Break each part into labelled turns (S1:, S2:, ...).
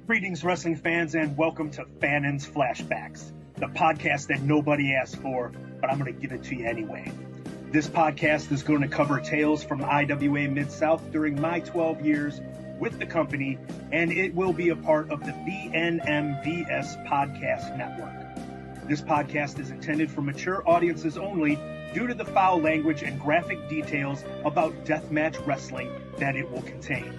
S1: Greetings, wrestling fans, and welcome to Fannin's Flashbacks, the podcast that nobody asked for, but I'm going to give it to you anyway. This podcast is going to cover tales from IWA Mid South during my 12 years with the company, and it will be a part of the BNMVS Podcast Network. This podcast is intended for mature audiences only due to the foul language and graphic details about deathmatch wrestling that it will contain.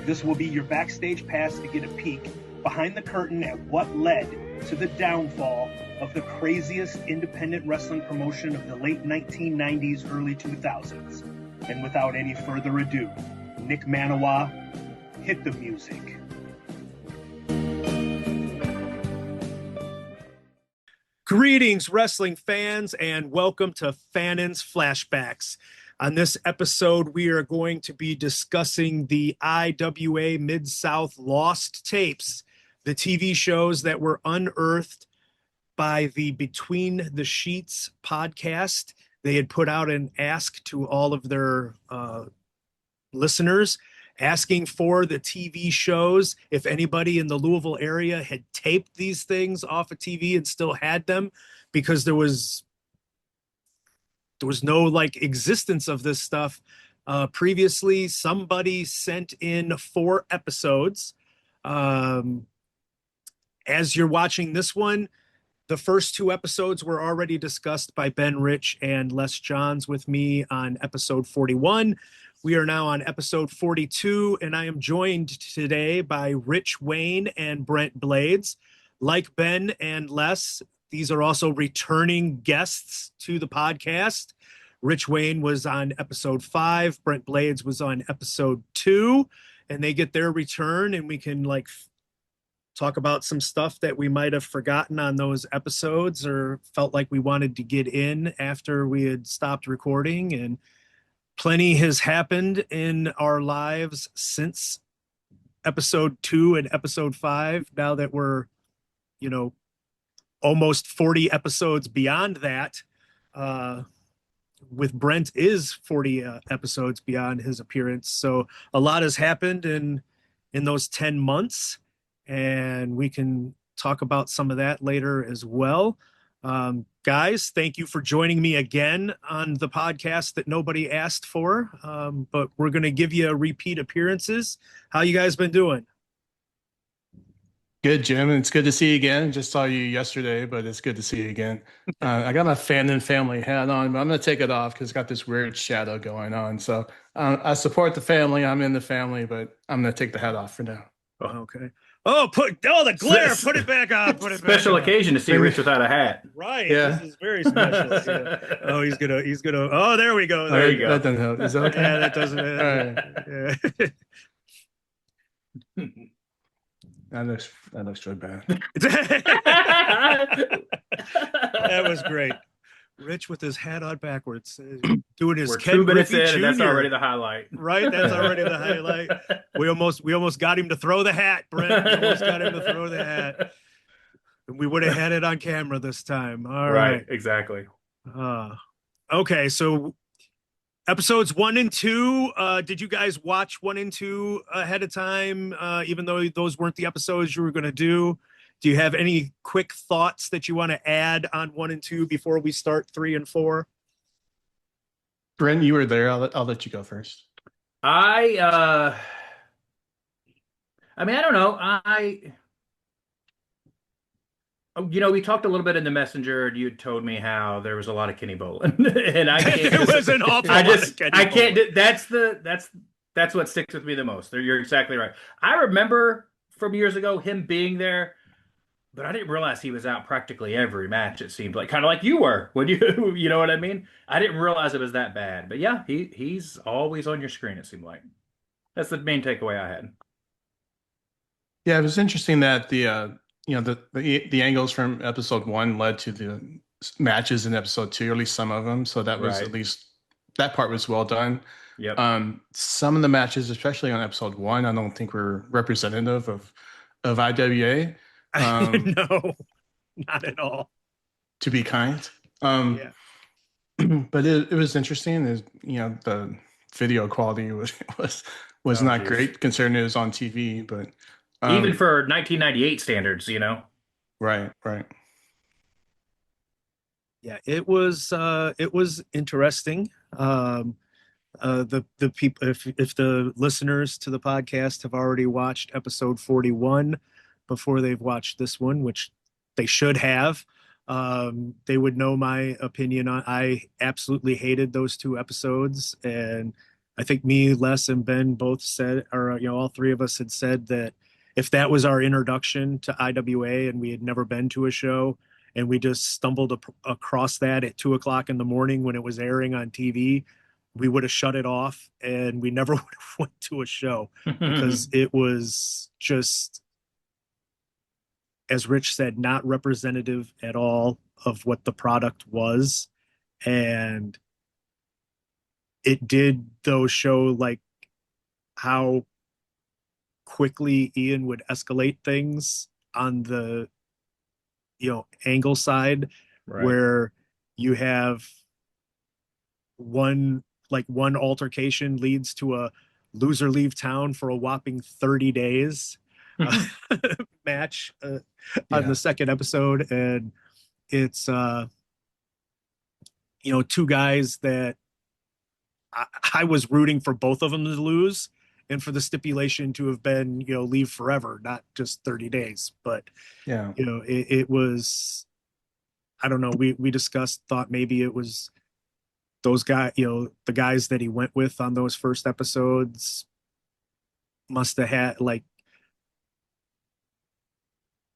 S1: This will be your backstage pass to get a peek behind the curtain at what led to the downfall of the craziest independent wrestling promotion of the late 1990s, early 2000s. And without any further ado, Nick Manawa, hit the music. Greetings, wrestling fans, and welcome to Fannin's Flashbacks. On this episode, we are going to be discussing the IWA Mid South lost tapes, the TV shows that were unearthed by the Between the Sheets podcast. They had put out an ask to all of their listeners, asking for the TV shows. If anybody in the Louisville area had taped these things off of TV and still had them, because there was no existence of this stuff previously. Somebody sent in 4 episodes. As you're watching this one, the first 2 episodes were already discussed by Ben Rich and Les Johns with me on episode 41. We are now on episode 42, and I am joined today by Rich Wayne and Brent Blades. Like Ben and Les, these are also returning guests to the podcast. Rich Wayne was on episode 5. Brent Blades was on episode 2, and they get their return, and we can talk about some stuff that we might have forgotten on those episodes or felt like we wanted to get in after we had stopped recording. And plenty has happened in our lives since episode 2 and episode 5. Now that we're, almost 40 episodes beyond that, with Brent is 40 episodes beyond his appearance. So a lot has happened in those 10 months, and we can talk about some of that later as well. Guys, thank you for joining me again on the podcast that nobody asked for, but we're going to give you repeat appearances. How you guys been doing?
S2: Good, Jim. It's good to see you again. Just saw you yesterday, but it's good to see you again. I got my Fannin family hat on, but I'm going to take it off because it's got this weird shadow going on. So I support the family. I'm in the family, but I'm going to take the hat off for now.
S1: Oh, okay. The glare. Put it back on. Put it
S3: special
S1: back
S3: occasion to see Rich without a hat.
S1: Right.
S2: Yeah.
S1: This is very special. Yeah. Oh, he's gonna. Oh, there we go.
S3: There you go.
S2: That doesn't help. Is that okay?
S1: Yeah, that doesn't.
S2: Yeah. That looks really bad.
S1: That was great. Rich with his hat on backwards, doing his
S3: We're
S1: Ken
S3: 2 minutes
S1: Griffey
S3: in, and that's
S1: Jr.
S3: already the highlight.
S1: Right, that's already the highlight. We almost got him to throw the hat, Brent. We almost got him to throw the hat. And we would have had it on camera this time. All right.
S3: Exactly.
S1: Okay, so episodes 1 and 2, did you guys watch 1 and 2 ahead of time, even though those weren't the episodes you were going to do? Do you have any quick thoughts that you want to add on 1 and 2 before we start 3 and 4?
S2: Brent, you were there. I'll let you go first.
S3: I don't know. We talked a little bit in the messenger, and you had told me how there was a lot of Kenny Bolin, and I can't.
S1: It was an awful lot of Kenny Bolin.
S3: That's what sticks with me the most. You're exactly right. I remember from years ago him being there, but I didn't realize he was out practically every match. It seemed like, kind of like you were when you know what I mean. I didn't realize it was that bad. But yeah, he's always on your screen. It seemed like that's the main takeaway I had.
S2: Yeah, it was interesting that the angles from episode 1 led to the matches in episode 2, or at least some of them. So that was
S3: Right.
S2: At least that part was well done.
S3: Yep.
S2: Some of the matches, especially on episode 1, I don't think were representative of IWA.
S1: No, not at all.
S2: To be kind.
S1: Yeah.
S2: But it was interesting. The video quality was not great considering it was on TV, but
S3: Even
S2: Um,
S3: for 1998 standards, you know.
S2: right, right.
S1: Yeah, it was interesting. The people, if the listeners to the podcast have already watched episode 41 before they've watched this one, which they should have, they would know my opinion on. I absolutely hated those two episodes, and I think me, Les, and Ben both said, or all three of us had said that if that was our introduction to IWA and we had never been to a show and we just stumbled across that at 2 o'clock in the morning when it was airing on TV, we would have shut it off and we never would have went to a show because it was just, as Rich said, not representative at all of what the product was. And it did though show like how quickly Ian would escalate things on the angle side,
S3: Right.
S1: where you have one altercation leads to a loser leave town for a whopping 30 days uh, match on the
S2: Yeah,
S1: second episode. And it's two guys that I was rooting for both of them to lose and for the stipulation to have been leave forever, not just 30 days. But
S2: yeah.
S1: it was, I don't know, we discussed, thought maybe it was those guys, the guys that he went with on those first episodes must have had like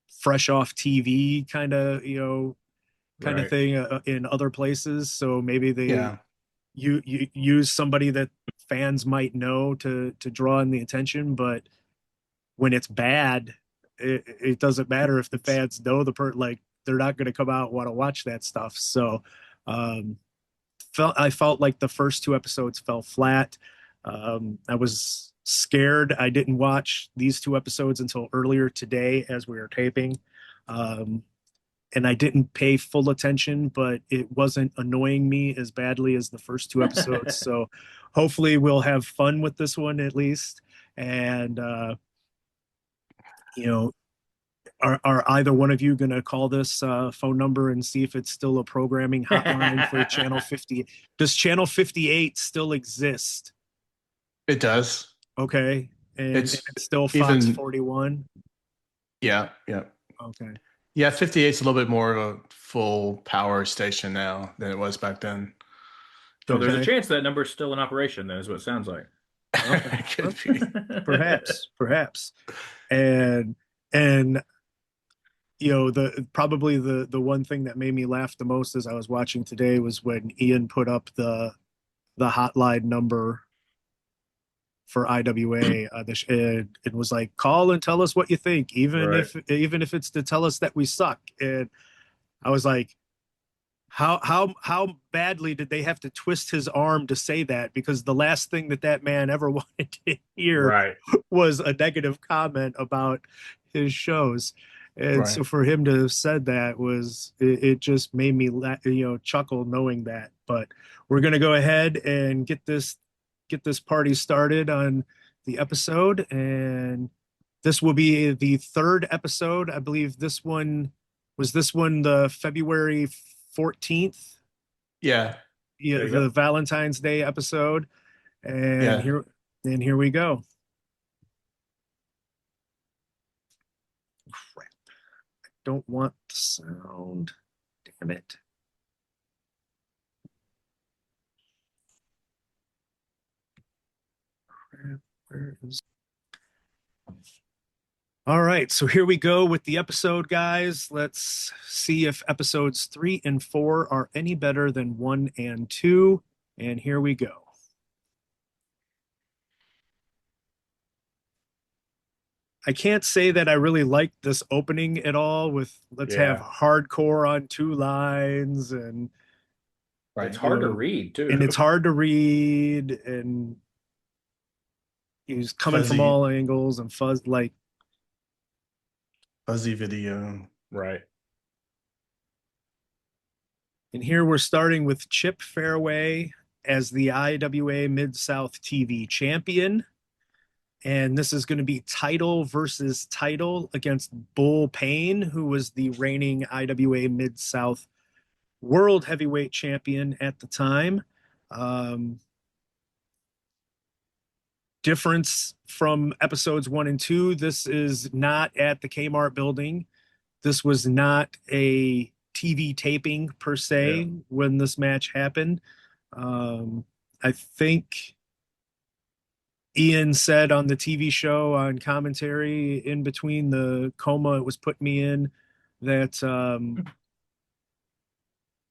S1: fresh off TV kind of
S3: Right.
S1: thing in other places. So maybe they
S2: Yeah.
S1: you use somebody that fans might know to draw in the attention, but when it's bad, it doesn't matter if the fans know like they're not going to come out and want to watch that stuff. So um, I felt like the first two episodes fell flat. I was scared. I didn't watch these two episodes until earlier today as we were taping. Um, and I didn't pay full attention, but it wasn't annoying me as badly as the first two episodes. So hopefully we'll have fun with this one at least. And, you know, are either one of you going to call this phone number and see if it's still a programming hotline for Channel 50? Does Channel 58 still exist?
S2: It does.
S1: Okay. And
S2: It's
S1: it's still Fox
S2: even,
S1: 41?
S2: yeah, yeah.
S1: Okay.
S2: Yeah, 58's a little bit more of a full power station now than it was back then.
S3: So there's a
S1: Okay.
S3: chance that number's still in operation, then, is what it sounds like.
S1: Okay.
S2: Could be.
S1: Perhaps. And the probably the one thing that made me laugh the most as I was watching today was when Ian put up the hotline number for IWA, it was like, call and tell us what you think,
S3: Right.
S1: even if it's to tell us that we suck. And I was like, how badly did they have to twist his arm to say that? Because the last thing that man ever wanted to hear
S3: Right.
S1: was a negative comment about his shows. And
S2: Right.
S1: so for him to have said that it just made me chuckle knowing that. But we're gonna go ahead and get this party started on the episode, and this will be the third episode. I believe this one the February 14th,
S2: Yeah,
S1: yeah,
S3: There you
S1: the
S3: go.
S1: Valentine's Day episode. And
S2: yeah.
S1: here we go. Crap. Don't want the sound. Damn it. Crap. Where is All right, so here we go with the episode, guys. Let's see if episodes 3 and 4 are any better than 1 and 2. And here we go. I can't say that I really liked this opening at all with let's have
S3: Yeah.
S1: hardcore on two lines and
S3: It's
S2: Right.
S3: hard to read,
S1: and it's
S3: too.
S1: hard to read and he's coming from
S2: Fuzzy,
S1: all angles and
S2: fuzzy video.
S3: Right.
S1: and here we're starting with Chip Fairway as the IWA Mid South TV champion. And this is going to be title versus title against Bull Payne, who was the reigning IWA Mid South World Heavyweight Champion at the time. Difference from episodes 1 and 2. This is not at the Kmart building. This was not a TV taping per se when this match happened. I think Ian said on the TV show on commentary in between the coma it was putting me in that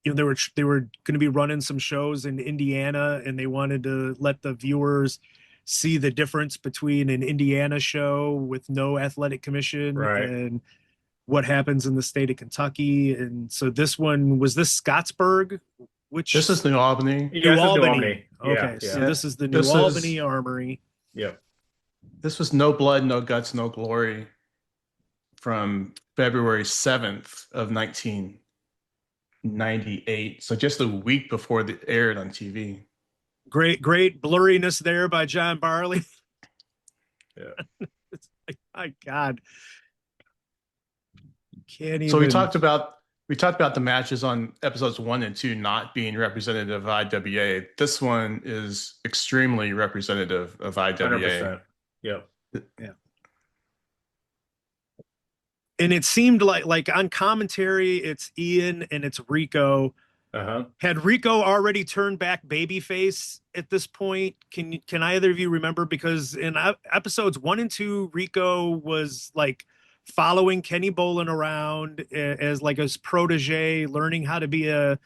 S1: they were going to be running some shows in Indiana, and they wanted to let the viewers see the difference between an Indiana show with no athletic commission and what happens in the state of Kentucky. And so this one was this Scottsburg, which
S2: this is New Albany.
S3: New Albany.
S1: Okay, so this is the New Albany Armory.
S3: Yep.
S2: This was No Blood, No Guts, No Glory from February 7th of 1998. So just a week before it aired on TV.
S1: Great blurriness there by John Barley.
S3: Yeah.
S1: It's like, my God. Can't even.
S2: So we talked about the matches on episodes 1 and 2 not being representative of IWA. This one is extremely representative of IWA.
S3: 100%. Yep.
S1: Yeah. And it seemed like on commentary, it's Ian and it's Rico. Had Rico already turned back babyface at this point? Can either of you remember? Because in episodes 1 and 2, Rico was like following Kenny Bolin around as like his protege, learning how to be a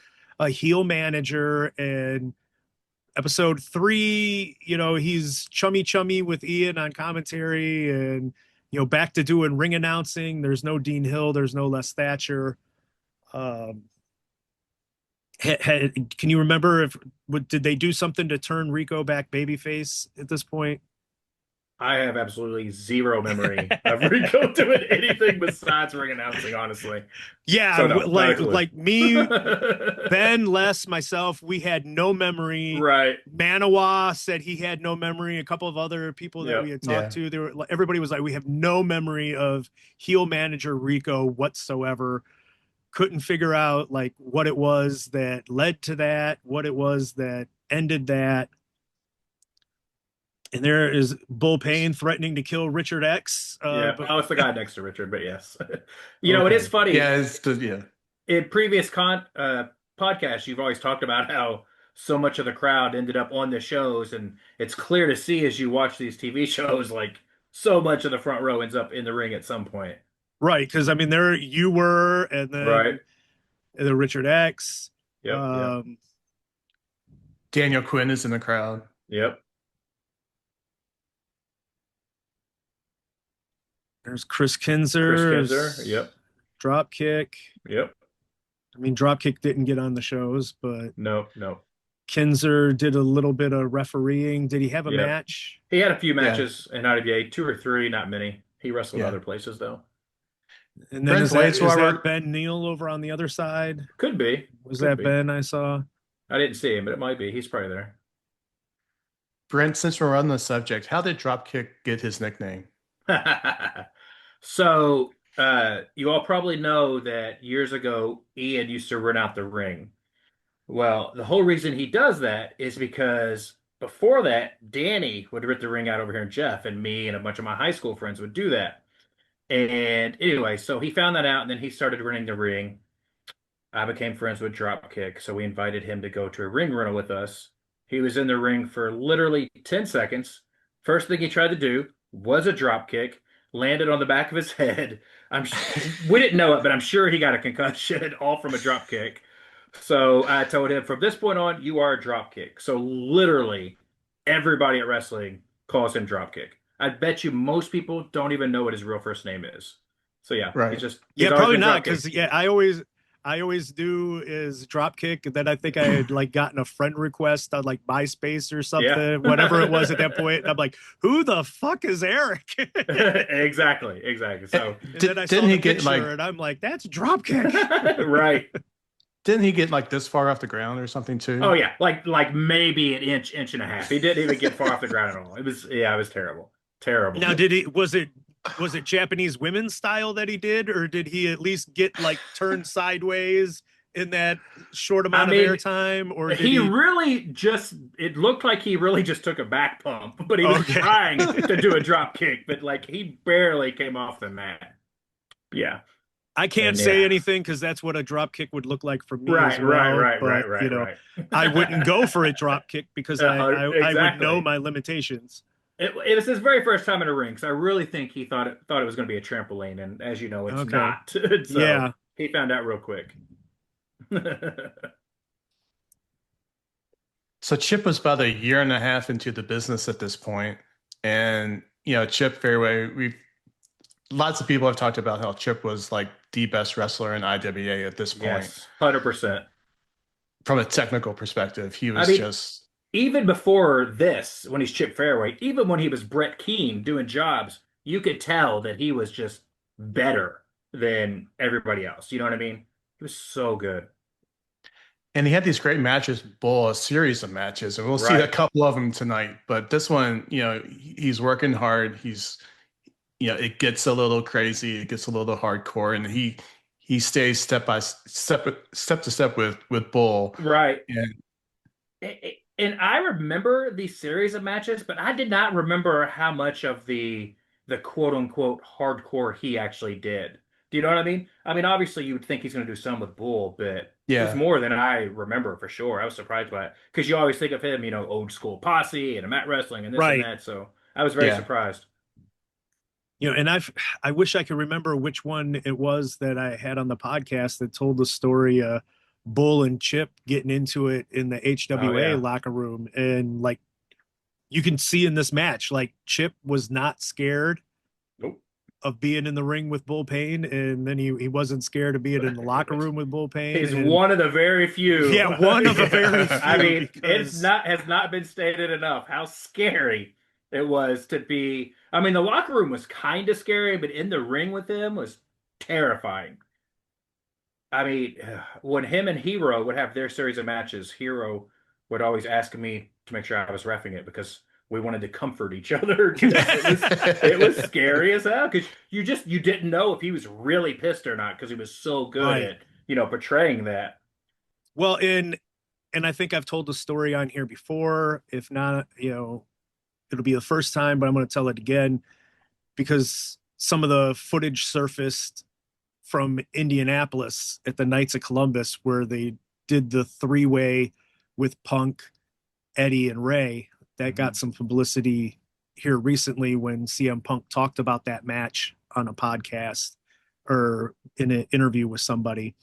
S1: heel manager. And episode 3, he's chummy with Ian on commentary, and back to doing ring announcing. There's no Dean Hill, there's no Les Thatcher. Can you remember did they do something to turn Rico back babyface at this point?
S3: I have absolutely zero memory of Rico doing anything besides ring announcing, honestly.
S1: Yeah, so like me, Ben, Les, myself, we had no memory.
S3: Right.
S1: Manawa said he had no memory. A couple of other people that we had talked to, everybody was like, we have no memory of heel manager Rico whatsoever. Couldn't figure out like what it was that led to that, what it was that ended that. And there is Bull Payne threatening to kill Richard X.
S3: It's the guy next to Richard, but yes. It is funny.
S2: Yeah,
S3: In previous podcasts, you've always talked about how so much of the crowd ended up on the shows, and it's clear to see as you watch these TV shows, like so much of the front row ends up in the ring at some point.
S1: Right, because I mean, there you were, and then and the Richard X.
S3: Yep.
S2: Daniel Quinn is in the crowd.
S3: Yep.
S1: There's Chris Kinzer.
S3: Yep.
S1: Dropkick.
S3: Yep.
S1: I mean, Dropkick didn't get on the shows, but
S3: no.
S1: Kinzer did a little bit of refereeing. Did he have a match?
S3: He had a few matches in IWA, 2 or 3, not many. He wrestled other places though.
S1: And then is that Ben Neal over on the other side?
S3: Could be.
S1: Was that Ben I saw?
S3: I didn't see him, but it might be. He's probably there.
S2: Brent, since we're on the subject, how did Dropkick get his nickname?
S3: So you all probably know that years ago, Ian used to run out the ring. Well, the whole reason he does that is because before that, Danny would rip the ring out over here, and Jeff and me and a bunch of my high school friends would do that. And anyway, so he found that out, and then he started running the ring. I became friends with Dropkick, so we invited him to go to a ring rental with us. He was in the ring for literally 10 seconds. First thing he tried to do was a dropkick, landed on the back of his head. We didn't know it, but I'm sure he got a concussion all from a dropkick. So I told him, from this point on, you are a dropkick. So literally everybody at wrestling calls him Dropkick. I bet you most people don't even know what his real first name is. So yeah, he's
S1: probably not, because I always do is Dropkick, and then I think I had like gotten a friend request on like MySpace or something, whatever it was at that point. And I'm like, who the fuck is Eric?
S3: Exactly. So
S1: then I saw the picture, and I'm like, that's Dropkick.
S3: Right.
S2: Didn't he get like this far off the ground or something too?
S3: Oh yeah, like maybe an inch and a half. He didn't even get far off the ground at all. It was terrible. Terrible.
S1: Now, was it Japanese women's style that he did, or did he at least get like turned sideways in that short amount of airtime, or did
S3: he really just, it looked like he really just took a back pump, but he was trying to do a drop kick, but like he barely came off the mat. Yeah.
S1: I can't say anything because that's what a drop kick would look like for me as well.
S3: Right.
S1: You know, I wouldn't go for a drop kick because I would know my limitations.
S3: It was his very first time in a ring, so I really think he thought it was going to be a trampoline, and as you know, it's not. So he found out real quick.
S2: So Chip was about a year and a half into the business at this point, and Chip Fairway, lots of people have talked about how Chip was like the best wrestler in IWA at this point.
S3: Yes, 100%.
S2: From a technical perspective, he was just.
S3: Even before this, when he's Chip Fairway, even when he was Brett Keane doing jobs, you could tell that he was just better than everybody else. You know what I mean? He was so good.
S2: And he had these great matches, Bull, a series of matches, and we'll see a couple of them tonight. But this one, he's working hard. He's, it gets a little crazy, it gets a little hardcore, and he stays step to step with Bull.
S3: Right. And I remember these series of matches, but I did not remember how much of the quote unquote hardcore he actually did. Do you know what I mean? I mean, obviously you would think he's going to do some with Bull, but it was more than I remember for sure. I was surprised by it because you always think of him, old school posse and mat wrestling and this and that. So I was very surprised.
S1: And I wish I could remember which one it was that I had on the podcast that told the story. Bull and Chip getting into it in the HWA locker room, and like you can see in this match, like Chip was not scared of being in the ring with Bull Payne, and then he wasn't scared of being in the locker room with Bull Payne.
S3: He's one of the very few.
S1: Yeah, one of the very few.
S3: I mean, has not been stated enough how scary it was to be. I mean, the locker room was kind of scary, but in the ring with him was terrifying. I mean, when him and Hero would have their series of matches, Hero would always ask me to make sure I was reffing it because we wanted to comfort each other. It was scary as hell because you didn't know if he was really pissed or not because he was so good at portraying that.
S1: Well, and I think I've told the story on here before. If not, it'll be the first time, but I'm going to tell it again because some of the footage surfaced from Indianapolis at the Knights of Columbus where they did the three-way with Punk, Eddie, and Ray. That got some publicity here recently when CM Punk talked about that match on a podcast or in an interview with somebody.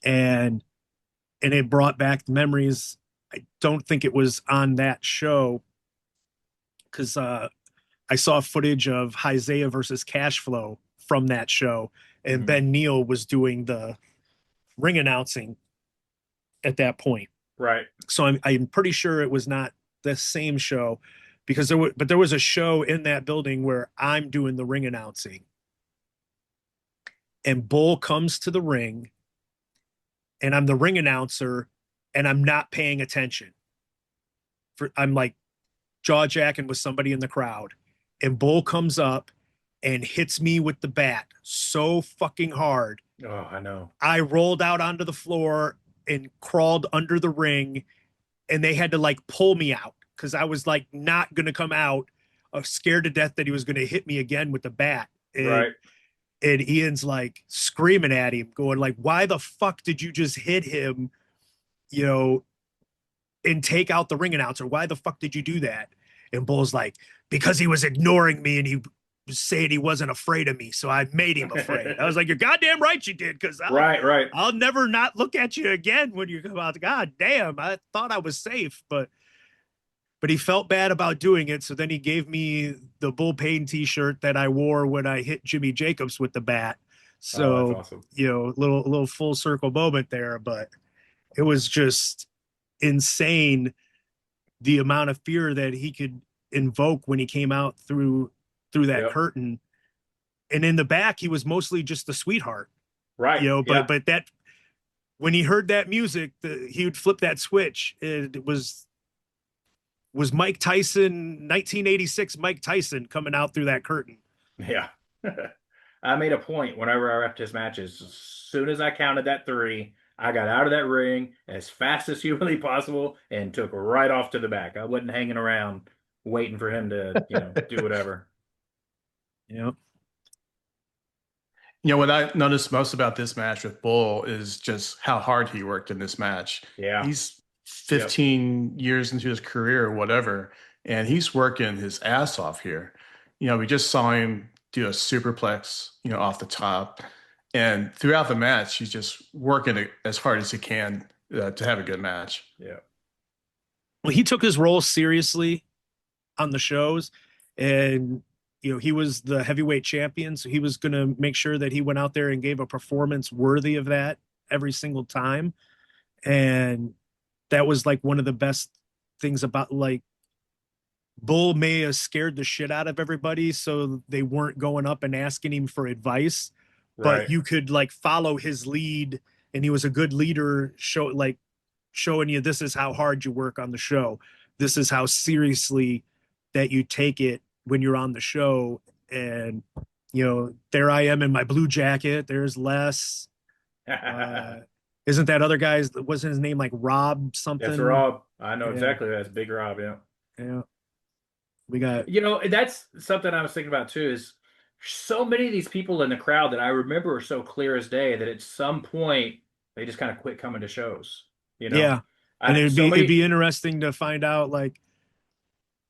S1: And it brought back memories. I don't think it was on that show because I saw footage of Isaiah versus Cashflow from that show. And Ben Neal was doing the ring announcing at that point.
S3: Right.
S1: So I'm pretty sure it was not the same show because there was a show in that building where I'm doing the ring announcing. And Bull comes to the ring and I'm the ring announcer and I'm not paying attention. I'm like jaw jacking with somebody in the crowd. And Bull comes up and hits me with the bat so fucking hard.
S3: Oh, I know.
S1: I rolled out onto the floor and crawled under the ring, and they had to like pull me out because I was like not going to come out, scared to death that he was going to hit me again with the bat. And Ian's like screaming at him, going like, why the fuck did you just hit him, and take out the ring announcer? Why the fuck did you do that? And Bull's like, because he was ignoring me and he was saying he wasn't afraid of me, so I made him afraid. I was like, you're goddamn right you did, because I'll never not look at you again when you come out. God damn, I thought I was safe, but he felt bad about doing it, so then he gave me the Bull Payne t-shirt that I wore when I hit Jimmy Jacobs with the bat. So,
S3: that's awesome.
S1: Little full circle moment there, but it was just insane the amount of fear that he could invoke when he came out through that curtain. And in the back, he was mostly just a sweetheart.
S3: Right.
S1: But that when he heard that music, he would flip that switch. It was was Mike Tyson, 1986 Mike Tyson coming out through that curtain.
S3: Yeah. I made a point whenever I wrapped his matches. As soon as I counted that three, I got out of that ring as fast as humanly possible and took right off to the back. I wasn't hanging around waiting for him to, do whatever.
S1: Yeah.
S2: What I noticed most about this match with Bull is just how hard he worked in this match.
S3: Yeah.
S2: He's 15 years into his career or whatever, and he's working his ass off here. We just saw him do a superplex, off the top. And throughout the match, he's just working as hard as he can to have a good match.
S3: Yeah.
S1: Well, he took his role seriously on the shows, and he was the heavyweight champion, so he was going to make sure that he went out there and gave a performance worthy of that every single time. And that was like one of the best things about, like, Bull may have scared the shit out of everybody, so they weren't going up and asking him for advice, but you could like follow his lead, and he was a good leader, showing you this is how hard you work on the show. This is how seriously that you take it when you're on the show. And, there I am in my blue jacket. There's Les. Isn't that other guy's, wasn't his name like Rob something?
S3: That's Rob. I know exactly. That's Big Rob. Yeah.
S1: Yeah. We got,
S3: that's something I was thinking about too, is so many of these people in the crowd that I remember are so clear as day that at some point they just kind of quit coming to shows,
S1: Yeah. And it'd be interesting to find out, like,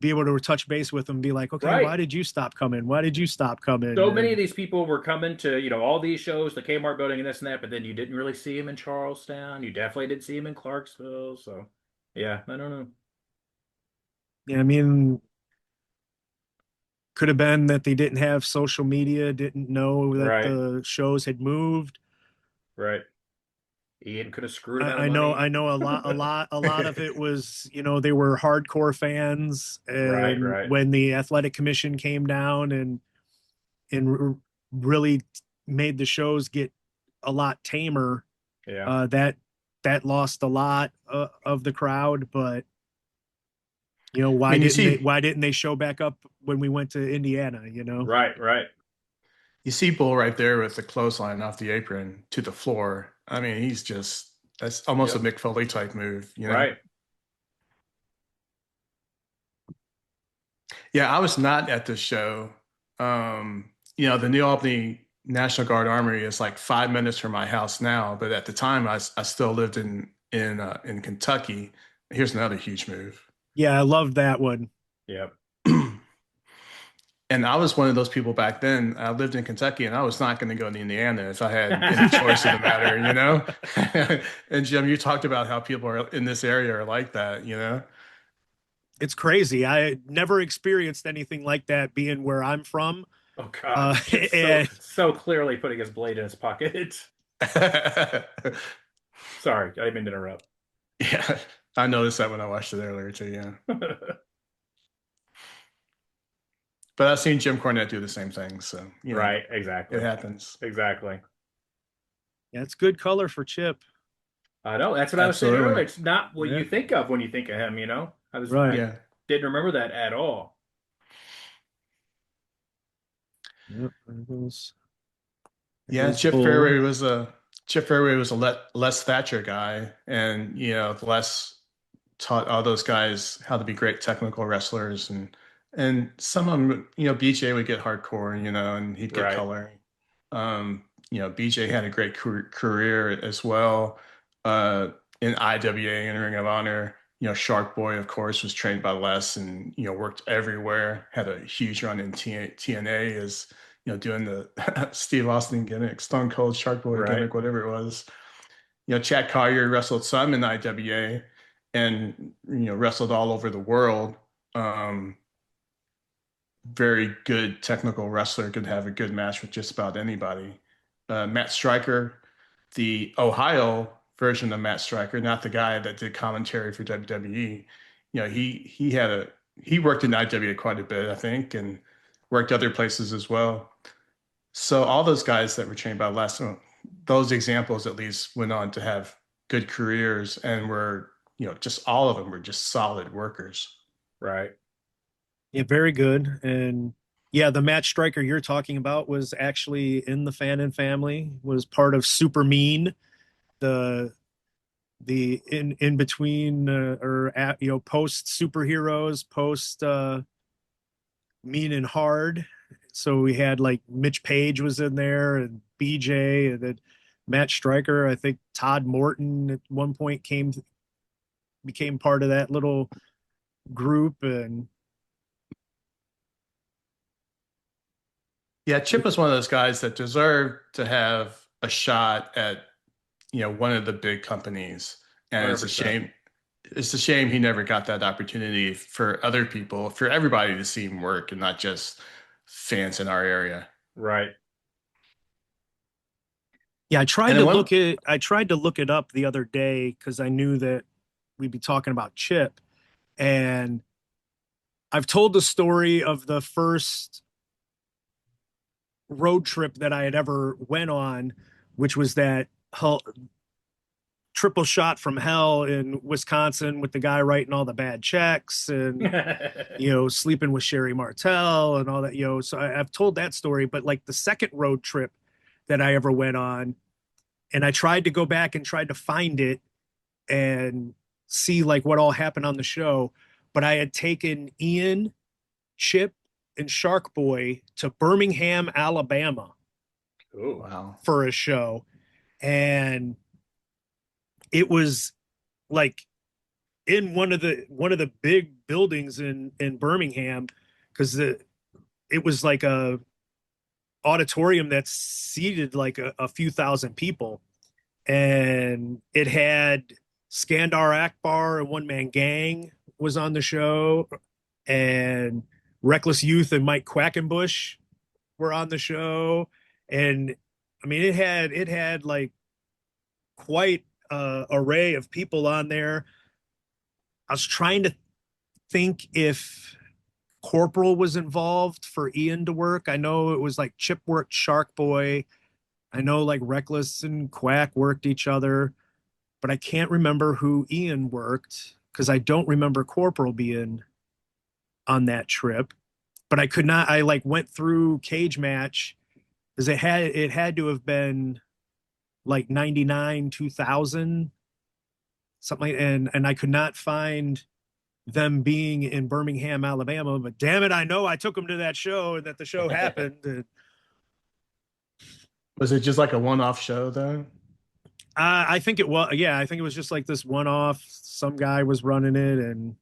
S1: be able to touch base with them, be like, okay, why did you stop coming? Why did you stop coming?
S3: So many of these people were coming to, all these shows, the Kmart building and this and that, but then you didn't really see him in Charlestown. You definitely didn't see him in Clarksville. So, yeah, I don't know.
S1: Yeah, I mean, could have been that they didn't have social media, didn't know that the shows had moved.
S3: Right. Ian could have screwed him out of
S1: I know a lot of it was, they were hardcore fans, and when the athletic commission came down and really made the shows get a lot tamer, that lost a lot of the crowd. But why didn't they show back up when we went to Indiana?
S3: Right.
S2: You see Bull right there with the clothesline off the apron to the floor. I mean, that's almost a Mick Foley type move,
S3: Right.
S2: Yeah, I was not at the show. The New Albany National Guard Armory is like 5 minutes from my house now, but at the time I still lived in Kentucky. Here's another huge move.
S1: Yeah, I loved that one.
S3: Yep.
S2: And I was one of those people back then. I lived in Kentucky, and I was not going to go to Indiana if I had any choice in the matter, And Jim, you talked about how people are in this area are like that,
S1: It's crazy. I never experienced anything like that being where I'm from.
S3: Oh God! So clearly putting his blade in his pocket. Sorry, I didn't mean to interrupt.
S2: Yeah, I noticed that when I watched it earlier too. Yeah. But I've seen Jim Cornette do the same thing, so
S3: right, exactly.
S2: It happens.
S3: Exactly.
S1: Yeah, it's good color for Chip.
S3: I know. That's what I was saying earlier. It's not what you think of when you think of him. I was didn't remember that at all.
S1: Yep.
S2: Yeah, Chip Fairway was a Les Thatcher guy, and Les taught all those guys how to be great technical wrestlers, and some of them, BJ would get hardcore, and he'd get color. BJ had a great career as well in IWA and Ring of Honor. Shark Boy, of course, was trained by Les and, worked everywhere, had a huge run in TNA as, doing the Steve Austin gimmick, Stone Cold Shark Boy gimmick, whatever it was. Chad Collier wrestled some in IWA and, wrestled all over the world. Very good technical wrestler, could have a good match with just about anybody. Matt Stryker, the Ohio version of Matt Stryker, not the guy that did commentary for WWE. He worked in IWA quite a bit, I think, and worked other places as well. So all those guys that were trained by Les, those examples at least went on to have good careers and were, just all of them were just solid workers.
S3: Right.
S1: Yeah, very good. And yeah, the match striker you're talking about was actually in the Fannin family, was part of Super Mean, the in between or at, post superheroes, post Mean and Hard. So we had like Mitch Page was in there and BJ and then Matt Stryker. I think Todd Morton at one point became part of that little group. And
S2: Yeah, Chip was one of those guys that deserved to have a shot at, one of the big companies. And it's a
S3: 100%.
S2: shame. It's a shame he never got that opportunity for other people, for everybody to see him work and not just fans in our area.
S3: Right.
S1: yeah,
S2: And then one,
S1: I tried to look it up the other day because I knew that we'd be talking about Chip. And I've told the story of the first road trip that I had ever went on, which was that triple shot from hell in Wisconsin with the guy writing all the bad checks and sleeping with Sherry Martell and all that. So I've told that story, but like the second road trip that I ever went on, and I tried to go back and tried to find it and see like what all happened on the show, but I had taken Ian, Chip, and Shark Boy to Birmingham, Alabama
S3: Ooh.
S2: wow.
S1: for a show. And it was like in one of the big buildings in Birmingham, because it was like a auditorium that seated like a few thousand people, and it had Skandar Akbar and One Man Gang was on the show, and Reckless Youth and Mike Quackenbush were on the show. And I mean, it had like quite a array of people on there. I was trying to think if Corporal was involved for Ian to work. I know it was like Chip worked Shark Boy. I know like Reckless and Quack worked each other, but I can't remember who Ian worked because I don't remember Corporal being on that trip. But I could not. I like went through Cage Match because it had to have been like 99, 2000, something like, and I could not find them being in Birmingham, Alabama. But damn it, I know I took them to that show and that the show happened. And,
S2: Was it just like a one-off show though?
S1: I think it was, yeah, I think it was just like this one off. Some guy was running it, and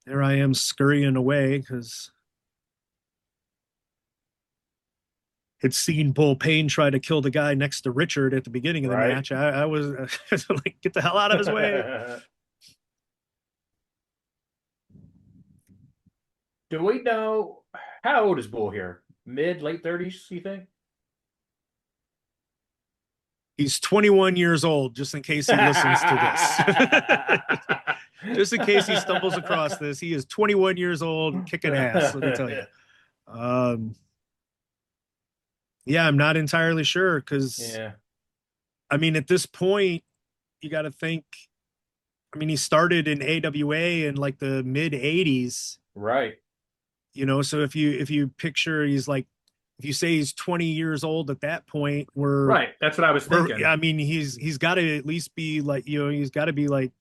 S1: there I am scurrying away because had seen Bull Payne try to kill the guy next to Richard at the beginning of the
S3: Right.
S1: match. I was like, get the hell out of his way.
S3: Do we know how old is Bull here? Mid, late 30s, you think?
S1: He's 21 years old, just in case he listens to this. Just in case he stumbles across this, he is 21 years old and kicking ass, let me tell you. Yeah, I'm not entirely sure because,
S3: Yeah.
S1: I mean, at this point, you got to think, I mean, he started in AWA in like the mid 80s,
S3: Right.
S1: so if you picture he's like, if you say he's 20 years old at that point,
S3: Right. That's what I was thinking.
S1: I mean, he's got to at least be like, he's got to be like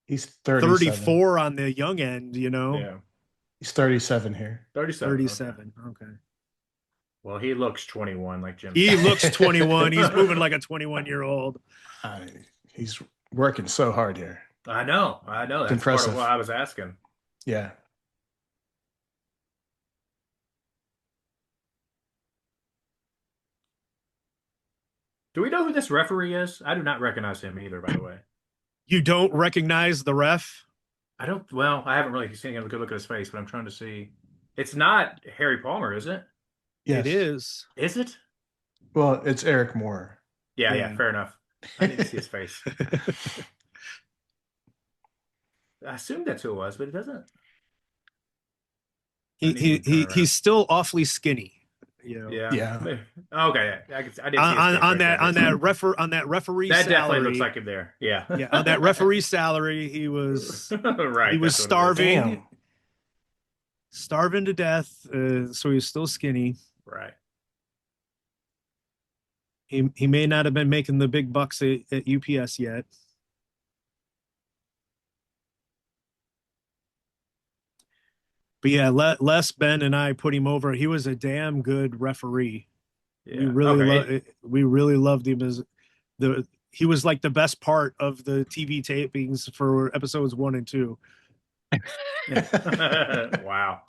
S2: He's 37.
S1: 34 on the young end,
S3: Yeah.
S2: He's 37 here.
S3: 37.
S1: 37. Okay.
S3: Well, he looks 21, like Jim
S1: He
S3: said.
S1: looks 21. He's moving like a 21-year-old.
S2: He's working so hard here.
S3: I know. That's
S2: impressive.
S3: part of what I was asking.
S2: Yeah.
S3: Do we know who this referee is? I do not recognize him either, by the way.
S1: You don't recognize the ref?
S3: Well, I haven't really seen a good look at his face, but I'm trying to see. It's not Harry Palmer, is it?
S2: Yes.
S1: It is.
S3: Is it?
S2: Well, it's Eric Moore.
S3: Yeah, fair enough. I need to see his face. I assumed that's who it was, but it doesn't.
S1: He's still awfully skinny. you know.
S3: Yeah.
S2: Yeah.
S3: Okay. I did see his face
S1: On
S3: right there.
S1: that referee
S3: That
S1: salary.
S3: definitely looks like him there. Yeah.
S1: Yeah, on that referee salary, he was
S3: Right. That's what it is.
S1: starving,
S2: Damn.
S1: starving to death. So he's still skinny.
S3: Right.
S1: He may not have been making the big bucks at UPS yet. But yeah, Les, Ben, and I put him over. He was a damn good referee.
S3: Yeah.
S1: We really loved him as he was like the best part of the TV tapings for episodes 1 and 2.
S3: Wow.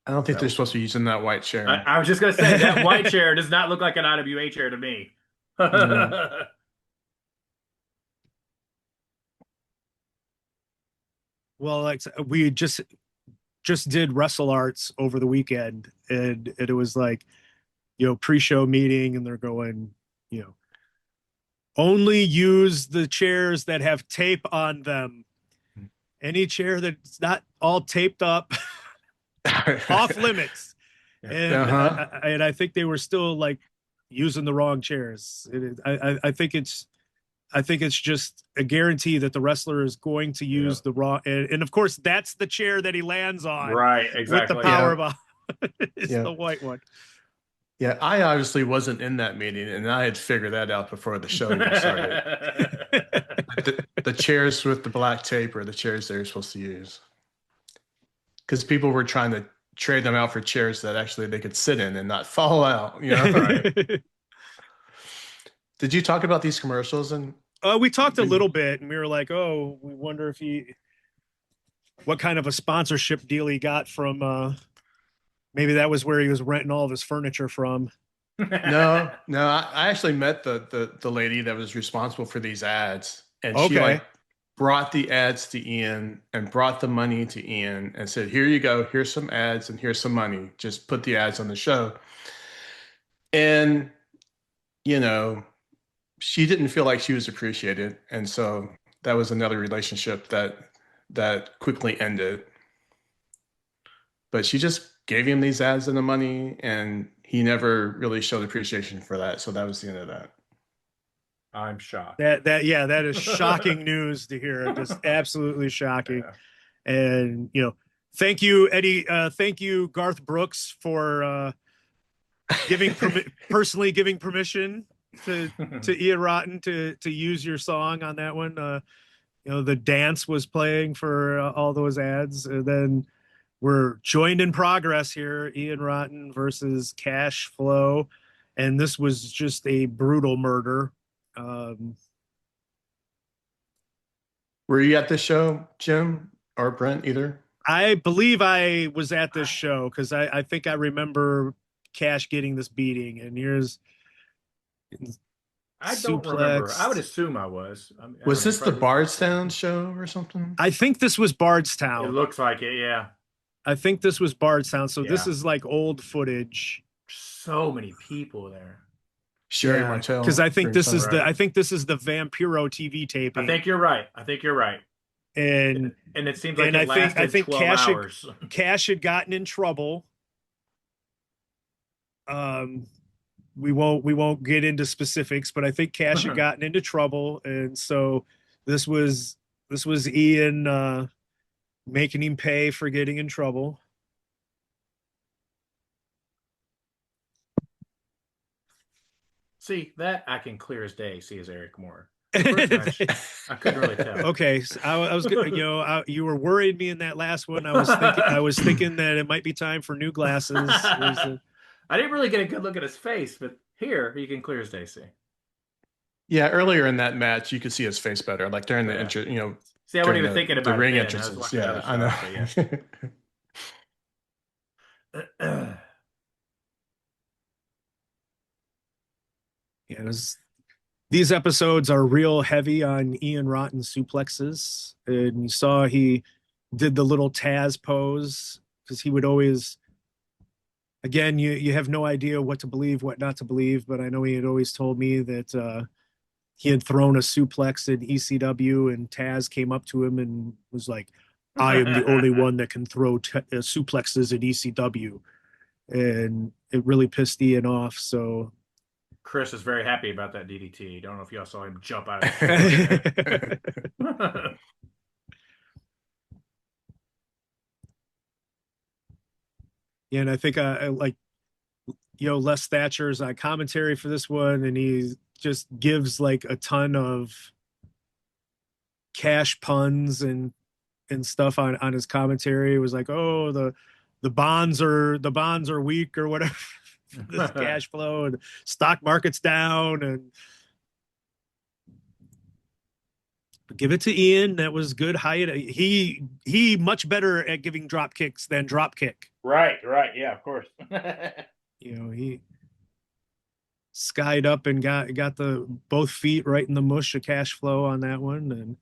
S2: I don't think they're supposed to be using that white chair.
S3: I was just gonna say that white chair does not look like an IWA chair to me.
S2: No.
S1: Well, like we just did Wrestle Arts over the weekend, and it was like, pre-show meeting, and they're going, only use the chairs that have tape on them. Any chair that's not all taped up, off limits. And and I think they were still like using the wrong chairs. I think it's just a guarantee that the wrestler is going to use the wrong, and of course that's the chair that he lands on.
S3: Right, exactly.
S1: With the power bomb is the white one.
S2: Yeah, I obviously wasn't in that meeting, and I had figured that out before the show even started. the chairs with the black tape are the chairs they're supposed to use. Because people were trying to trade them out for chairs that actually they could sit in and not fall out. Right? Did you talk about these commercials? And
S1: we talked a little bit, and we were like, "Oh, we wonder if what kind of a sponsorship deal he got from." Maybe that was where he was renting all of his furniture from.
S2: No. I actually met the lady that was responsible for these ads, and she brought the ads to Ian and brought the money to Ian and said, "Here you go. Here's some ads and here's some money. Just put the ads on the show." And she didn't feel like she was appreciated, and so that was another relationship that quickly ended. But she just gave him these ads and the money, and he never really showed appreciation for that. So that was the end of that.
S3: I'm shocked.
S1: That is shocking news to hear. Just absolutely shocking. Yeah. And thank you, Eddie. Thank you, Garth Brooks, for personally giving permission to Ian Rotten to use your song on that one. The dance was playing for all those ads, and then we're joined in progress here, Ian Rotten versus Cash Flow, and this was just a brutal murder.
S2: Were you at this show, Jim or Brent, either?
S1: I believe I was at this show because I think I remember Cash getting this beating, and here's
S3: I don't remember. I would assume I was.
S2: Was this the Bardstown show or something?
S1: I think this was Bardstown.
S3: It looks like it, yeah.
S1: I think this was Bardstown, so this is like old footage.
S3: So many people there.
S2: Sherry Martel.
S1: Because I think this is the Vampiro TV taping.
S3: I think you're right.
S1: And
S3: it seems like it lasted 12 hours.
S1: Cash had gotten in trouble. We won't get into specifics, but I think Cash had gotten into trouble, and so this was Ian making him pay for getting in trouble.
S3: See, that I can clear as day see as Eric Moore. I couldn't really tell.
S1: Okay, so I was you were worried me in that last one. I was thinking that it might be time for new glasses.
S3: I didn't really get a good look at his face, but here you can clear as day see.
S2: Yeah, earlier in that match, you could see his face better, like during the intro.
S3: See, I wasn't even thinking about
S2: the ring
S3: it
S2: entrances. Yeah, I know.
S1: These episodes are real heavy on Ian Rotten suplexes, and you saw he did the little Taz pose because he would always. Again, you have no idea what to believe, what not to believe, but I know he had always told me that he had thrown a suplex in ECW, and Taz came up to him and was like, "I am the only one that can throw suplexes in ECW," and it really pissed Ian off. So
S3: Chris is very happy about that DDT. Don't know if y'all saw him jump out of the chair.
S1: yeah, and I think I like, Les Thatcher's commentary for this one, and he just gives like a ton of cash puns and stuff on his commentary. It was like, oh, the bonds are weak or whatever. This cash flow, and stock market's down, and give it to Ian. That was good height. He much better at giving drop kicks than drop kick.
S3: Right, yeah, of course.
S1: He skied up and got the both feet right in the mush of cash flow on that one. And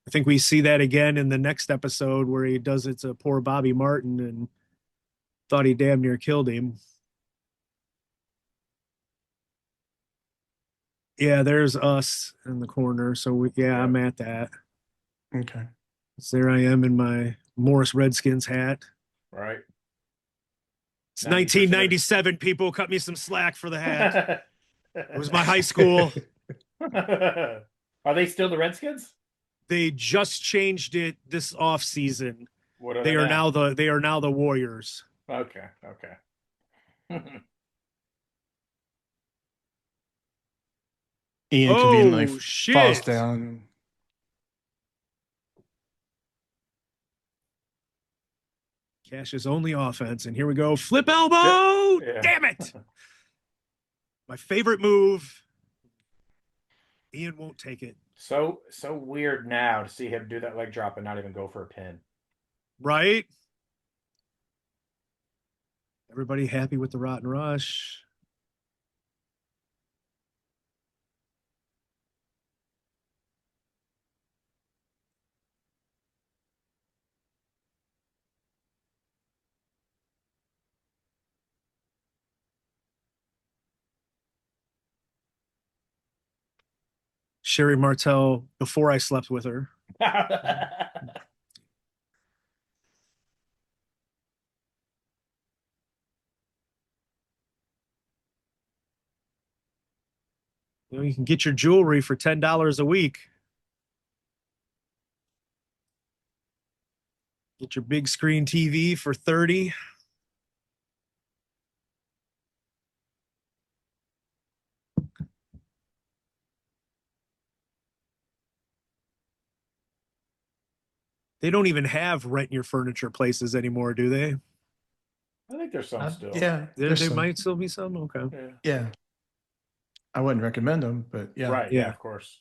S1: I think we see that again in the next episode where he does it to poor Bobby Martin and thought he damn near killed him. Yeah, there's us in the corner. So yeah, I'm at that.
S2: Okay.
S1: So there I am in my Morris Redskins hat.
S3: Right.
S1: It's 1997. People cut me some slack for the hat. It was my high school.
S3: Are they still the Redskins?
S1: They just changed it this off season.
S3: What are
S1: they are now the Warriors.
S3: Okay.
S2: Ian conveniently falls
S1: shit.
S2: down.
S1: Cash's only offense, and here we go. Flip elbow!
S3: Yeah.
S1: Damn it! My favorite move. Ian won't take it.
S3: So weird now to see him do that leg drop and not even go for a pin.
S1: Right? Everybody happy with the Rotten Rush. Sherry Martel before I slept with her. You can get your jewelry for $10 a week. Get your big screen TV for $30. They don't even have rent your furniture places anymore, do they?
S3: I think there's some still.
S2: Yeah,
S1: There might still be some. Okay.
S2: Yeah. I wouldn't recommend them, but yeah.
S3: Right. Yeah, of course.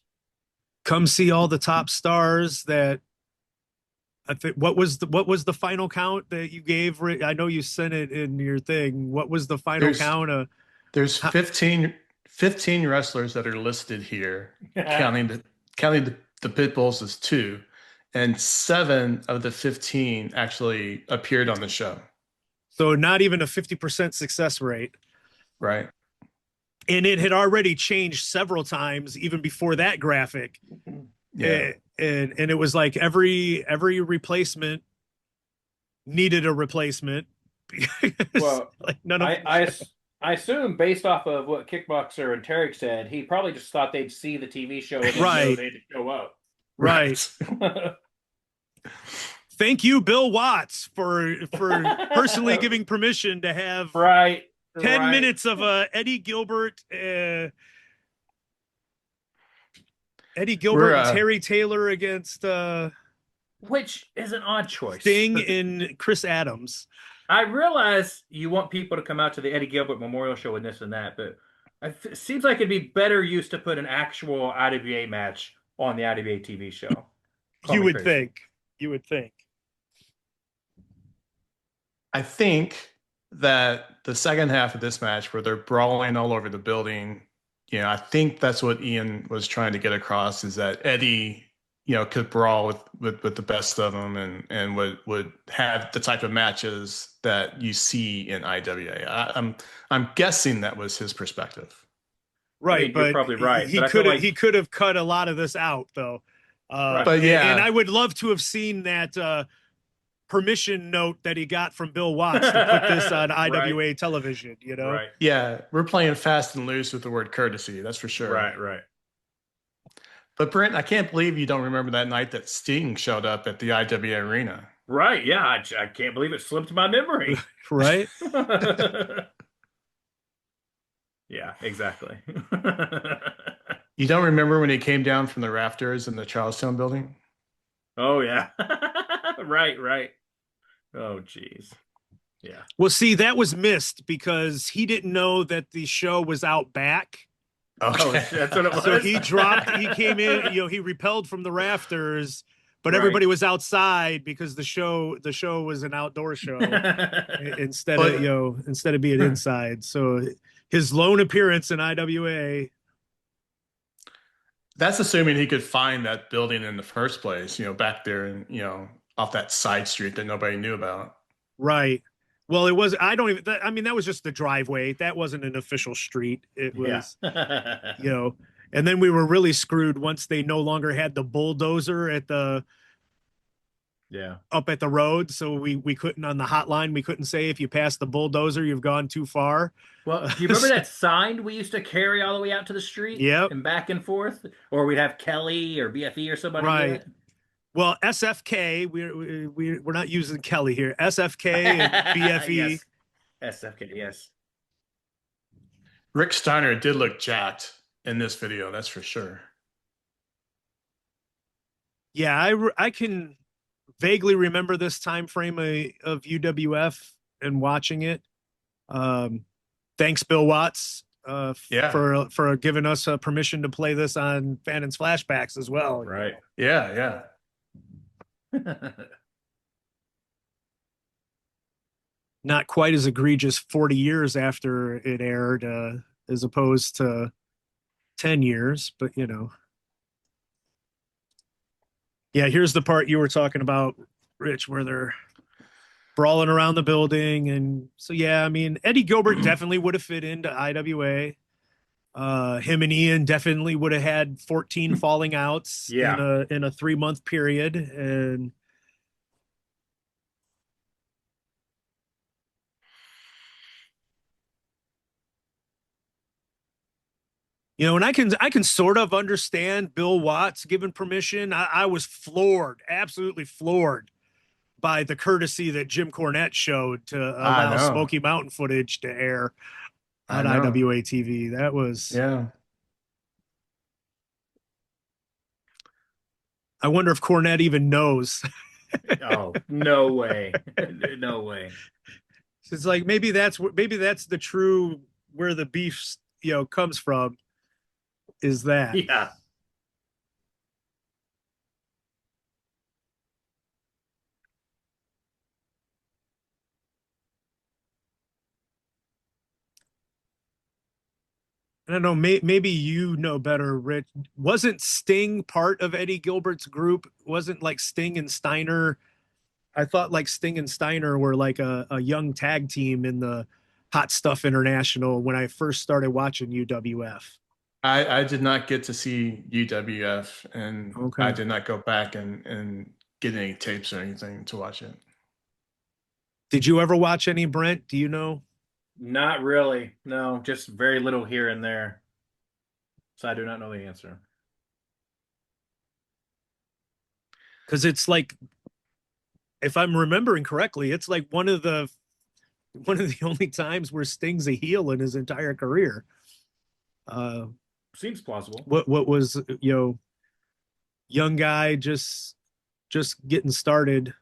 S1: Come see all the top stars that I think. What was the final count that you gave? I know you sent it in your thing. What was the final count?
S2: There's 15 wrestlers that are listed here, counting the pit bulls as 2, and 7 of the 15 actually appeared on the show.
S1: So not even a 50% success rate.
S2: Right.
S1: And it had already changed several times even before that graphic.
S2: Yeah.
S1: And it was like every replacement needed a replacement.
S3: Well,
S1: like none of
S3: I assume based off of what Kickboxer and Tarek said, he probably just thought they'd see the TV show and know they'd show up.
S1: Right. Thank you, Bill Watts, for personally giving permission to have 10 minutes of Eddie Gilbert and Terry Taylor against
S3: which is an odd choice.
S1: Sting and Chris Adams.
S3: I realize you want people to come out to the Eddie Gilbert Memorial Show and this and that, but it seems like it'd be better used to put an actual IWA match on the IWA TV show.
S1: You would think.
S2: I think that the second half of this match where they're brawling all over the building, I think that's what Ian was trying to get across, is that Eddie, could brawl with the best of them and would have the type of matches that you see in IWA. I'm guessing that was his perspective.
S1: Right,
S3: I mean, you're
S1: but
S3: probably right,
S1: he
S3: but I feel
S1: could
S3: like
S1: he could have cut a lot of this out though.
S3: right.
S2: But
S1: And I
S2: yeah,
S1: would love to have seen that permission note that he got from Bill Watts to put this on
S3: Right,
S1: IWA television, you know?
S3: right,
S2: yeah, we're playing fast and loose with the word courtesy. That's for sure.
S3: right.
S2: But Brent, I can't believe you don't remember that night that Sting showed up at the IWA arena.
S3: Right, yeah, I can't believe it slipped my memory.
S1: Right?
S3: Yeah, exactly.
S2: You don't remember when he came down from the rafters in the Charlestown building?
S3: Oh yeah. Right. Oh geez. Yeah.
S1: Well, see, that was missed because he didn't know that the show was out back.
S3: Oh,
S2: Okay.
S3: that's what it was.
S1: So he came in, he repelled from the rafters, but
S3: Right.
S1: everybody was outside because the show was an outdoor show instead
S2: But-
S1: instead of being inside. So his lone appearance in IWA.
S2: That's assuming he could find that building in the first place, back there and, off that side street that nobody knew about.
S1: Right. Well, it was, I don't even, I mean, that was just the driveway. That wasn't an official street. It was,
S3: Yeah.
S1: And then we were really screwed once they no longer had the bulldozer
S3: Yeah.
S1: up at the road. So we couldn't, on the hotline, we couldn't say if you pass the bulldozer, you've gone too far.
S3: Well, do you remember that sign we used to carry all the way out to the street?
S1: Yep.
S3: And back and forth? Or we'd have Kelly or BFE or somebody do
S1: Right.
S3: it?
S1: Well, SFK, we're not using Kelly here. SFK and BFE.
S3: Yes. SFK, yes.
S2: Rick Steiner did look jacked in this video, that's for sure.
S1: Yeah, I can vaguely remember this time frame of UWF and watching it. Thanks, Bill Watts, for giving us permission to play this on Fannin's Flashbacks as well.
S3: Right.
S2: Yeah.
S1: Not quite as egregious 40 years after it aired, as opposed to 10 years, but Yeah, here's the part you were talking about, Rich, where they're brawling around the building. And so, yeah, I mean, Eddie Gilbert definitely would have fit into IWA. Him and Ian definitely would have had 14 falling outs in a 3-month period. And and I can sort of understand Bill Watts given permission. I was floored, absolutely floored by the courtesy that Jim Cornette showed to allow Smoky Mountain footage to air on IWA TV. That was,
S2: yeah.
S1: I wonder if Cornette even knows.
S3: Oh, no way. No way.
S1: It's like maybe that's the true where the beef comes from, is that.
S3: Yeah.
S1: I don't know, maybe you know better, Rich. Wasn't Sting part of Eddie Gilbert's group? Wasn't like Sting and Steiner? I thought like Sting and Steiner were like a young tag team in the Hot Stuff International when I first started watching UWF.
S2: I did not get to see UWF, and
S1: Okay.
S2: I did not go back and get any tapes or anything to watch it.
S1: Did you ever watch any, Brent? Do you know?
S3: Not really. No, just very little here and there. So I do not know the answer.
S1: Because it's like, if I'm remembering correctly, it's like one of the only times where Sting's a heel in his entire career.
S3: Seems plausible.
S1: What was young guy just getting started.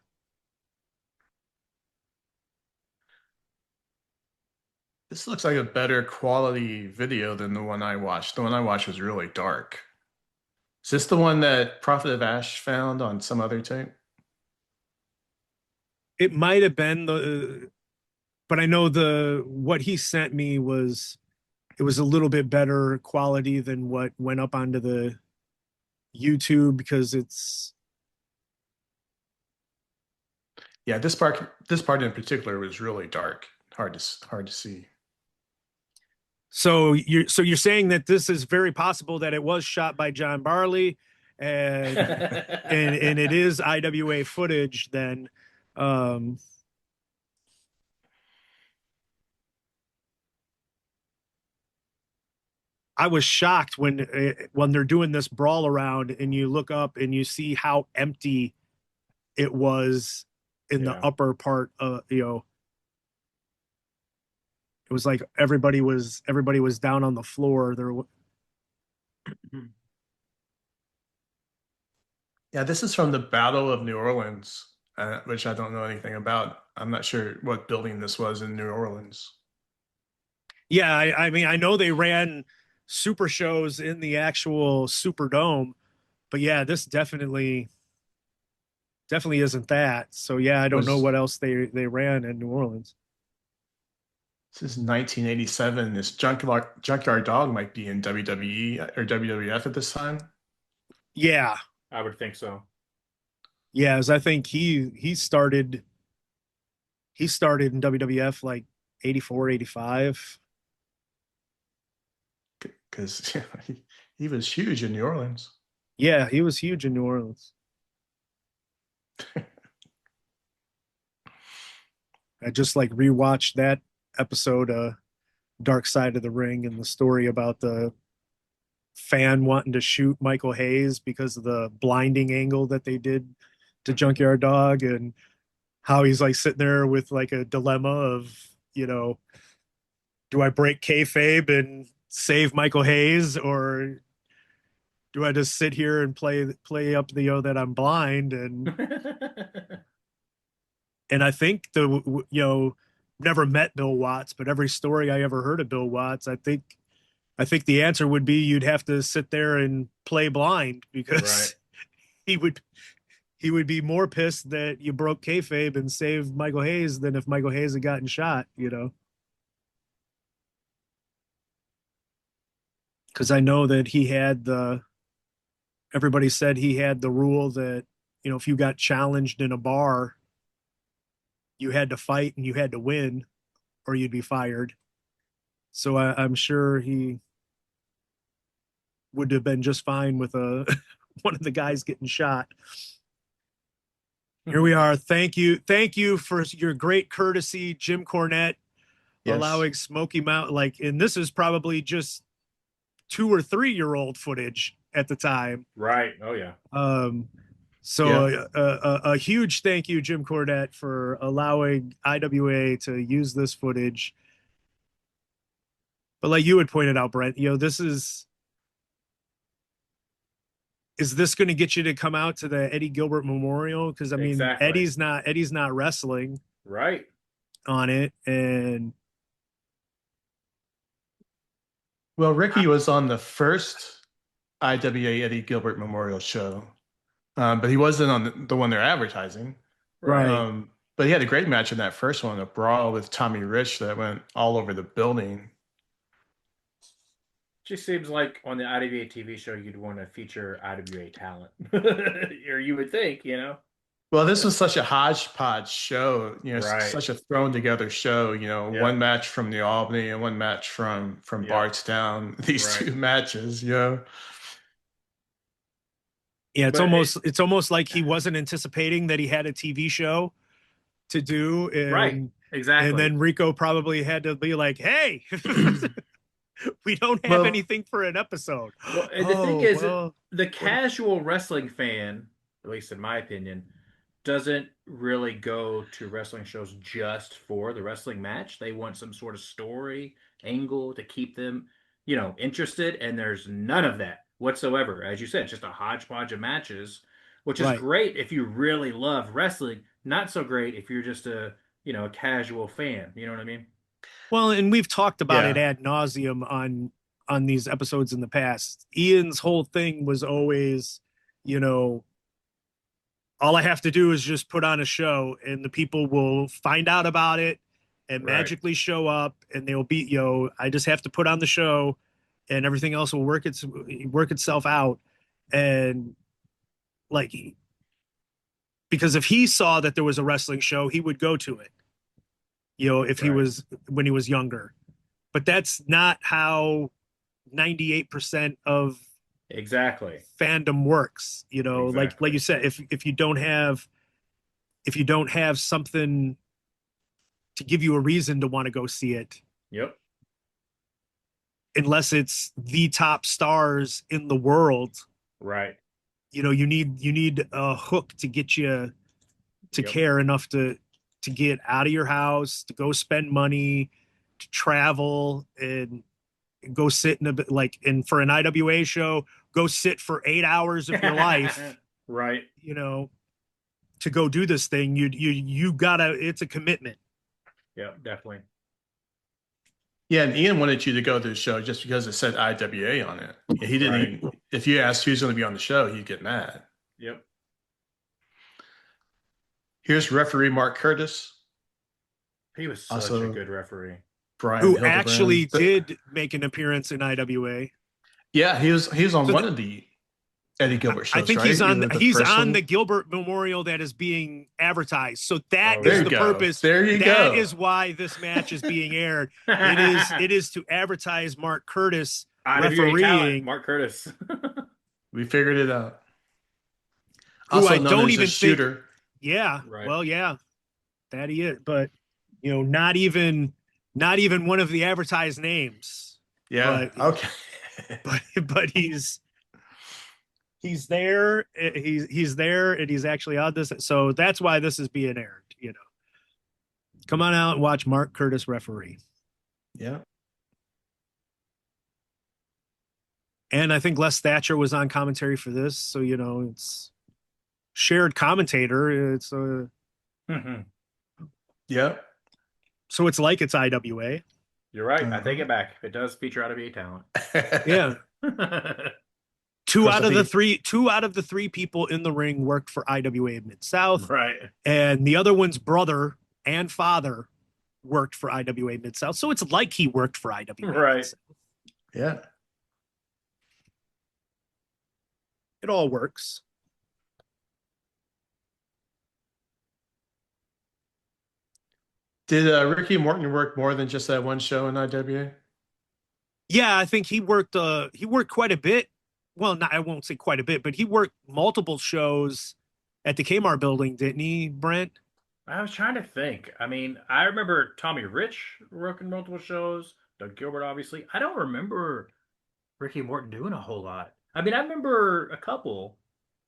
S2: This looks like a better quality video than the one I watched. The one I watched was really dark. Is this the one that Prophet of Ash found on some other tape?
S1: It might have been but I know what he sent me was a little bit better quality than what went up onto the YouTube, because it's.
S2: Yeah, this part in particular was really dark. Hard to see.
S1: So you're saying that this is very possible that it was shot by John Barley, and and it is IWA footage then. Um, I was shocked when they're doing this brawl around and you look up and you see how empty it was in the
S3: Yeah.
S1: upper part of, it was like everybody was down on the floor there.
S2: Yeah, this is from the Battle of New Orleans, which I don't know anything about. I'm not sure what building this was in New Orleans.
S1: Yeah, I mean, I know they ran super shows in the actual Superdome, but yeah, this definitely isn't that. So yeah, I don't know
S2: Was
S1: what else they ran in New Orleans.
S2: This is 1987. This Junkyard Dog might be in WWE or WWF at this time.
S1: Yeah,
S3: I would think so.
S1: yeah, as I think he started in WWF like 84, 85.
S2: Because he was huge in New Orleans.
S1: Yeah, he was huge in New Orleans. I just like rewatched that episode, Dark Side of the Ring, and the story about the fan wanting to shoot Michael Hayes because of the blinding angle that they did to Junkyard Dog, and how he's like sitting there with like a dilemma of, do I break kayfabe and save Michael Hayes, or do I just sit here and play up the that I'm blind? And I think never met Bill Watts, but every story I ever heard of Bill Watts, I think the answer would be you'd have to sit there and play blind, because
S3: Right.
S1: he would be more pissed that you broke kayfabe and saved Michael Hayes than if Michael Hayes had gotten shot. Because I know that everybody said he had the rule that, if you got challenged in a bar, you had to fight and you had to win or you'd be fired. So I'm sure he would have been just fine with one of the guys getting shot. Here we are. Thank you for your great courtesy, Jim Cornette,
S2: Yes.
S1: allowing Smoky Mountain. And this is probably just 2 or 3-year-old footage at the time.
S3: Right. Oh yeah.
S1: So
S2: Yeah.
S1: a huge thank you, Jim Cornette, for allowing IWA to use this footage. But like you had pointed out, Brent, is this going to get you to come out to the Eddie Gilbert Memorial? Because I mean,
S3: Exactly.
S1: Eddie's not wrestling
S3: Right.
S1: on it, and
S2: Well, Ricky was on the first IWA Eddie Gilbert Memorial show, but he wasn't on the one they're advertising.
S1: right,
S2: But he had a great match in that first one, a brawl with Tommy Rich that went all over the building.
S3: Just seems like on the IWA TV show you'd want to feature IWA talent, or you would think.
S2: Well, this was such a hodgepodge show,
S3: Right.
S2: such a thrown together show,
S3: Yeah.
S2: one match from the Albany and one match from
S3: Yeah.
S2: Bardstown, these
S3: Right.
S2: two matches,
S1: yeah, it's almost like he wasn't anticipating that he had a TV show to do,
S3: Right.
S1: and
S3: Exactly.
S1: then Rico probably had to be like, "Hey, we don't have
S2: Well,
S1: anything for an episode."
S3: Well, and the thing is,
S1: well,
S3: the casual wrestling fan, at least in my opinion, doesn't really go to wrestling shows just for the wrestling match. They want some sort of story angle to keep them, interested. And there's none of that whatsoever. As you said, just a hodgepodge of matches, which is
S1: right.
S3: great if you really love wrestling. Not so great if you're just a casual fan. You know what I mean?
S1: Well, and we've talked about it
S2: yeah.
S1: ad nauseum on these episodes in the past. Ian's whole thing was always, you know, all I have to do is just put on a show and the people will find out about it and
S3: Right.
S1: magically show up and they'll be, I just have to put on the show and everything else will work itself out. And like, because if he saw that there was a wrestling show, he would go to it, if he
S3: Right.
S1: was when he was younger. but that's not how 98% of
S3: Exactly.
S1: fandom works. You know,
S3: Exactly.
S1: like you said, if you don't have something to give you a reason to want to go see it,
S3: Yep.
S1: unless it's the top stars in the world,
S3: Right.
S1: you know, you need a hook to get you to
S3: Yep.
S1: care enough to get out of your house, to go spend money, to travel and go sit in a bit like, and for an IWA show, go sit for 8 hours of your life,
S3: Right.
S1: you know, to go do this thing. You gotta, it's a commitment.
S3: Yep, definitely.
S2: Yeah, and Ian wanted you to go to the show just because it said IWA on it. He didn't
S3: Right.
S2: even, if you asked who's going to be on the show, he'd get mad.
S3: Yep.
S2: Here's referee Mark Curtis.
S3: He was such a
S2: Also,
S3: good referee.
S2: Brian
S1: Who
S2: Hildebrand.
S1: actually did make an appearance in IWA.
S2: Yeah, he was on
S1: So
S2: one of the Eddie Gilbert shows,
S1: I think
S2: right?
S1: he's on
S2: Either
S1: he's
S2: first
S1: on
S2: one-
S1: the Gilbert Memorial that is being advertised. So that
S3: Oh,
S1: is
S2: There you
S1: the
S2: go.
S1: purpose.
S2: There you
S1: That
S2: go.
S1: is why this match is being aired. It is to advertise Mark Curtis
S3: IWA talent,
S1: refereeing,
S3: Mark Curtis.
S2: We figured it out.
S1: who
S2: Also
S1: I
S2: known
S1: don't
S2: as
S1: even
S2: a shooter.
S1: yeah,
S3: Right.
S1: well, yeah, that he is. But you know, not even one of the advertised names.
S2: Yeah.
S1: But
S2: Okay.
S1: but he's there. He's there, and he's actually on this. So that's why this is being aired. You know, come on out and watch Mark Curtis referee.
S2: Yeah.
S1: And I think Les Thatcher was on commentary for this, so you know it's shared commentator. It's
S2: Yeah.
S1: so it's like it's IWA.
S3: You're right. I take it back. It does feature IWA talent.
S1: Yeah. Two
S2: Plus
S1: out
S2: the
S1: of the
S2: beat.
S1: three people in the ring worked for IWA Mid South,
S3: Right.
S1: and the other one's brother and father worked for IWA Mid South. So it's like he worked for IWA.
S3: Right.
S1: Mid-South.
S2: Yeah.
S1: It all works.
S2: Did Ricky Morton work more than just that one show in IWA?
S1: Yeah, I think he worked quite a bit. Well, not, I won't say quite a bit, but he worked multiple shows at the Kmart building, didn't he, Brent?
S3: I was trying to think. I mean, I remember Tommy Rich working multiple shows. Doug Gilbert, obviously. I don't remember Ricky Morton doing a whole lot. I mean, I remember a couple,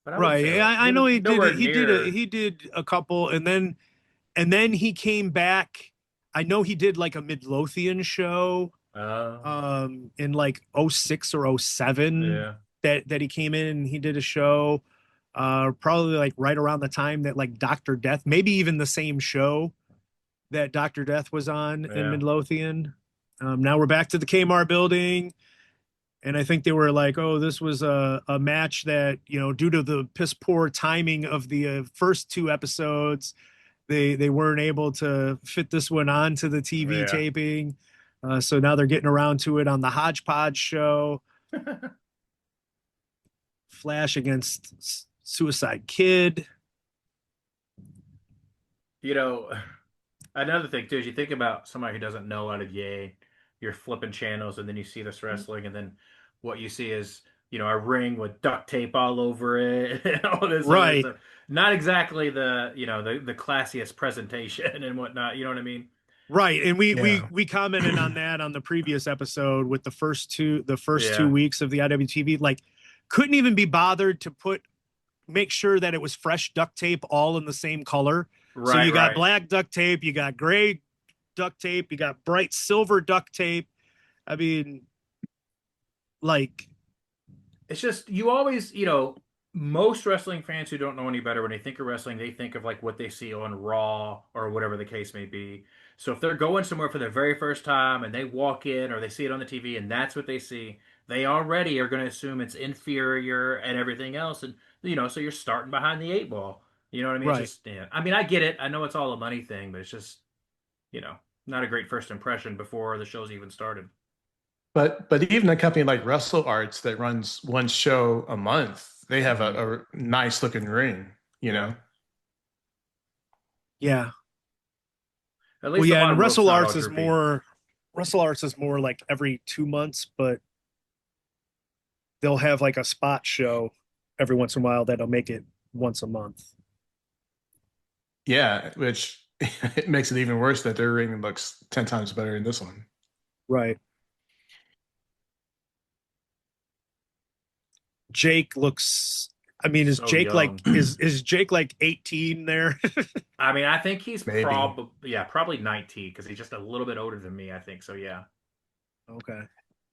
S3: but I would
S1: Right.
S3: say
S1: Yeah,
S3: like,
S1: I know he did.
S3: nowhere
S1: He
S3: near.
S1: did a couple, and then he came back. I know he did like a Midlothian show in like 06 or 07
S3: Yeah.
S1: that he came in and he did a show probably like right around the time that like Dr. Death, maybe even the same show that Dr. Death was on in
S3: Yeah.
S1: Midlothian. Now we're back to the Kmart building, and I think they were like, oh, this was a match that, you know, due to the piss poor timing of the first two episodes, they weren't able to fit this one onto the TV
S3: Yeah.
S1: taping. So now they're getting around to it on the Hodgepodge show. Flash against Suicide Kid.
S3: You know, another thing too is you think about somebody who doesn't know out of yay, you're flipping channels and then you see this wrestling and then what you see is, you know, a ring with duct tape all over it and all this other
S1: Right.
S3: stuff. Not exactly the, you know, the classiest presentation and whatnot. You know what I mean?
S1: Right. And
S2: Yeah.
S1: we commented on that on the previous episode with the first two
S3: Yeah.
S1: weeks of the IWTV. Like, couldn't even be bothered to make sure that it was fresh duct tape all in the same color.
S3: Right.
S1: So you got
S3: right.
S1: black duct tape, you got gray duct tape, you got bright silver duct tape. I mean, like,
S3: It's just you always, you know, most wrestling fans who don't know any better when they think of wrestling, they think of like what they see on Raw or whatever the case may be. So if they're going somewhere for the very first time and they walk in or they see it on the TV and that's what they see, they already are going to assume it's inferior and everything else, and you know, so you're starting behind the eight ball. You know what I mean?
S1: right.
S3: It's just, yeah. I mean, I get it. I know it's all a money thing, but it's just, you know, not a great first impression before the show's even started.
S2: But even a company like Wrestle Arts that runs one show a month, they have a nice looking ring, you know.
S1: Yeah.
S3: At
S1: Well,
S3: least the
S1: yeah, and
S3: bottom rope's
S1: Wrestle
S3: not
S1: Arts
S3: all
S1: is
S3: droopy.
S1: more Wrestle Arts is more like every 2 months, but they'll have like a spot show every once in a while that'll make it once a month.
S2: Yeah, which it makes it even worse that their ring looks 10 times better than this one.
S1: Right. Jake looks, I mean, is
S3: So
S1: Jake
S3: young.
S1: like is Jake like 18 there?
S3: I mean, I think he's
S2: Maybe.
S3: probably 19 because he's just a little bit older than me, I think. So yeah.
S1: Okay.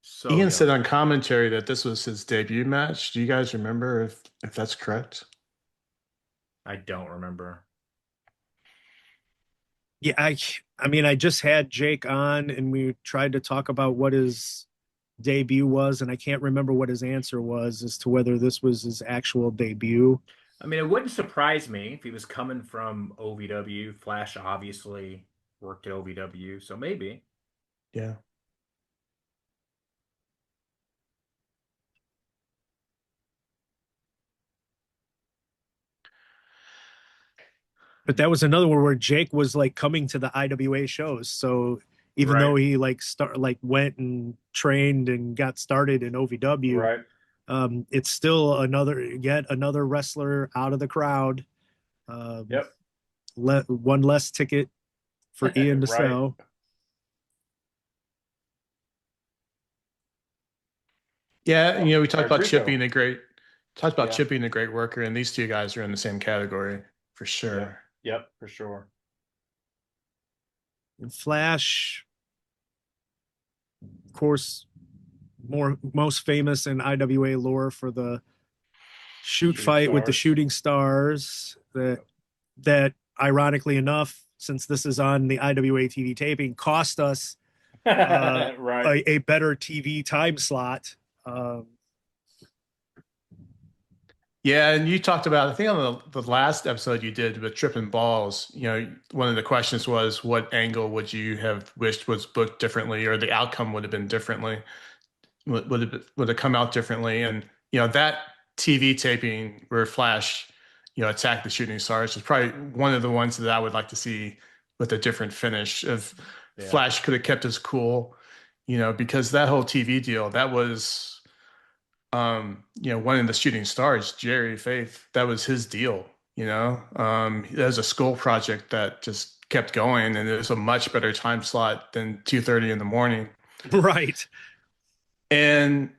S3: So
S2: Ian
S3: young.
S2: said on commentary that this was his debut match. Do you guys remember if that's correct?
S3: I don't remember.
S1: Yeah, I mean, I just had Jake on and we tried to talk about what his debut was, and I can't remember what his answer was as to whether this was his actual debut.
S3: I mean, it wouldn't surprise me if he was coming from OVW. Flash obviously worked at OVW, so maybe.
S2: Yeah.
S1: But that was another one where Jake was like coming to the IWA shows. So even though
S3: Right.
S1: he went and trained and got started in OVW,
S3: Right.
S1: it's still yet another wrestler out of the crowd.
S3: Yep.
S1: One less ticket for Ian to
S3: Right.
S1: sell.
S2: Yeah, we talked
S3: There's
S2: about Chip
S3: Rico.
S2: being
S3: Yeah.
S2: Chip being a great worker, and these two guys are in the same category for sure.
S3: Yep, for sure.
S1: And Flash, of course, most famous in IWA lore for the shoot
S3: Shooting
S1: fight with the
S3: stars.
S1: shooting stars that ironically enough, since this is on the IWA TV taping, cost us
S3: Right.
S1: a better TV time slot.
S2: Yeah, and you talked about, I think on the last episode you did with Tripping Balls, one of the questions was what angle would you have wished was booked differently, or the outcome would have been differently? Would it come out differently? And that TV taping where Flash, attacked the shooting stars is probably one of the ones that I would like to see with a different finish. If
S3: Yeah.
S2: Flash could have kept his cool, because that whole TV deal, that was one of the shooting stars, Jerry Faith, that was his deal, that was a school project that just kept going, and it was a much better time slot than 2:30 in the morning.
S1: Right.
S2: And,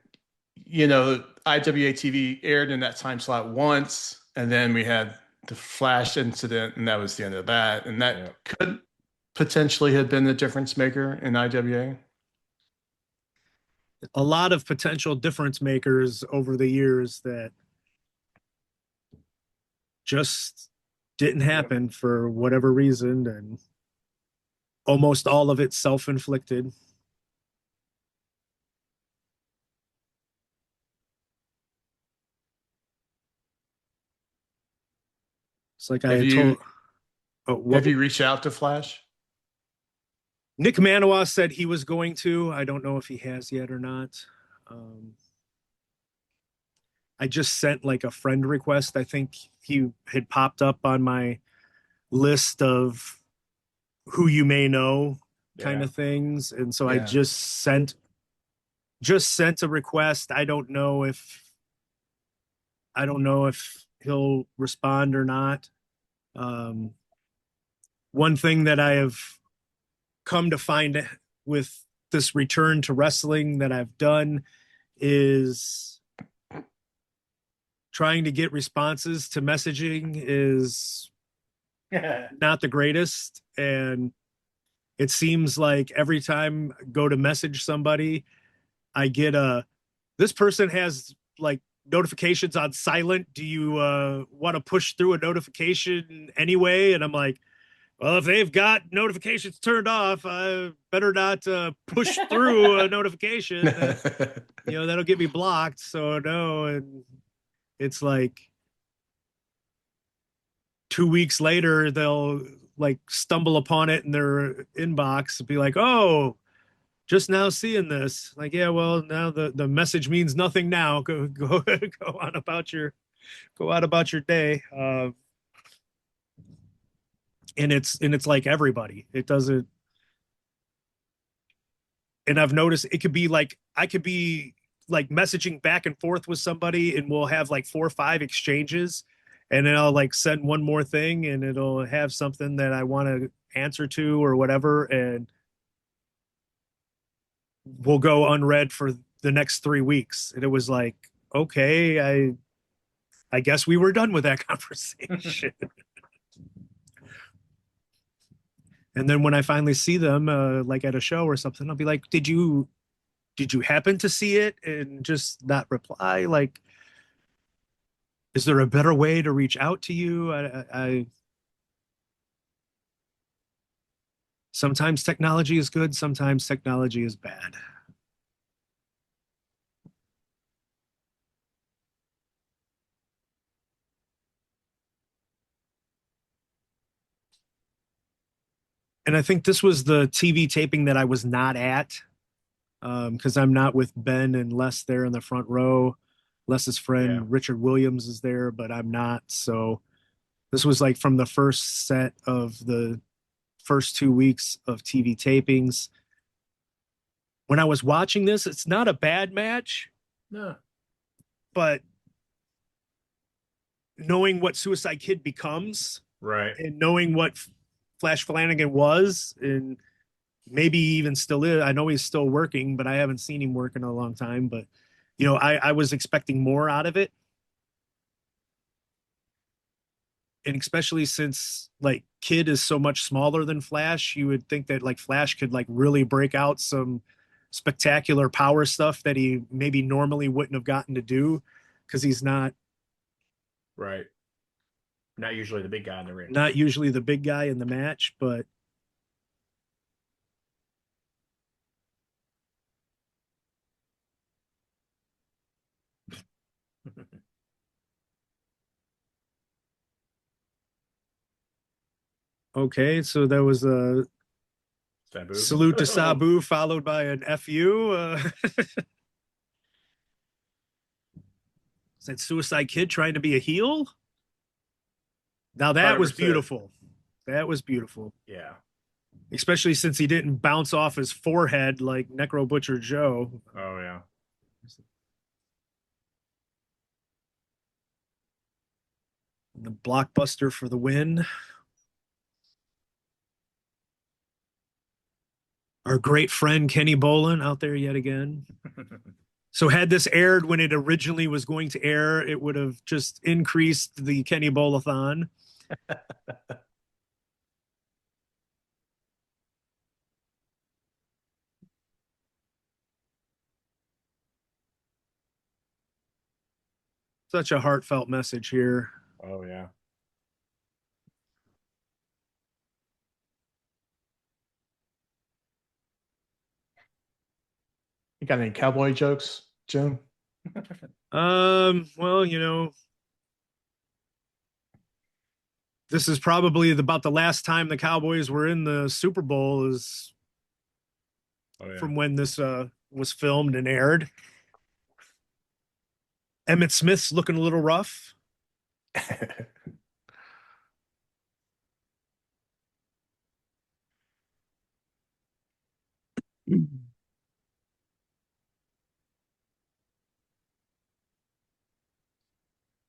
S2: IWA TV aired in that time slot once, and then we had the Flash incident, and that was the end of that. And that could potentially have been the difference maker in IWA.
S1: A lot of potential difference makers over the years that just didn't happen for whatever reason, and almost all of it self-inflicted. It's like I
S2: Have
S1: had
S2: you
S1: told.
S2: have you reached out to Flash?
S1: Nick Manoa said he was going to. I don't know if he has yet or not. I just sent like a friend request. I think he had popped up on my list of who you may know kind of things. And so I
S2: Yeah.
S1: just sent a request. I don't know if he'll respond or not. One thing that I have come to find with this return to wrestling that I've done is trying to get responses to messaging is not the greatest. And it seems like every time I go to message somebody, I get this person has like notifications on silent. Do you want to push through a notification anyway? And I'm like, well, if they've got notifications turned off, I better not push through a notification. That'll get me blocked. So no, and it's like 2 weeks later, they'll like stumble upon it in their inbox and be like, oh, just now seeing this. Like, yeah, well, now the message means nothing now. Go on about your day. And it's like everybody. It doesn't. And I've noticed it could be like, I could be like messaging back and forth with somebody and we'll have like 4 or 5 exchanges. And then I'll like send one more thing and it'll have something that I want to answer to or whatever. And we'll go unread for the next 3 weeks. And it was like, okay, I guess we were done with that conversation. And then when I finally see them, like at a show or something, I'll be like, did you happen to see it and just not reply? Like, is there a better way to reach out to you? I sometimes technology is good, sometimes technology is bad. And I think this was the TV taping that I was not at, because I'm not with Ben and Les there in the front row. Les's friend
S3: Yeah.
S1: Richard Williams is there, but I'm not. So this was like from the first set of the first 2 weeks of TV tapings. When I was watching this, it's not a bad match,
S3: No.
S1: but knowing what Suicide Kid becomes
S3: Right.
S1: and knowing what Flash Flanagan was and maybe even still is. I know he's still working, but I haven't seen him work in a long time. But you know, I was expecting more out of it. And especially since like Kid is so much smaller than Flash, you would think that like Flash could like really break out some spectacular power stuff that he maybe normally wouldn't have gotten to do because he's
S3: Right. Not usually the big guy in the ring.
S1: not usually the big guy in the match, but okay. So there was a
S3: Sabu.
S1: salute to Sabu followed by an FU. Is that Suicide Kid trying to be a heel? Now that was
S3: 100%.
S1: beautiful. That was beautiful.
S3: Yeah.
S1: Especially since he didn't bounce off his forehead like Necro Butcher Joe.
S3: Oh yeah.
S1: The blockbuster for the win. Our great friend Kenny Bolin out there yet again. So had this aired when it originally was going to air, it would have just increased the Kenny Bolathon. Such a heartfelt message here.
S3: Oh yeah.
S2: You got any cowboy jokes, Jim?
S1: Well, you know, this is probably about the last time the Cowboys were in the Super Bowl is from when this was filmed and aired. Emmett Smith's looking a little rough.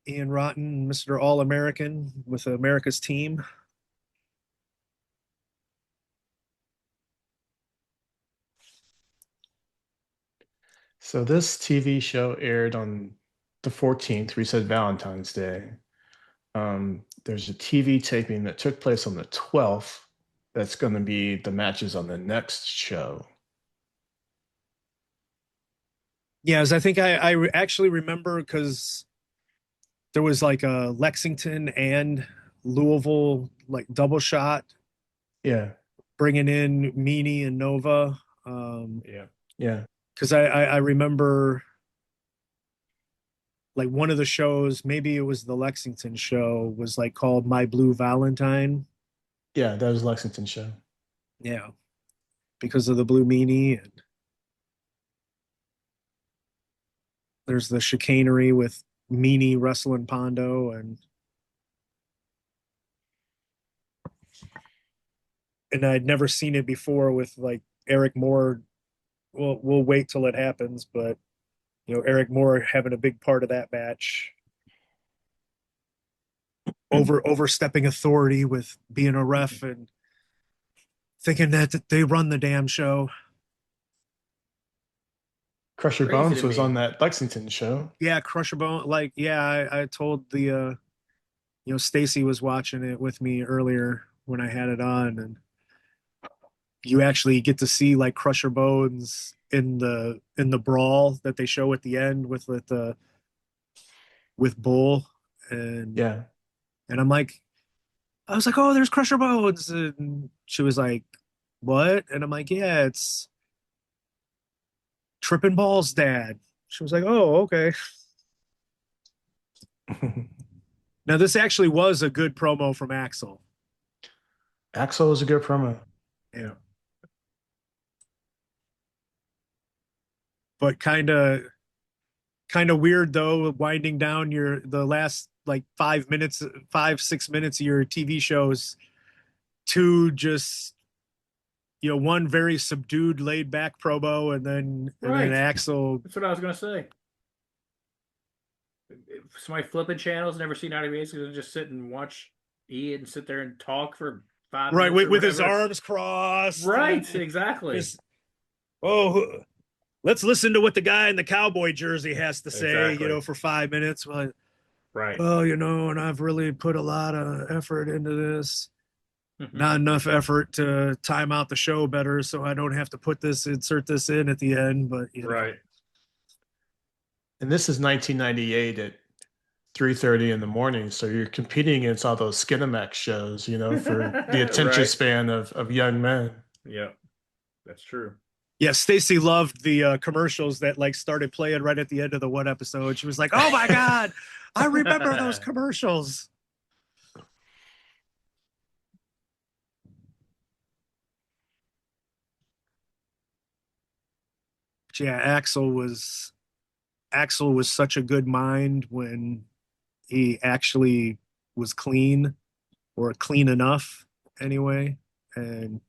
S1: Ian Rotten, Mr. All-American with America's team.
S2: So this TV show aired on the 14th. We said Valentine's Day. There's a TV taping that took place on the 12th. That's going to be the matches on the next show.
S1: Yes, I think I actually remember because there was like a Lexington and Louisville like double shot
S2: Yeah.
S1: bringing in Meanie and Nova.
S3: Yeah.
S2: Yeah.
S1: Because I remember like one of the shows, maybe it was the Lexington show, was like called My Blue Valentine.
S2: Yeah. That was Lexington show.
S1: Yeah, because of the blue meanie. And there's the chicanery with Meanie wrestling Pondo. And I'd never seen it before with like Eric Moore we'll wait till it happens, but Eric Moore having a big part of that match, overstepping authority with being a ref and thinking that they run the damn show.
S2: Crusher
S3: Crazy
S2: Bones
S3: to
S2: was
S3: me.
S2: on that Lexington show.
S1: Yeah, Crusher Bone. Like, yeah, I told the Stacy was watching it with me earlier when I had it on, and you actually get to see like Crusher Bones in the brawl that they show at the end with Bull, and
S2: Yeah.
S1: I'm like, I was like, oh, there's Crusher Bones, and she was like, what? And I'm like, yeah, it's Trippin' Ball's dad. She was like, oh, okay. Now this actually was a good promo from Axel.
S2: Axel was a good promo.
S1: Yeah. But kind of weird though, winding down the last like 6 minutes of your TV shows to just one very subdued, laid back promo, and then
S3: Right.
S1: Axel.
S3: That's what I was gonna say. Somebody flipping channels, never seen IWA, so just sit and watch Ian sit there and talk for 5 minutes.
S1: Right,
S3: or
S1: with his
S3: whatever.
S1: arms crossed.
S3: Right,
S1: and
S3: exactly.
S1: just, let's listen to what the guy in the cowboy jersey has to say,
S3: Exactly.
S1: for 5 minutes. Well,
S3: Right.
S1: and I've really put a lot of effort into this.
S3: Mhm.
S1: Not enough effort to time out the show better, so I don't have to insert this in at the end. But
S3: Right.
S2: And this is 1998 at 3:30 in the morning, so you're competing against all those Skinamax shows, for the attention
S3: Right.
S2: span of young men.
S3: Yeah, that's true.
S1: yeah, Stacy loved the commercials that like started playing right at the end of the one episode. She was like, "Oh my god, I remember those commercials." But yeah, Axel was such a good mind when he actually was clean or clean enough anyway. And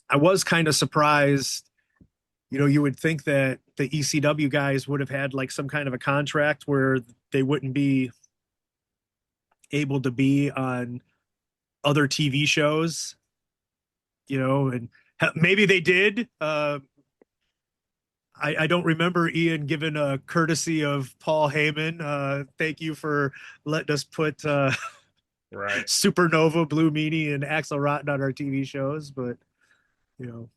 S1: I was kind of surprised. You would think that the ECW guys would have had like some kind of a contract where they wouldn't be able to be on other TV shows, and maybe they did. I don't remember Ian giving a courtesy of Paul Heyman. Thank you for letting us put
S3: Right.
S1: Supernova, Blue Meanie, and Axel Rotten on our TV shows, but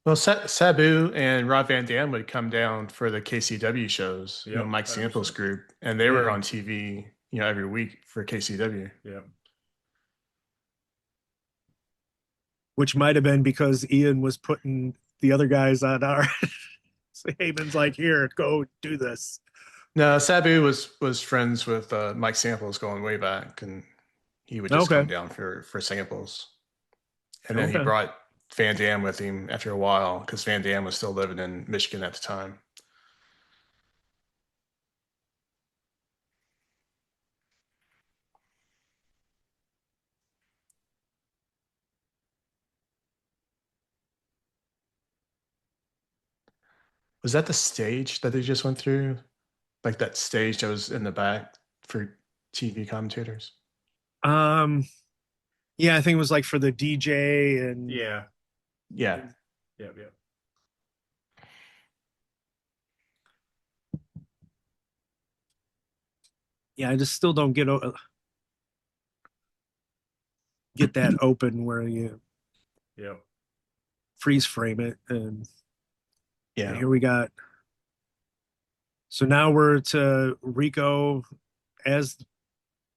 S2: Well, Sabu and Rob Van Dam would come down for the KCW shows,
S3: Yep,
S2: Mike
S3: 100%.
S2: Samples group, and they were
S1: Yeah.
S2: on TV, every week for KCW.
S3: Yeah.
S1: which might have been because Ian was putting the other guys on our. So Heyman's like, here, go do this.
S2: No, Sabu was friends with Mike Samples going way back, and he would just come down for samples. And then he
S1: Okay.
S2: brought Van Dam with him after a while because Van Dam was still living in Michigan at the time. Was that the stage that they just went through? Like that stage that was in the back for TV commentators?
S1: Yeah, I think it was like for the DJ and
S3: Yeah.
S2: Yeah.
S3: Yep. Yep.
S1: yeah, I just still don't get that open where you
S3: Yep.
S1: freeze frame it, and
S2: Yeah.
S1: here we got. So now we're to Rico as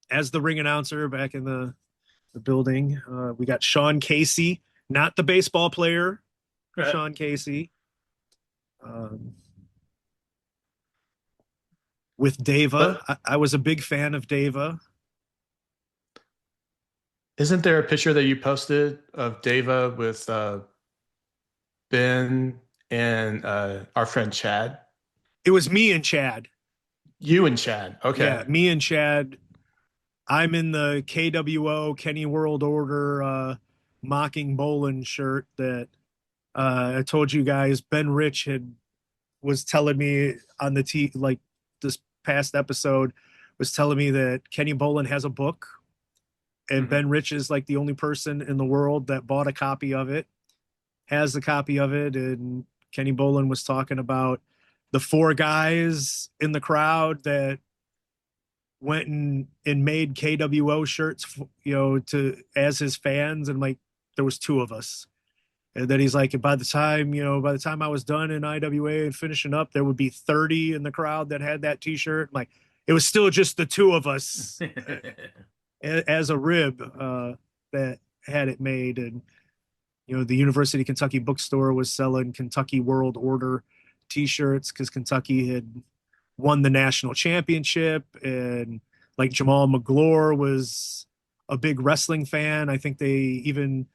S1: the ring announcer back in the building. We got Sean Casey, not the baseball player, Sean Casey. With Deva. I was a big fan of Deva.
S2: Isn't there a picture that you posted of Deva with Ben and our friend Chad?
S1: It was me and Chad.
S2: You and Chad. Okay.
S1: Yeah, me and Chad. I'm in the KWO Kenny World Order Mocking Bolin shirt that I told you guys Ben Rich was telling me on the like this past episode was telling me that Kenny Bolin has a book, and Ben Rich is like the only person in the world that bought a copy of it, has a copy of it, and Kenny Bolin was talking about the four guys in the crowd that went and made KWO shirts, to as his fans, and like there was two of us. And then he's like, by the time I was done in IWA and finishing up, there would be 30 in the crowd that had that T-shirt. Like, it was still just the two of us as a rib that had it made. And the University of Kentucky bookstore was selling Kentucky World Order T-shirts because Kentucky had won the national championship, and like Jamal McGlure was a big wrestling fan. I think they even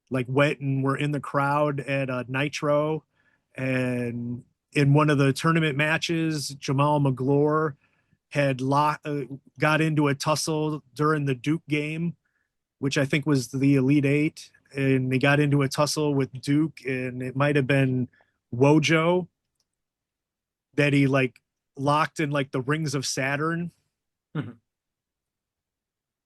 S1: like went and were in the crowd at Nitro, and in one of the tournament matches, Jamal McGlure had got into a tussle during the Duke game, which I think was the Elite Eight, and they got into a tussle with Duke, and it might have been Wojo that he like locked in like the rings of Saturn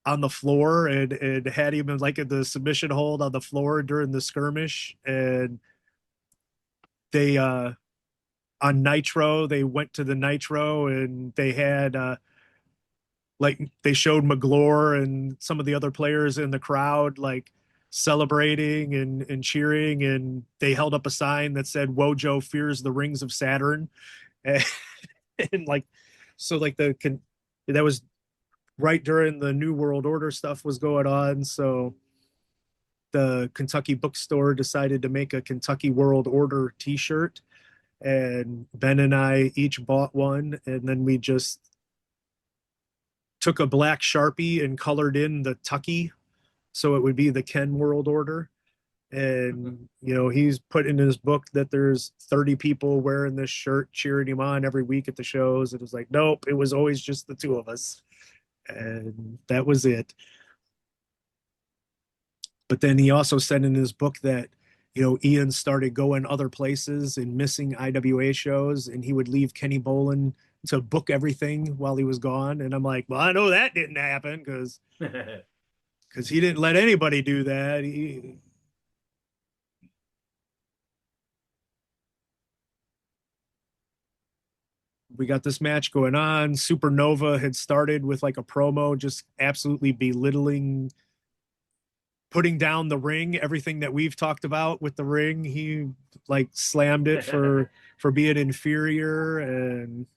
S1: on the floor, and had him in like in the submission hold on the floor during the skirmish. And they on Nitro, they went to the Nitro, and they had like they showed McGlure and some of the other players in the crowd like celebrating and cheering, and they held up a sign that said Wojo fears the rings of Saturn. and, and like so like that was right during the New World Order stuff was going on. So the Kentucky bookstore decided to make a Kentucky World Order T-shirt, and Ben and I each bought one, and then we just took a black Sharpie and colored in the Tucky so it would be the Ken World Order. And he's put in his book that there's 30 people wearing this shirt cheering him on every week at the shows. It was like, nope, it was always just the two of us, and that was it. But then he also said in his book that Ian started going other places and missing IWA shows, and he would leave Kenny Bolin to book everything while he was gone. And I'm like, well, I know that didn't happen because he didn't let anybody do that. We got this match going on. Supernova had started with like a promo, just absolutely belittling, putting down the ring, everything that we've talked about with the ring. He like slammed it for being inferior, and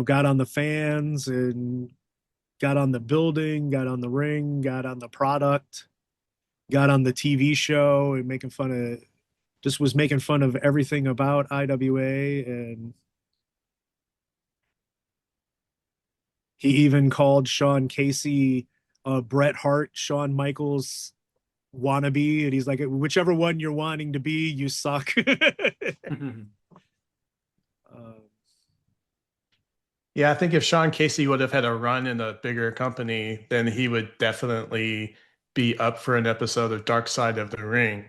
S1: got on the fans and got on the building, got on the ring, got on the product, got on the TV show, and was making fun of everything about IWA. And he even called Sean Casey Bret Hart, Shawn Michaels wannabe, and he's like, whichever one you're wanting to be, you suck.
S2: Yeah, I think if Sean Casey would have had a run in a bigger company, then he would definitely be up for an episode of Dark Side of the Ring.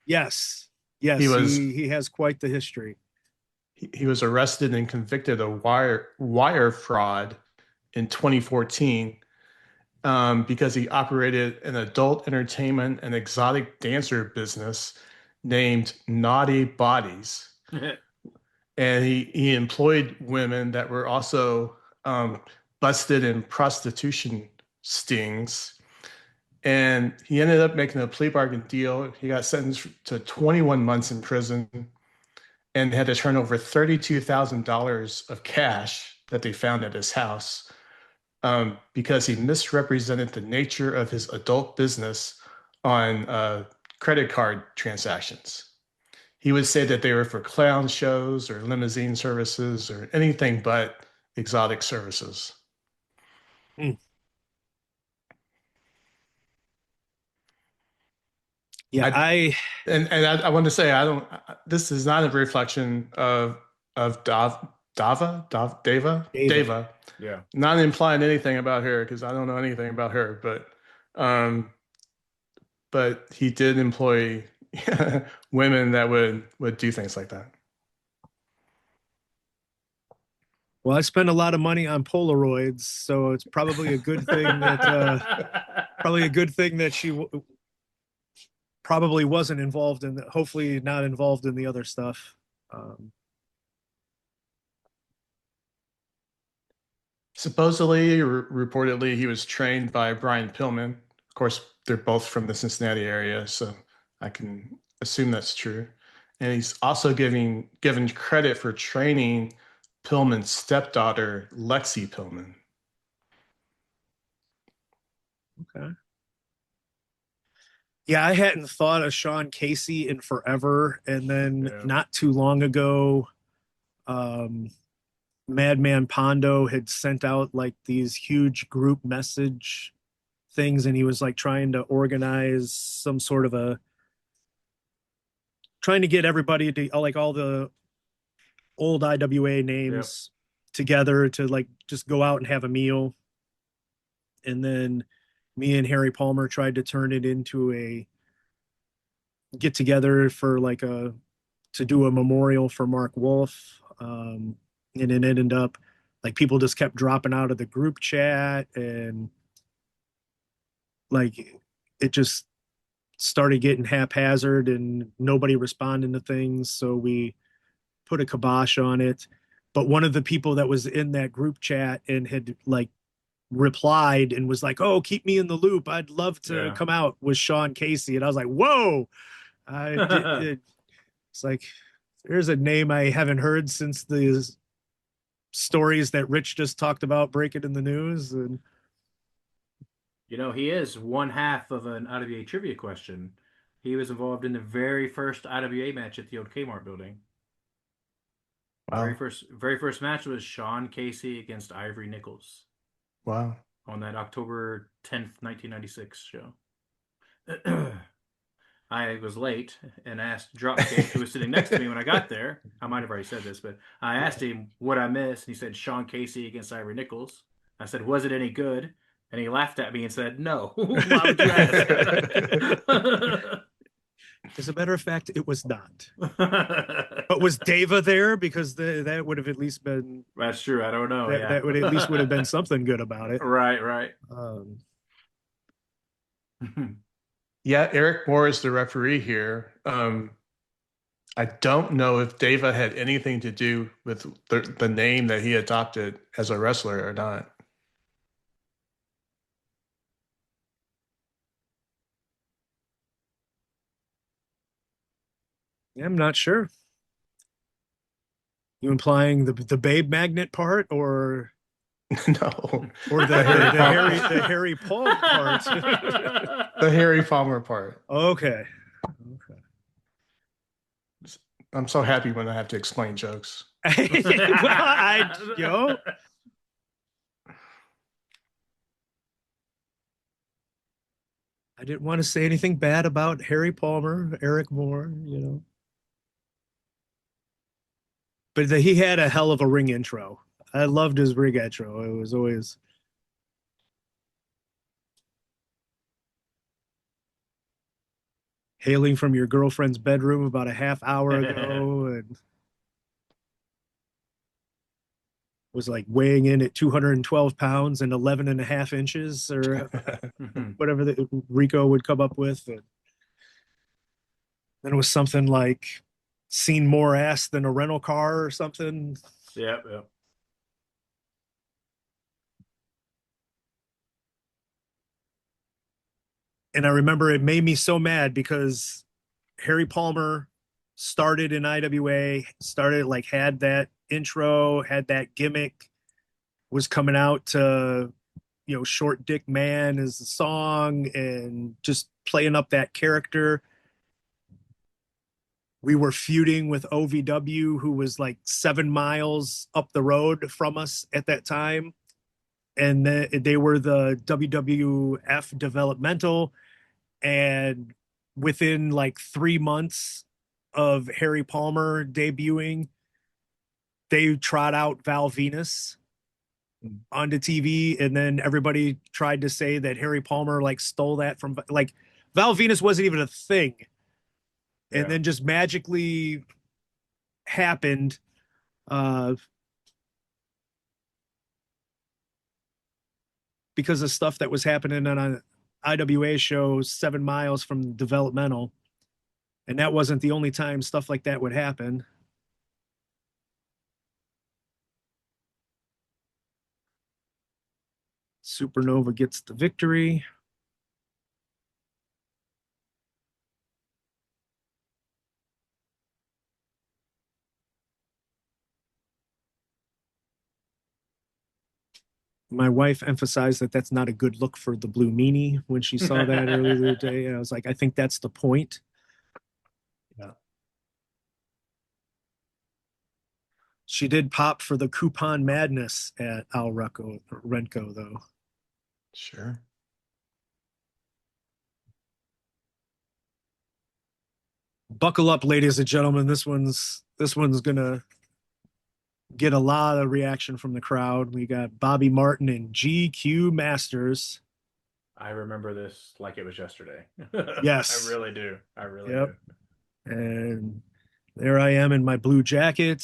S1: Yes, he has quite the history.
S2: He was arrested and convicted of wire fraud in 2014 because he operated an adult entertainment and exotic dancer business named Naughty Bodies. And he employed women that were also busted in prostitution stings. And he ended up making a plea bargain deal. He got sentenced to 21 months in prison and had to turn over $32,000 of cash that they found at his house because he misrepresented the nature of his adult business on credit card transactions. He would say that they were for clown shows or limousine services or anything but exotic services.
S1: Yeah, I
S2: want to say this is not a reflection of Dava.
S3: Yeah.
S2: Not implying anything about her because I don't know anything about her, but he did employ women that would do things like that.
S1: Well, I spend a lot of money on Polaroids, so it's probably a good thing that probably wasn't involved in hopefully not involved in the other stuff.
S2: Supposedly, reportedly, he was trained by Brian Pillman. Of course, they're both from the Cincinnati area, so I can assume that's true. And he's also given credit for training Pillman's stepdaughter, Lexi Pillman.
S1: Okay. Yeah, I hadn't thought of Sean Casey in forever, and then not too long ago, Madman Pondo had sent out like these huge group message things, and he was like trying to organize some sort of trying to get everybody to like all the old IWA names together to like just go out and have a meal. And then me and Harry Palmer tried to turn it into a get together for like to do a memorial for Mark Wolf. And it ended up like people just kept dropping out of the group chat, and like it just started getting haphazard and nobody responding to things. So we put a kibosh on it. But one of the people that was in that group chat and had like replied and was like, "Oh, keep me in the loop. I'd love to come out," was Sean Casey. And I was like, "Whoa." It's like, there's a name I haven't heard since the stories that Rich just talked about breaking in the news. And
S3: you know, he is one half of an IWA trivia question. He was involved in the very first IWA match at the old Kmart building.
S2: Wow.
S3: Very first match was Sean Casey against Ivory Nichols.
S2: Wow.
S3: On that October 10th, 1996 show. I was late and asked Dropkick, who was sitting next to me when I got there. I might have already said this, but I asked him what I missed, and he said Sean Casey against Ivory Nichols. I said, "Was it any good?" And he laughed at me and said, "No." Why would you ask?
S1: As a matter of fact, it was not. But was Dava there? Because that would have at least been.
S3: That's true. I don't know.
S1: That would at least would have been something good about it.
S3: Right.
S2: Yeah, Eric Moore is the referee here. I don't know if Dava had anything to do with the name that he adopted as a wrestler or not.
S1: Yeah, I'm not sure. You implying the Babe Magnet part, or
S2: no,
S1: or the Harry Palmer part?
S2: The Harry Palmer part.
S1: Okay.
S2: I'm so happy when I have to explain jokes.
S1: Well, I didn't want to say anything bad about Harry Palmer, Eric Moore, But he had a hell of a ring intro. I loved his ring intro. It was always hailing from your girlfriend's bedroom about a half hour ago, and was like weighing in at 212 pounds and 11 and a half inches, or whatever Rico would come up with. And then it was something like seen more ass than a rental car or something.
S3: Yep.
S1: And I remember it made me so mad because Harry Palmer started in IWA, had that intro, had that gimmick, was coming out to, Short Dick Man as the song and just playing up that character. We were feuding with OVW, who was like 7 miles up the road from us at that time. And they were the WWF developmental. And within like 3 months of Harry Palmer debuting, they trot out Val Venus onto TV, and then everybody tried to say that Harry Palmer like stole that from like Val Venus wasn't even a thing, and then just magically happened. Because of stuff that was happening on an IWA show 7 miles from developmental. And that wasn't the only time stuff like that would happen. Supernova gets the victory. My wife emphasized that that's not a good look for the blue meanie when she saw that earlier today. And I was like, I think that's the point.
S2: Yeah.
S1: She did pop for the coupon madness at Al Renko, though.
S2: Sure.
S1: Buckle up, ladies and gentlemen. This one's gonna get a lot of reaction from the crowd. We got Bobby Martin and GQ Masters.
S3: I remember this like it was yesterday.
S1: Yes.
S3: I really do. I really do.
S1: And there I am in my blue jacket.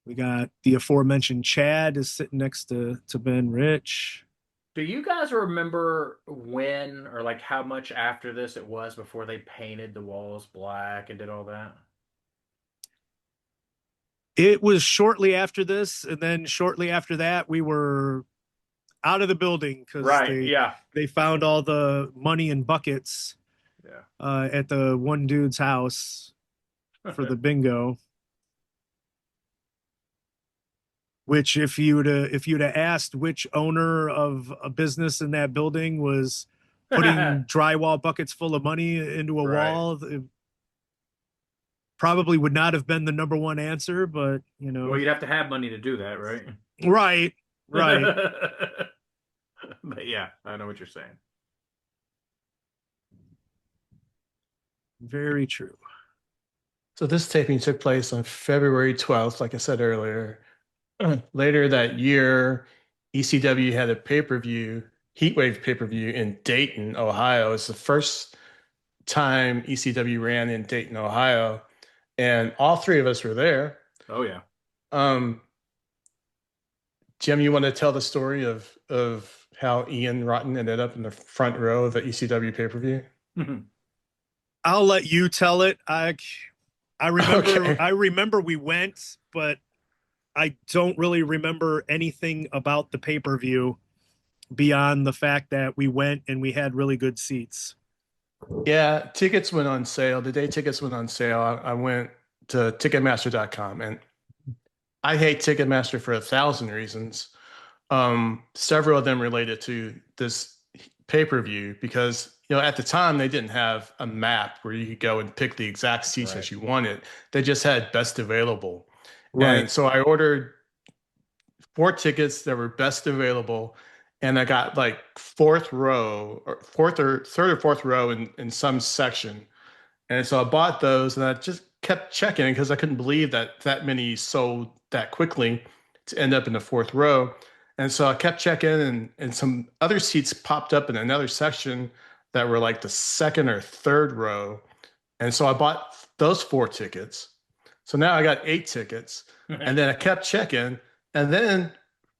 S1: We got the aforementioned Chad is sitting next to Ben Rich.
S3: Do you guys remember when or like how much after this it was before they painted the walls black and did all that?
S1: It was shortly after this, and then shortly after that, we were out of the building because they found all the money in buckets at the one dude's house for the bingo. Which, if you'd have asked which owner of a business in that building was putting drywall buckets full of money into a wall, it probably would not have been the number one answer. But you know,
S3: well, you'd have to have money to do that, right?
S1: Right.
S3: But yeah, I know what you're saying.
S1: Very true.
S2: So this taping took place on February 12th, like I said earlier. Later that year, ECW had a pay-per-view, Heatwave pay-per-view in Dayton, Ohio. It's the first time ECW ran in Dayton, Ohio, and all three of us were there.
S3: Oh yeah.
S2: Jim, you want to tell the story of how Ian Rotten ended up in the front row of the ECW pay-per-view?
S1: I'll let you tell it. I remember we went, but I don't really remember anything about the pay-per-view beyond the fact that we went and we had really good seats.
S2: Yeah, tickets went on sale. The day tickets went on sale, I went to Ticketmaster.com, and I hate Ticketmaster for 1,000 reasons. Several of them related to this pay-per-view because, you know, at the time they didn't have a map where you could go and pick the exact seats as you wanted. They just had best available. Right. And so I ordered 4 tickets that were best available, and I got like third or fourth row in some section. And so I bought those, and I just kept checking because I couldn't believe that many sold that quickly to end up in the 4th row. And so I kept checking, and some other seats popped up in another section that were like the 2nd or 3rd row. And so I bought those 4 tickets. So now I got 8 tickets, and then I kept checking, and then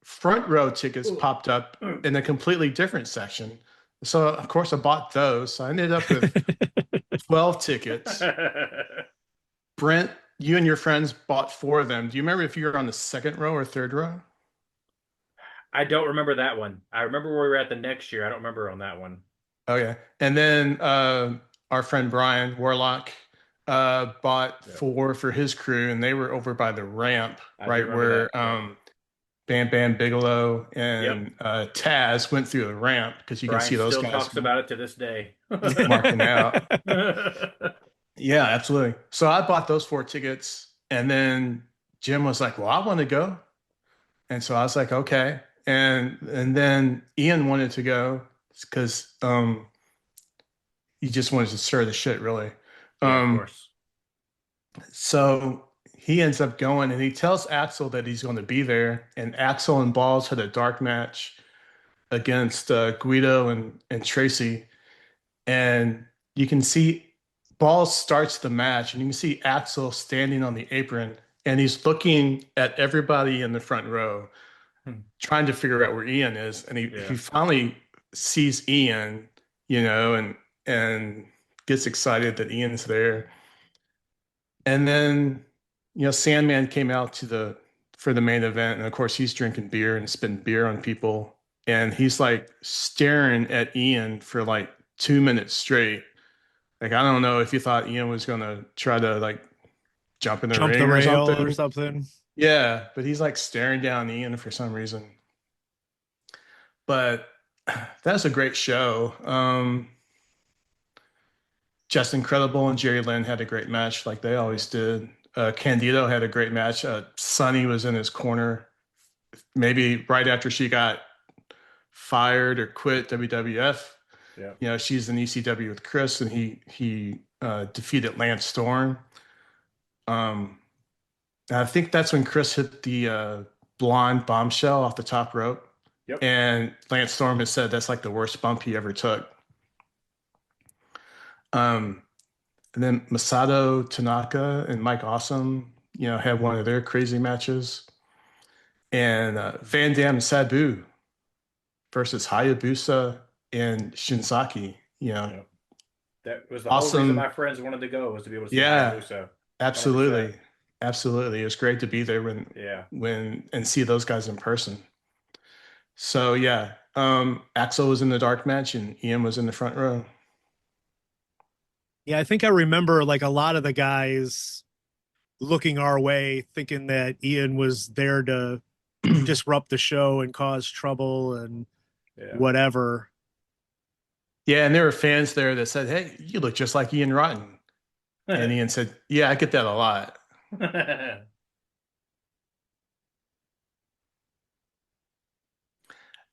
S2: front row tickets popped up in a completely different section. So of course I bought those. So I ended up with 12 tickets. Brent, you and your friends bought 4 of them. Do you remember if you were on the 2nd row or 3rd row?
S3: I don't remember that one. I remember where we were at the next year. I don't remember on that one.
S2: Oh yeah. And then our friend Brian Warlock bought 4 for his crew, and they were over by the ramp, right where Bam Bam Bigelow and Taz went through the ramp, because you can see those guys.
S3: Still talks about it to this day.
S2: Marking out. Yeah, absolutely. So I bought those 4 tickets, and then Jim was like, "Well, I want to go," and so I was like, "Okay." And then Ian wanted to go because he just wanted to stir the shit, really.
S3: Yeah, of course.
S2: So he ends up going and he tells Axel that he's going to be there. And Axel and Balls had a dark match against Guido and Tracy. And you can see Balls starts the match and you can see Axel standing on the apron and he's looking at everybody in the front row, trying to figure out where Ian is. And he finally sees Ian, and gets excited that Ian's there. And then, Sandman came out for the main event, and of course he's drinking beer and spitting beer on people, and he's like staring at Ian for like 2 minutes straight. Like, I don't know if you thought Ian was gonna try to like jump in the
S1: Jump
S2: ring
S1: the
S2: or
S1: rail or
S2: something.
S1: something.
S2: Yeah, but he's like staring down Ian for some reason. But that's a great show. Just Incredible and Jerry Lynn had a great match, like they always did. Candido had a great match. Sonny was in his corner, maybe right after she got fired or quit WWF.
S3: Yeah.
S2: She's in ECW with Chris, and he defeated Lance Storm. I think that's when Chris hit the blonde bombshell off the top rope.
S3: Yep.
S2: And Lance Storm has said that's like the worst bump he ever took. And then Masato Tanaka and Mike Awesome, had one of their crazy matches. And Van Dam and Sabu versus Hayabusa and Shinzaki.
S3: Yeah. That was the whole
S2: Awesome.
S3: reason my friends wanted to go, was to be able to see
S2: Yeah,
S3: Hayabusa.
S2: absolutely.
S3: 100%.
S2: Absolutely. It was great to be there and see those guys in person. So yeah, Axel was in the dark match and Ian was in the front row.
S1: Yeah, I think I remember like a lot of the guys looking our way, thinking that Ian was there to disrupt the show and cause trouble and whatever.
S2: Yeah, and there were fans there that said, "Hey, you look just like Ian Rotten." And Ian said, "Yeah, I get that a lot."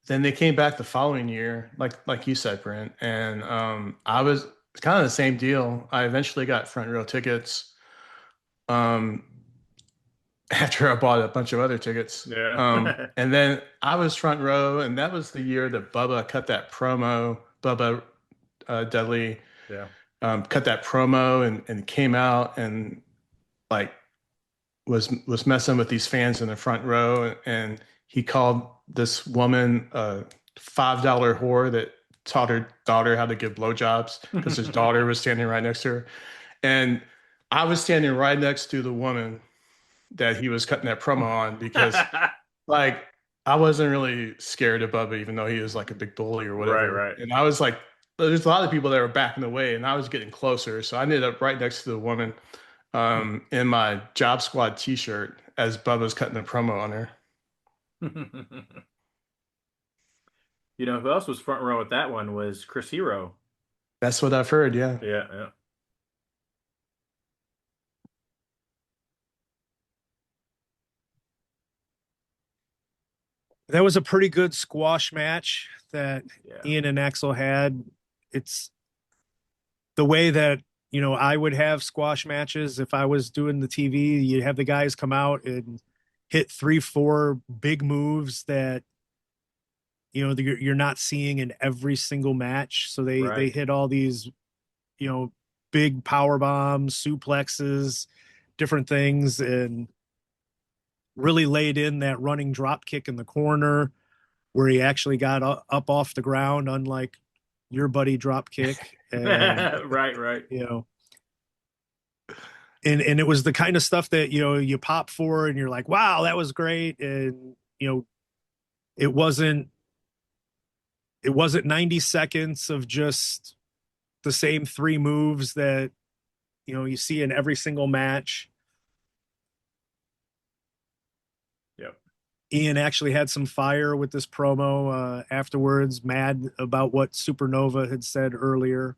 S2: Then they came back the following year, like you said, Brent, and I was kind of the same deal. I eventually got front row tickets. Um, after I bought a bunch of other tickets.
S3: Yeah.
S2: And then I was front row, and that was the year that Bubba cut that promo. Bubba Dudley
S3: Yeah.
S2: cut that promo and came out and like was messing with these fans in the front row, and he called this woman a $5 whore that taught her daughter how to give blowjobs because his daughter was standing right next to her, and I was standing right next to the woman that he was cutting that promo on because like I wasn't really scared of Bubba, even though he was like a big bully or whatever.
S3: Right.
S2: And I was like, there's a lot of people that were backing away, and I was getting closer. So I ended up right next to the woman in my Job Squad T-shirt as Bubba's cutting the promo on her.
S3: You know who else was front row at that one was Chris Hero.
S2: That's what I've heard. Yeah.
S3: Yeah.
S1: That was a pretty good squash match that
S3: Yeah.
S1: Ian and Axel had. It's the way that, I would have squash matches if I was doing the TV. You'd have the guys come out and hit 3-4 big moves that, you're not seeing in every single match. So they hit all these, big power bombs, suplexes, different things, and really laid in that running drop kick in the corner where he actually got up off the ground, unlike your buddy drop kick. And,
S3: Right.
S1: And it was the kind of stuff that, you pop for and you're like, wow, that was great. And, it wasn't 90 seconds of just the same three moves that, you see in every single match.
S3: Yep.
S1: Ian actually had some fire with this promo afterwards, mad about what Supernova had said earlier.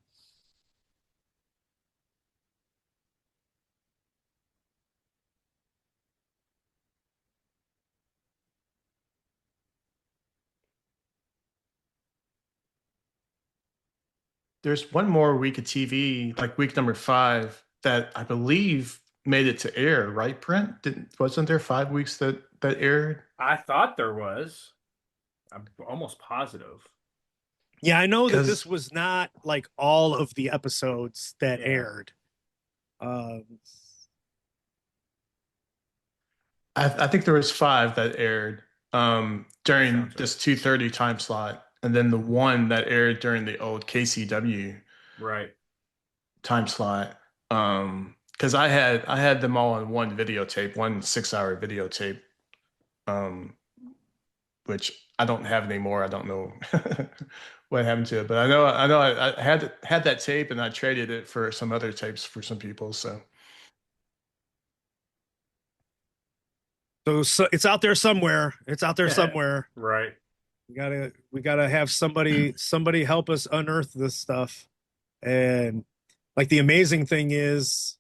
S2: There's one more week of TV, like week number 5, that I believe made it to air, right, Brent? Didn't wasn't there 5 weeks that aired?
S3: I thought there was. I'm almost positive.
S1: Yeah, I know that this
S2: Because
S1: was not like all of the episodes that
S3: Yeah.
S1: aired. Um,
S2: I think there was 5 that aired during
S3: Sounds right.
S2: this 2:30 time slot, and then the one that aired during the old KCW
S3: Right.
S2: time slot. Because I had them all on one videotape, one 6-hour videotape, um, which I don't have anymore. I don't know what happened to it, but I know I had that tape and I traded it for some other tapes for some people. So
S1: so it's out there somewhere. It's out there
S3: Yeah.
S1: somewhere.
S3: Right.
S1: We gotta have somebody help us unearth this stuff. And like the amazing thing is,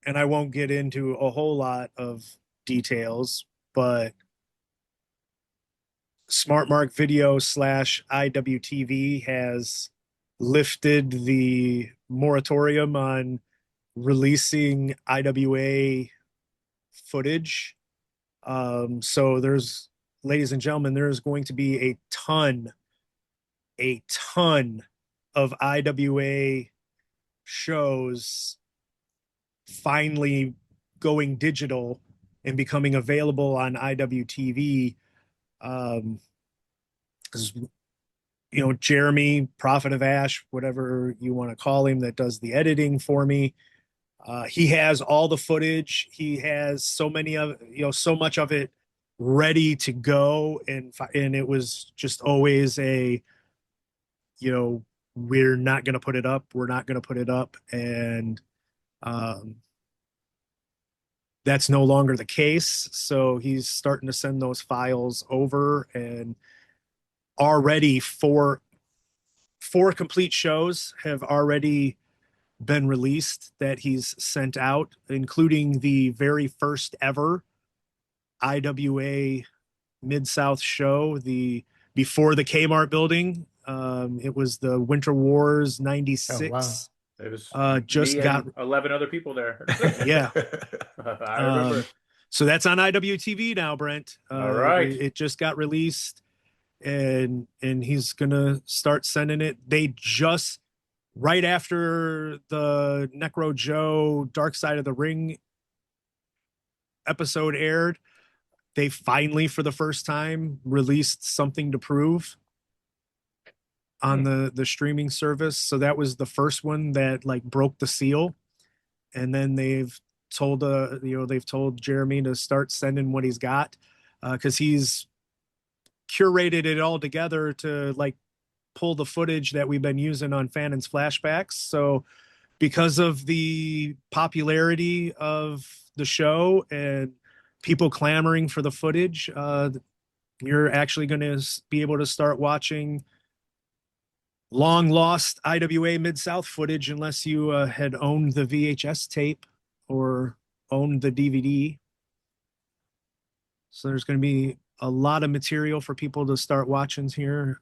S1: and I won't get into a whole lot of details, but Smart Mark Video / IWTV has lifted the moratorium on releasing IWA footage. So ladies and gentlemen, there's going to be a ton of IWA shows finally going digital and becoming available on IWTV. Because Jeremy, Prophet of Ash, whatever you want to call him, that does the editing for me. He has all the footage. He has so much of it ready to go, and it was just always we're not going to put it up. We're not going to put it up, and um, that's no longer the case. So he's starting to send those files over, and already four complete shows have already been released that he's sent out, including the very first ever IWA Mid South show, the before the Kmart building. It was the Winter Wars
S2: oh wow.
S1: '96.
S3: It was
S1: Just
S3: me
S1: got
S3: and 11 other people there.
S1: Yeah.
S3: I
S1: Um,
S3: remember.
S1: so that's on IWTV now, Brent.
S3: All right.
S1: It just got released, and he's gonna start sending it. They just right after the Necro Joe Dark Side of the Ring episode aired, they finally, for the first time, released Something to Prove on the streaming service. So that was the first one that like broke the seal, and then they've told Jeremy to start sending what he's got, because he's curated it all together to like pull the footage that we've been using on Fannin's Flashbacks. So because of the popularity of the show and people clamoring for the footage, you're actually going to be able to start watching long lost IWA Mid South footage unless you had owned the VHS tape or owned the DVD. So there's going to be a lot of material for people to start watching here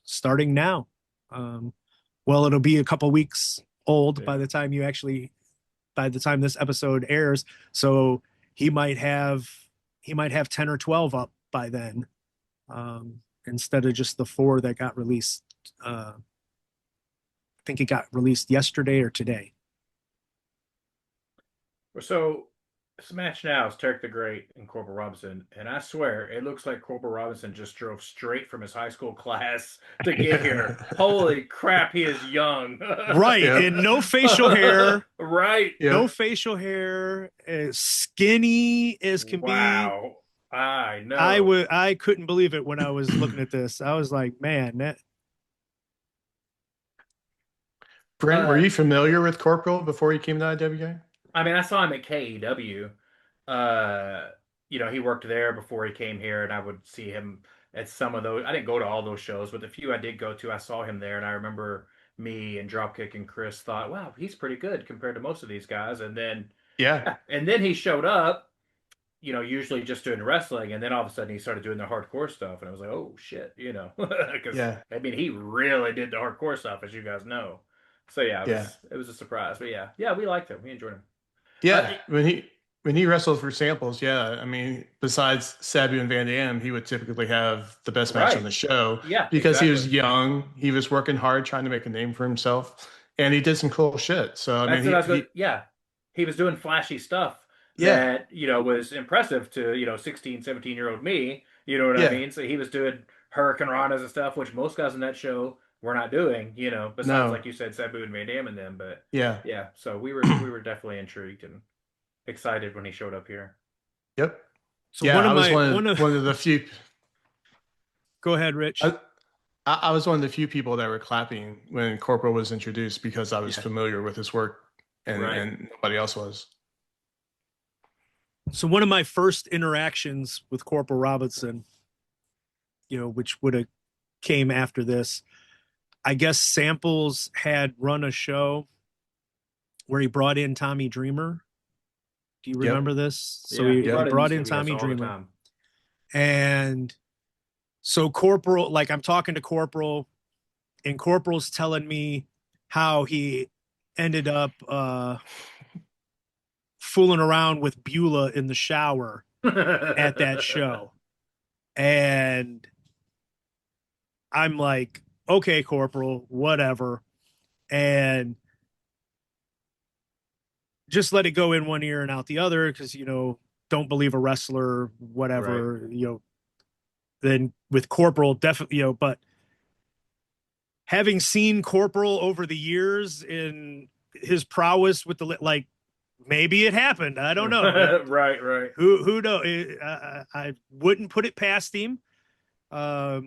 S1: starting now. Um, well, it'll be a couple weeks old
S3: Yeah.
S1: by the time this episode airs. So he might have 10 or 12 up by then, instead of just the 4 that got released. I think it got released yesterday or today.
S3: So, Smash Now is Tarek the Great and Corporal Robinson, and I swear it looks like Corporal Robinson just drove straight from his high school class to get here. Holy crap, he is young.
S1: Right,
S2: Yep.
S1: and no facial hair.
S3: Right.
S1: No
S2: Yep.
S1: facial hair, as skinny as can be.
S3: Wow. I know.
S1: I couldn't believe it when I was looking at this. I was like, man, that
S2: Brent, were
S3: Uh,
S2: you familiar with Corporal before he came to IWA?
S3: I mean, I saw him at KEW. Uh, he worked there before he came here, and I would see him at some of those. I didn't go to all those shows, but the few I did go to, I saw him there, and I remember me and Dropkick and Chris thought, "Wow, he's pretty good compared to most of these guys." And then,
S2: Yeah.
S3: yeah, and then he showed up, usually just doing wrestling, and then all of a sudden he started doing the hardcore stuff, and I was like, "Oh shit," because
S2: Yeah.
S3: I mean, he really did the hardcore stuff, as you guys know. So yeah, it
S2: Yeah.
S3: was it was a surprise, but yeah, we liked him, we enjoyed him.
S2: Yeah, when he wrestled for samples, yeah. I mean, besides Sabu and Van Dam, he would typically have the best match on
S3: Right.
S2: the show
S3: Yeah,
S2: because he
S3: exactly.
S2: was young, he was working hard trying to make a name for himself, and he did some cool shit. So I
S3: That's
S2: mean,
S3: what I was going.
S2: he
S3: Yeah, he was doing flashy stuff
S2: yeah,
S3: that was impressive to 16, 17-year-old me. You know what I
S2: yeah,
S3: mean? So he was doing Hurricane Ranas and stuff, which most guys in that show were not doing. Besides
S2: no,
S3: like you said, Sabu and Van Dam and them. But
S2: yeah,
S3: yeah, so we were definitely intrigued and excited when he showed up here.
S2: yep,
S1: So
S2: yeah.
S1: one of
S2: I was
S1: my one of
S2: one of the few.
S1: go ahead, Rich.
S2: I, I was one of the few people that were clapping when Corporal was introduced because I was
S3: Yeah.
S2: familiar with his work,
S3: Right.
S2: and nobody else was.
S1: So one of my first interactions with Corporal Robinson, which would have came after this, I guess Samples had run a show where he brought in Tommy Dreamer. Do you
S2: Yep,
S1: remember this? So
S3: Yeah,
S1: he,
S3: he
S1: he
S3: brought
S2: yep.
S3: in
S1: brought
S3: these
S1: in
S3: guys
S1: Tommy
S3: all the
S1: Dreamer.
S3: time.
S1: And so Corporal, like I'm talking to Corporal, and Corporal's telling me how he ended up fooling around with Beulah in the shower at that show. And I'm like, okay, Corporal, whatever. And just let it go in one ear and out the other because, don't believe a wrestler,
S3: Right.
S1: whatever, then with Corporal, definitely, but having seen Corporal over the years in his prowess with like, maybe it happened. I don't know.
S3: Right, right.
S1: Who knows? I wouldn't put it past him.
S2: Well,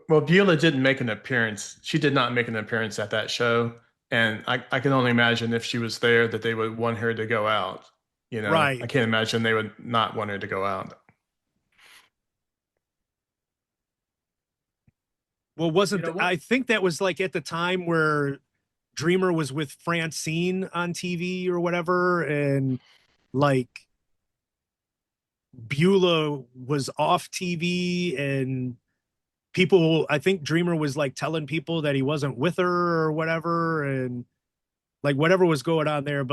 S2: Beulah didn't make an appearance. She did not make an appearance at that show. And I can only imagine if she was there that they would want her to go out. I
S1: Right.
S2: can't imagine they would not want her to go out.
S1: Well,
S3: You know what?
S1: I think that was like at the time where Dreamer was with Francine on TV or whatever, and like Beulah was off TV, and I think Dreamer was like telling people that he wasn't with her or whatever, and like whatever was going on there.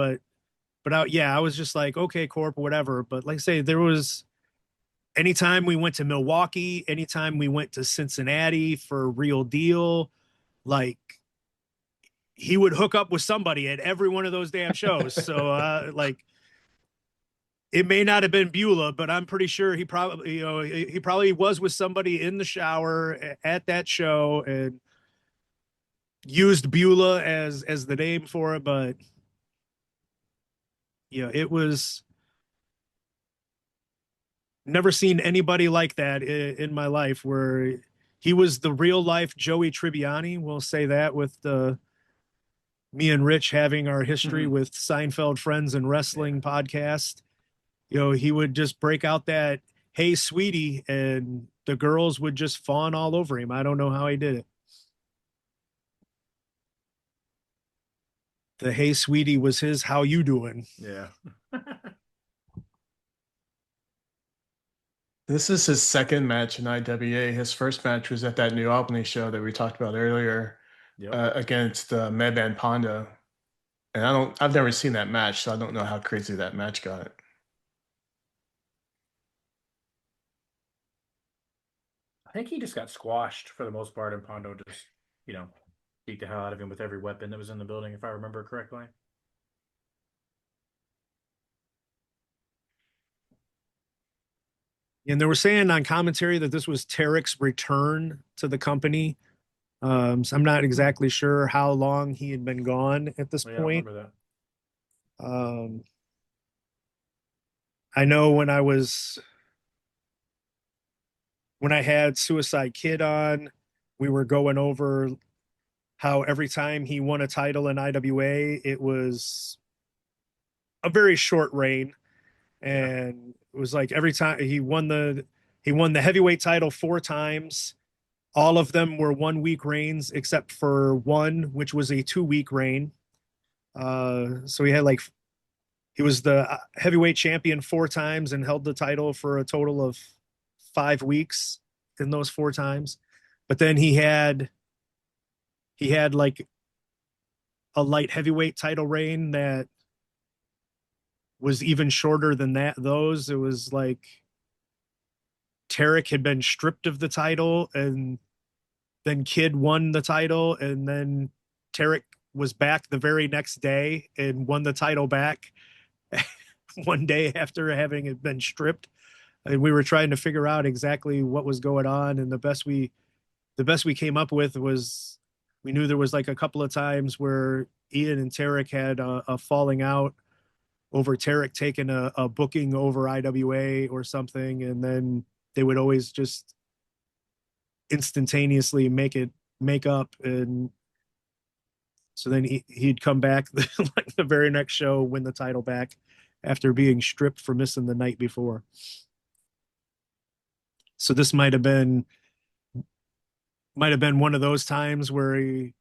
S1: Yeah, I was just like, okay, Corp, whatever. But like I say, there was anytime we went to Milwaukee, anytime we went to Cincinnati for Real Deal, like he would hook up with somebody at every one of those damn shows. So like it may not have been Beulah, but I'm pretty sure he probably was with somebody in the shower at that show and used Beulah as the name for it. But it was never seen anybody like that in my life where he was the real life Joey Tribbiani. We'll say that with me and Rich having our history with Seinfeld Friends and Wrestling podcast. He would just break out that, "Hey, sweetie," and the girls would just fawn all over him. I don't know how he did it. The "Hey, sweetie" was his "How you doing?"
S3: Yeah.
S2: This is his second match in IWA. His first match was at that New Albany show that we talked about earlier
S3: Yep.
S2: against Madman Pondo. And I've never seen that match, so I don't know how crazy that match got.
S3: I think he just got squashed for the most part, and Pondo just, beat the hell out of him with every weapon that was in the building, if I remember correctly.
S1: And they were saying on commentary that this was Tarek's return to the company. So I'm not exactly sure how long he had been gone at this
S3: Yeah, I
S1: point.
S3: remember that.
S1: I know when I had Suicide Kid on, we were going over how every time he won a title in IWA, it was a very short reign. And it was like every time he won the heavyweight title 4 times. All of them were 1 week reigns, except for one, which was a 2 week reign. So he was the heavyweight champion 4 times and held the title for a total of 5 weeks in those 4 times. But then he had like a light heavyweight title reign that was even shorter than that. Those, it was like Tarek had been stripped of the title, and then Kid won the title, and then Tarek was back the very next day and won the title back one day after having it been stripped. And we were trying to figure out exactly what was going on, and the best we came up with was, we knew there was like a couple of times where Ian and Tarek had a falling out over Tarek taking a booking over IWA or something, and then they would always just instantaneously make up. And so then he'd come back like the very next show, win the title back after being stripped for missing the night before. So this might have been one of those times where he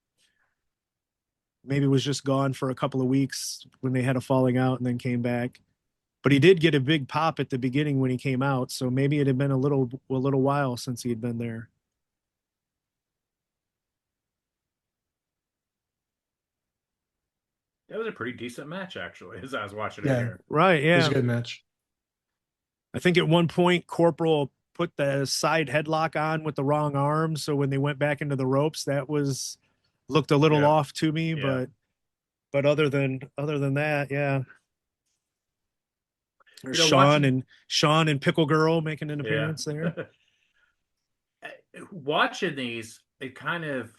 S1: maybe was just gone for a couple of weeks when they had a falling out and then came back. But he did get a big pop at the beginning when he came out, so maybe it had been a little while since he had been there.
S3: That was a pretty decent match, actually, as I was watching it
S2: Yeah.
S3: here.
S1: Right,
S2: It was
S1: yeah.
S2: a good match.
S1: I think at one point Corporal put the side headlock on with the wrong arm, so when they went back into the ropes, that looked a little off to me.
S3: Yeah.
S1: But other than that, yeah. There's
S3: You know,
S1: Sean and Pickle Girl making an
S3: Yeah.
S1: appearance there.
S3: Watching these, it kind of,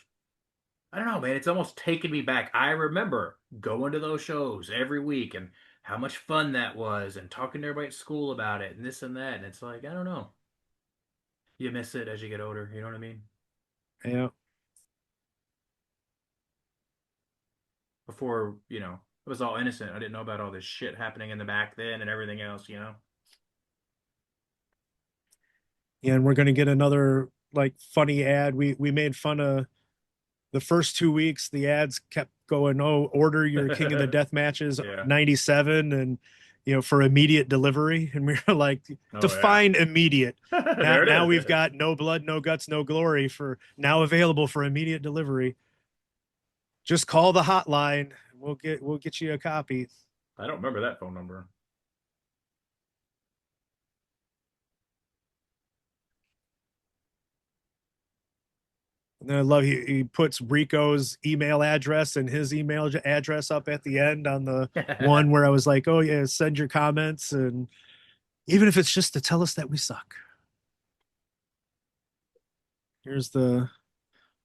S3: I don't know, man, it's almost taken me back. I remember going to those shows every week and how much fun that was, and talking to everybody at school about it and this and that. And it's like, I don't know. You miss it as you get older. You know what I mean?
S1: Yeah.
S3: Before, you know, it was all innocent. I didn't know about all this shit happening in the back then and everything else, you know?
S1: Yeah, and we're gonna get another like funny ad. We made fun of the first 2 weeks. The ads kept going, "Oh, order your King of the Death matches
S3: Yeah.
S1: 97, and for immediate delivery." And we were like, define immediate. Now we've got No Blood, No Guts, No Glory for now available for immediate delivery. Just call the hotline. We'll get you a copy.
S3: I don't remember that phone number.
S1: And then I love he puts Rico's email address and his email address up at the end on the one where I was like, oh yeah, send your comments, and even if it's just to tell us that we suck. Here's the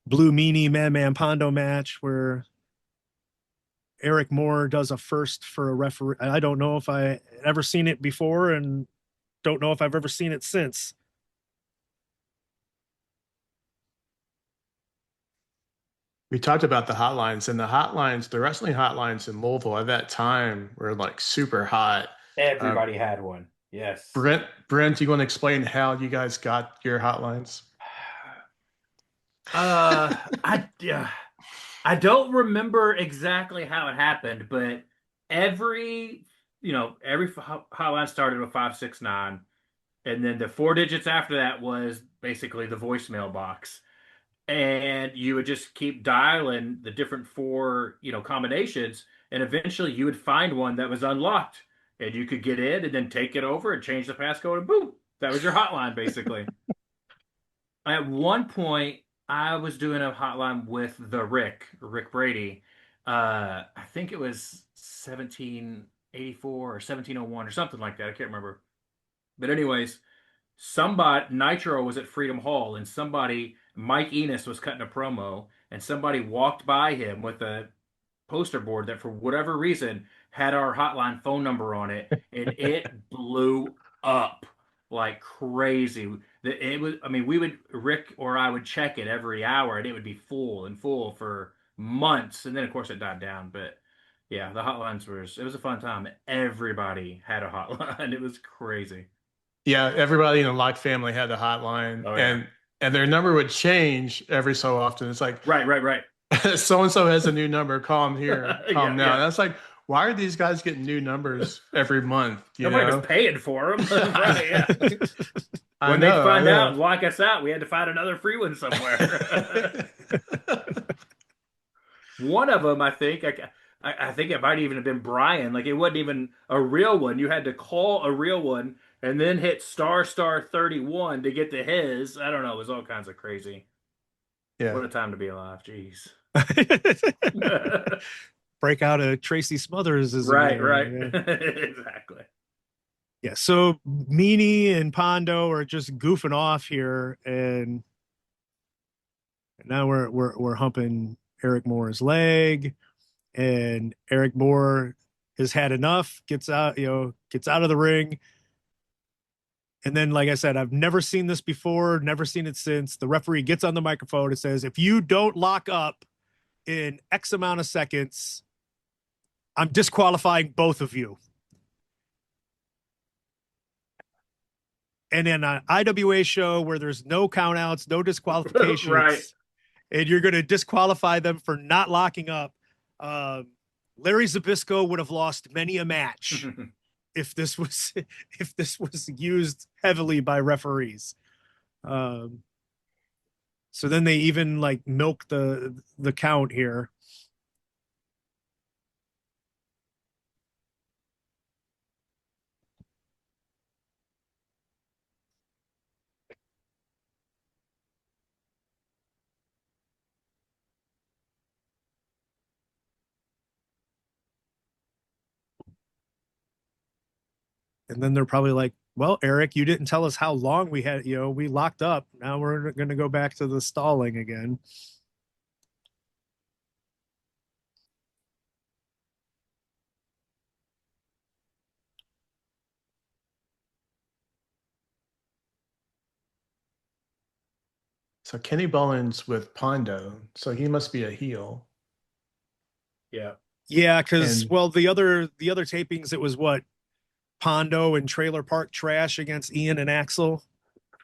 S1: Blue Meanie Man Pondo match where Eric Moore does a first for a referee. I don't know if I ever seen it before, and don't know if I've ever seen it since.
S2: We talked about the hotlines, and the wrestling hotlines in Louisville at that time were like super hot.
S3: Everybody had one. Yes.
S2: Brent, you want to explain how you guys got your hotlines?
S3: I don't remember exactly how it happened, but every hotline started with 569, and then the 4 digits after that was basically the voicemail box. And you would just keep dialing the different 4, combinations, and eventually you would find one that was unlocked, and you could get in and then take it over and change the passcode, and boom, that was your hotline, basically. At one point, I was doing a hotline with the Rick Brady. I think it was 1784 or 1701 or something like that. I can't remember. But anyways, Nitro was at Freedom Hall, and Mike Enos was cutting a promo, and somebody walked by him with a poster board that, for whatever reason, had our hotline phone number on it, and it blew up like crazy. It was, I mean, Rick or I would check it every hour, and it would be full and full for months, and then of course it died down. But yeah, the hotlines it was a fun time. Everybody had a hotline. It was crazy.
S2: Yeah, everybody in the Lock family had a hotline,
S3: Oh, yeah.
S2: and their number would change every so often. It's like,
S3: right.
S2: So and so has a new number. Call them here. Call them now.
S3: Yeah.
S2: And that's like, why are these guys getting new numbers every month?
S3: Nobody was paying for them. Right, yeah. When
S2: they
S3: find out and lock us out, we had to find another free one somewhere. One of them, I think, I think it might even have been Brian. Like it wasn't even a real one. You had to call a real one and then hit star 31 to get to his. I don't know. It was all kinds of crazy.
S2: Yeah.
S3: What a time to be alive. Jeez.
S1: Break out a Tracy Smothers
S3: Right, right.
S1: again.
S3: Exactly.
S1: Yeah, so Meanie and Pondo are just goofing off here, and now we're humping Eric Moore's leg, and Eric Moore has had enough, gets out, gets out of the ring. And then, like I said, I've never seen this before, never seen it since. The referee gets on the microphone and says, if you don't lock up in X amount of seconds, I'm disqualifying both of you. And in an IWA show where there's no countouts, no disqualifications,
S3: Right.
S1: and you're going to disqualify them for not locking up, Larry Zbyszko would have lost many a match if this was used heavily by referees. So then they even like milk the count here. And then they're probably like, well, Eric, you didn't tell us how long we had, we locked up. Now we're going to go back to the stalling again.
S2: So Kenny Bollin's with Pondo, so he must be a heel.
S3: Yeah.
S1: Yeah, because
S2: And-
S1: well, the other tapings, it was what, Pondo and Trailer Park Trash against Ian and Axel.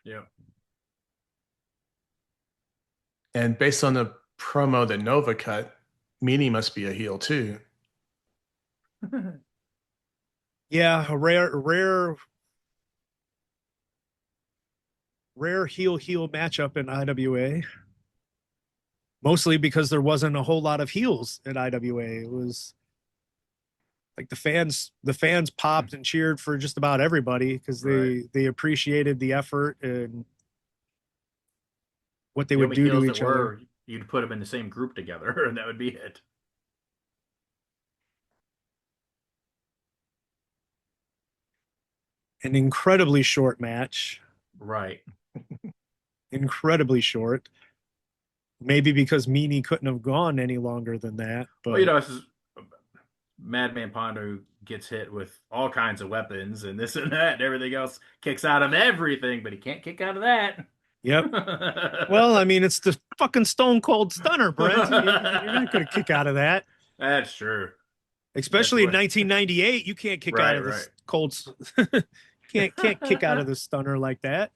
S3: Yeah.
S2: And based on the promo that Nova cut, Meanie must be a heel too.
S1: Yeah, a rare heel matchup in IWA. Mostly because there wasn't a whole lot of heels in IWA. It was like the fans popped and cheered for just about everybody because they appreciated the effort and what they
S3: The
S1: would
S3: only
S1: do
S3: heels
S1: to
S3: that
S1: each other.
S3: you'd put them in the same group together, and that would be it.
S1: An incredibly short match.
S3: Right.
S1: Incredibly short. Maybe because Meanie couldn't have gone any longer than that. But
S3: Well, this is Madman Pondo gets hit with all kinds of weapons and this and that, and everything else kicks out of everything, but he can't kick out of that.
S1: Yep. Well, I mean, it's the fucking Stone Cold Stunner, Brent. You're not going to kick out of that.
S3: That's true.
S1: Especially in
S3: That's what-
S1: 1998, you can't kick out of this cold. can't kick out of the stunner like that.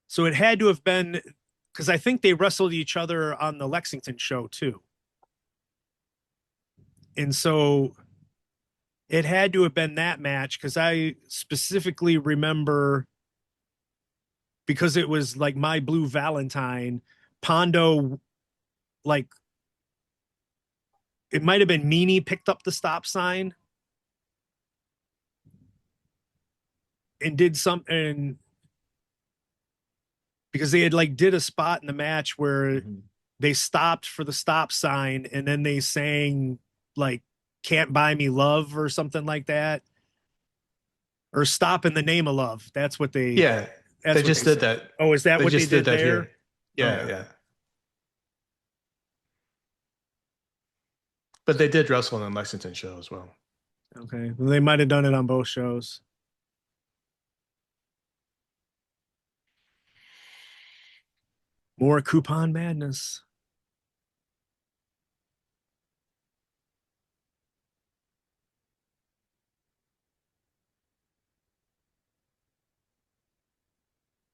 S1: So it had to have been because I think they wrestled each other on the Lexington show too. And so it had to have been that match because I specifically remember because it was like My Blue Valentine, Pondo, like it might have been Meanie picked up the stop sign and did something because they had like did a spot in the match where they stopped for the stop sign and then they sang like Can't Buy Me Love or something like that, or Stop in the Name of Love. That's what they
S2: they just did that.
S1: Oh, is that what they did there?
S2: Here. Yeah,
S1: Okay.
S2: yeah. But they did wrestle on the Lexington show as well.
S1: Okay, well, they might have done it on both shows. More coupon madness.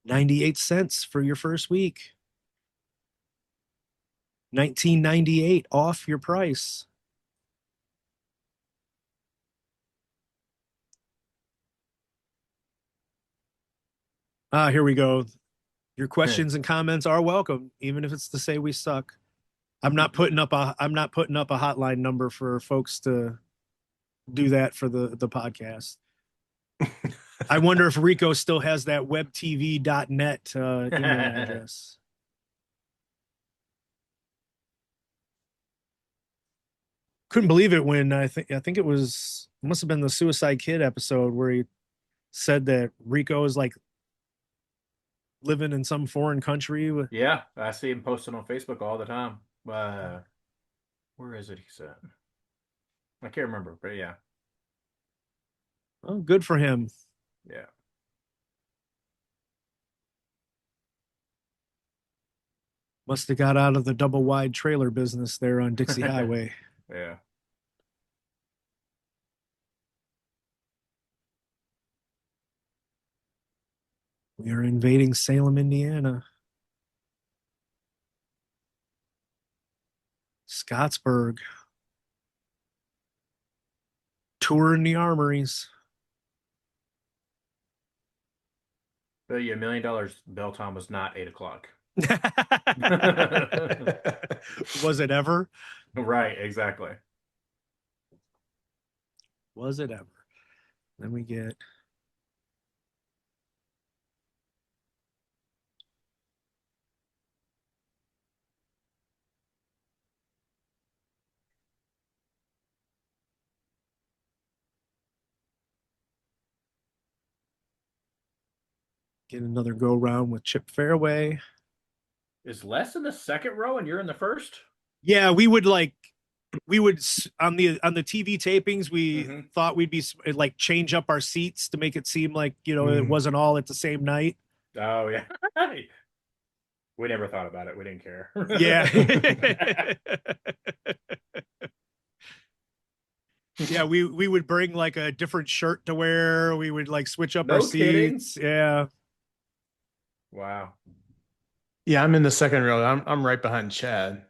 S1: $0.98 for your first week. $19.98 off your price. Here we go. Your questions and comments are welcome, even if it's to say we suck. I'm not putting up a hotline number for folks to do that for the podcast. I wonder if Rico still has that webtv.net email address. Couldn't believe it when I think it must have been the Suicide Kid episode where he said that Rico is like living in some foreign country.
S3: Yeah, I see him posting on Facebook all the time. Where is it? He said, I can't remember, but yeah,
S1: Oh, good for him.
S3: yeah.
S1: Must have got out of the double wide trailer business there on Dixie Highway.
S3: Yeah.
S1: We are invading Salem, Indiana. Scottsburg. Touring the armories.
S3: But yeah, $1 million bell time was not 8 o'clock.
S1: Was it ever?
S3: Right, exactly.
S1: Was it ever? Then we get another go round with Chip Fairway.
S3: Is Les in the second row and you're in the first?
S1: Yeah, we would on the TV tapings, we thought we'd be like change up our seats to make it seem like, it wasn't all at the same night.
S3: Oh yeah. We never thought about it. We didn't care.
S1: Yeah. Yeah, we would bring like a different shirt to wear. We would like switch up our seats. Yeah.
S3: Wow.
S2: Yeah, I'm in the second row. I'm right behind Chad.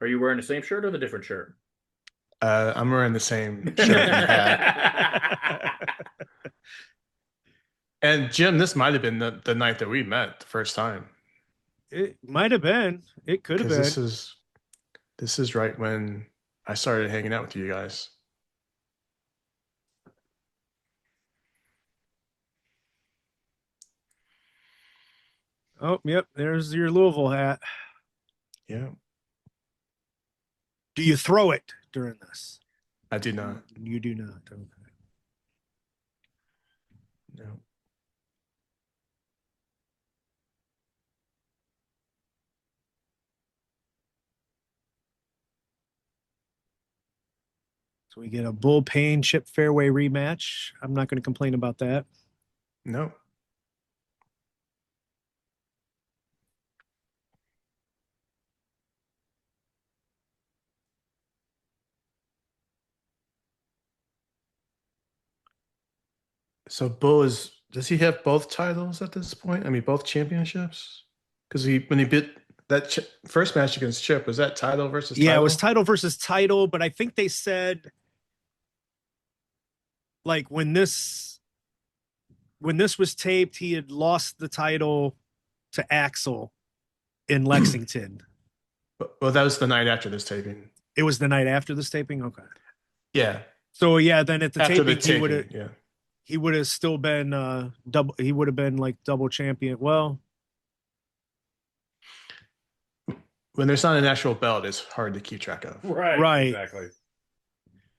S3: Are you wearing the same shirt or the different shirt?
S2: I'm wearing the same shirt and hat. And Jim, this might have been the night that we met the first time.
S1: It might have been. It could have been.
S2: This is right when I started hanging out with you guys.
S1: Oh, yep. There's your Louisville hat.
S2: Yeah.
S1: Do you throw it during this?
S2: I do not.
S1: You do not. Okay.
S2: No.
S1: So we get a Bull Payne Chip Fairway rematch. I'm not going to complain about that.
S2: No. So does he have both titles at this point? I mean, both championships? Because when he bit that first match against Chip, was that title versus title?
S1: Yeah, it was title versus title, but I think they said like when this was taped, he had lost the title to Axel in Lexington.
S2: Well, that was the night after this taping.
S1: It was the night after this taping? Okay.
S2: Yeah.
S1: So yeah, then at the
S2: After
S1: taping, he would have still been he would have been like double champion. Well,
S2: when there's not an actual belt, it's hard to keep track of.
S3: Right. Exactly.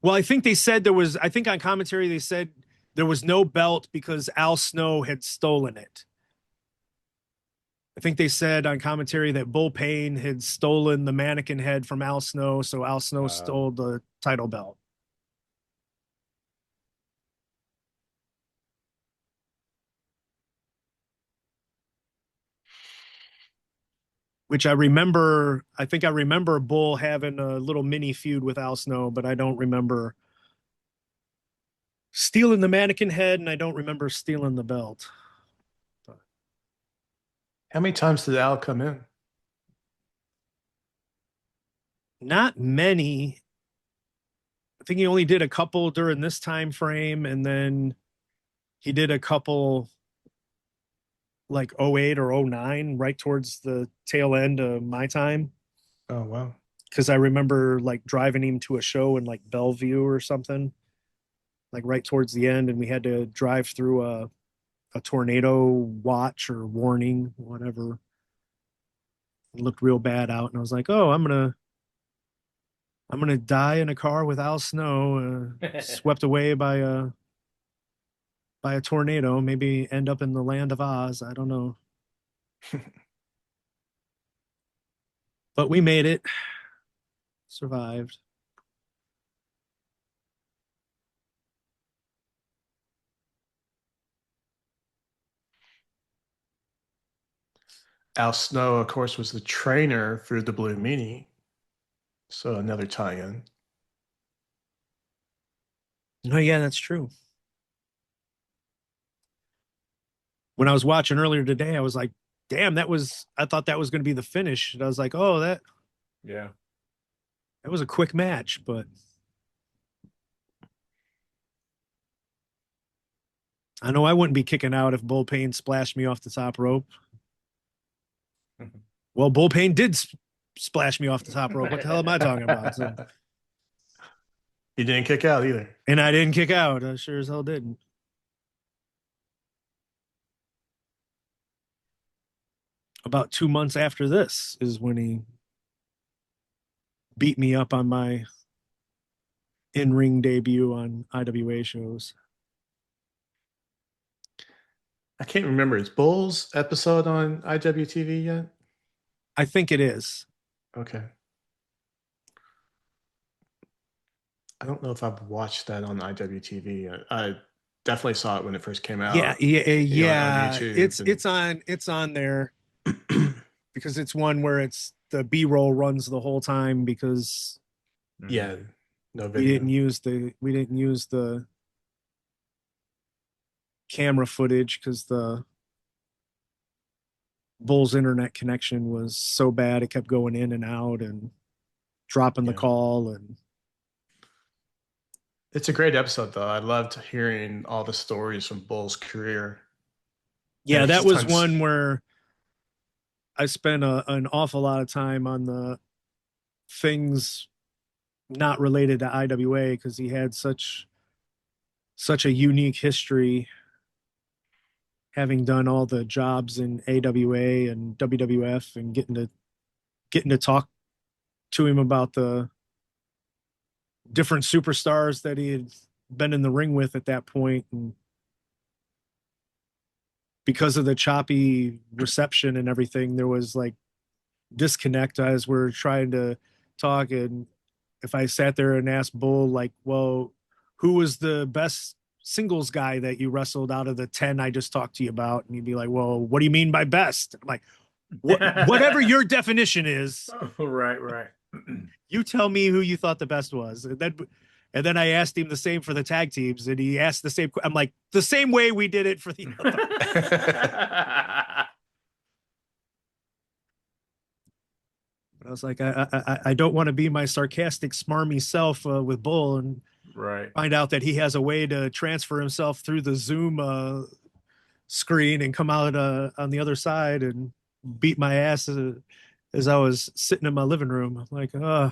S1: Well, I think they said I think on commentary they said there was no belt because Al Snow had stolen it. I think they said on commentary that Bull Payne had stolen the mannequin head from Al Snow, so Al Snow stole the title belt. Which I think I remember Bull having a little mini feud with Al Snow, but I don't remember stealing the mannequin head, and I don't remember stealing the belt.
S2: How many times did Al come in?
S1: Not many. I think he only did a couple during this time frame, and then he did a couple like '08 or '09, right towards the tail end of my time.
S2: Oh, wow.
S1: Because I remember like driving him to a show in like Bellevue or something, like right towards the end, and we had to drive through a tornado watch or warning, whatever. It looked real bad out, and I was like, "Oh, I'm gonna die in a car with Al Snow, swept away by a tornado, maybe end up in the land of Oz. I don't know." But we made it, survived.
S2: Al Snow, of course, was the trainer for the Blue Meanie. So another tie-in.
S1: Oh yeah, that's true. When I was watching earlier today, I was like, damn, I thought that was going to be the finish. And I was like, oh,
S3: Yeah.
S1: that was a quick match, but I know I wouldn't be kicking out if Bull Payne splashed me off the top rope. Well, Bull Payne did splash me off the top rope. What the hell am I talking about? So,
S2: He didn't kick out either.
S1: and I didn't kick out. I sure as hell didn't. About 2 months after this is when he beat me up on my in-ring debut on IWA shows.
S2: I can't remember. Is Bull's episode on IWTV yet?
S1: I think it is.
S2: Okay. I don't know if I've watched that on IWTV. I definitely saw it when it first came
S1: Yeah,
S2: out. On
S1: yeah.
S2: YouTube.
S1: It's on there because it's one where it's the B-roll runs the whole time because
S2: Yeah, no
S1: we
S2: video.
S1: we didn't use the camera footage because the Bull's internet connection was so bad it kept going in and out and dropping the
S2: Yeah.
S1: call. And
S2: It's a great episode, though. I loved hearing all the stories from Bull's career. And
S1: yeah,
S2: it's
S1: that was
S2: tons.
S1: one where I spent an awful lot of time on the things not related to IWA because he had such a unique history, having done all the jobs in AWA and WWF, and getting to talk to him about the different superstars that he had been in the ring with at that point. And because of the choppy reception and everything, there was like disconnect as we're trying to talk. And if I sat there and asked Bull, like, well, who was the best singles guy that you wrestled out of the 10 I just talked to you about? And he'd be like, well, what do you mean by best? I'm like, whatever your definition is,
S3: Right.
S1: you tell me who you thought the best was. And then I asked him the same for the tag teams, and he asked the same. I'm like, the same way we did it for the other. I was like, I don't want to be my sarcastic, smarmy self with Bull and
S3: Right.
S1: find out that he has a way to transfer himself through the Zoom screen and come out on the other side and beat my ass as I was sitting in my living room. I'm like, then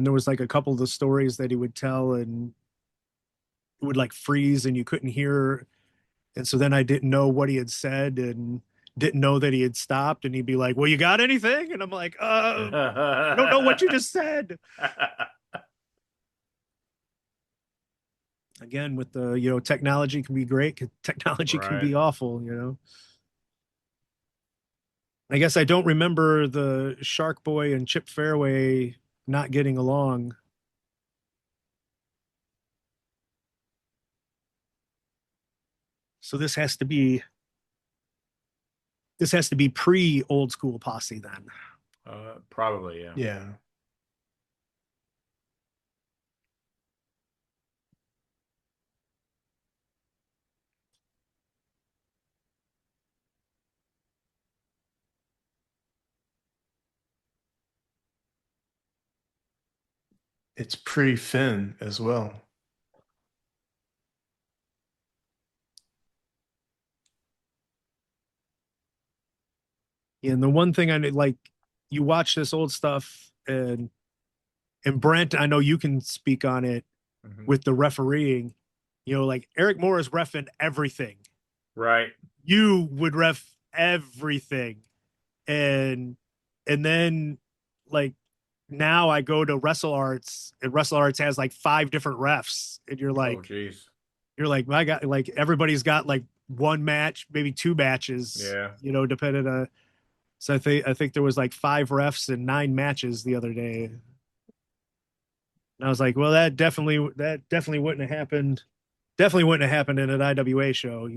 S1: there was like a couple of the stories that he would tell, and it would like freeze and you couldn't hear. And so then I didn't know what he had said and didn't know that he had stopped. And he'd be like, well, you got anything? And I'm like, I don't know what you just said. Again, with the, technology can be great. Technology can
S3: Right.
S1: be awful. I guess I don't remember the Shark Boy and Chip Fairway not getting along. So this has to be pre old school posse then.
S3: Probably, yeah.
S2: Yeah. It's pre-Finn as well.
S1: And the one thing I like, you watch this old stuff, and Brent, I know you can speak on it
S3: Mhm.
S1: with the refereeing. You know, like Eric Moore is reffing everything.
S3: Right.
S1: You would ref everything, and then like now I go to Wrestle Arts, and Wrestle Arts has like 5 different refs, and
S3: Oh, geez.
S1: you're like, my God, like everybody's got like one match, maybe 2 matches,
S3: Yeah.
S1: you know, depending on. So I think there was like 5 refs and 9 matches the other day. And I was like, well, that definitely wouldn't have happened. Definitely wouldn't have happened in an IWA show.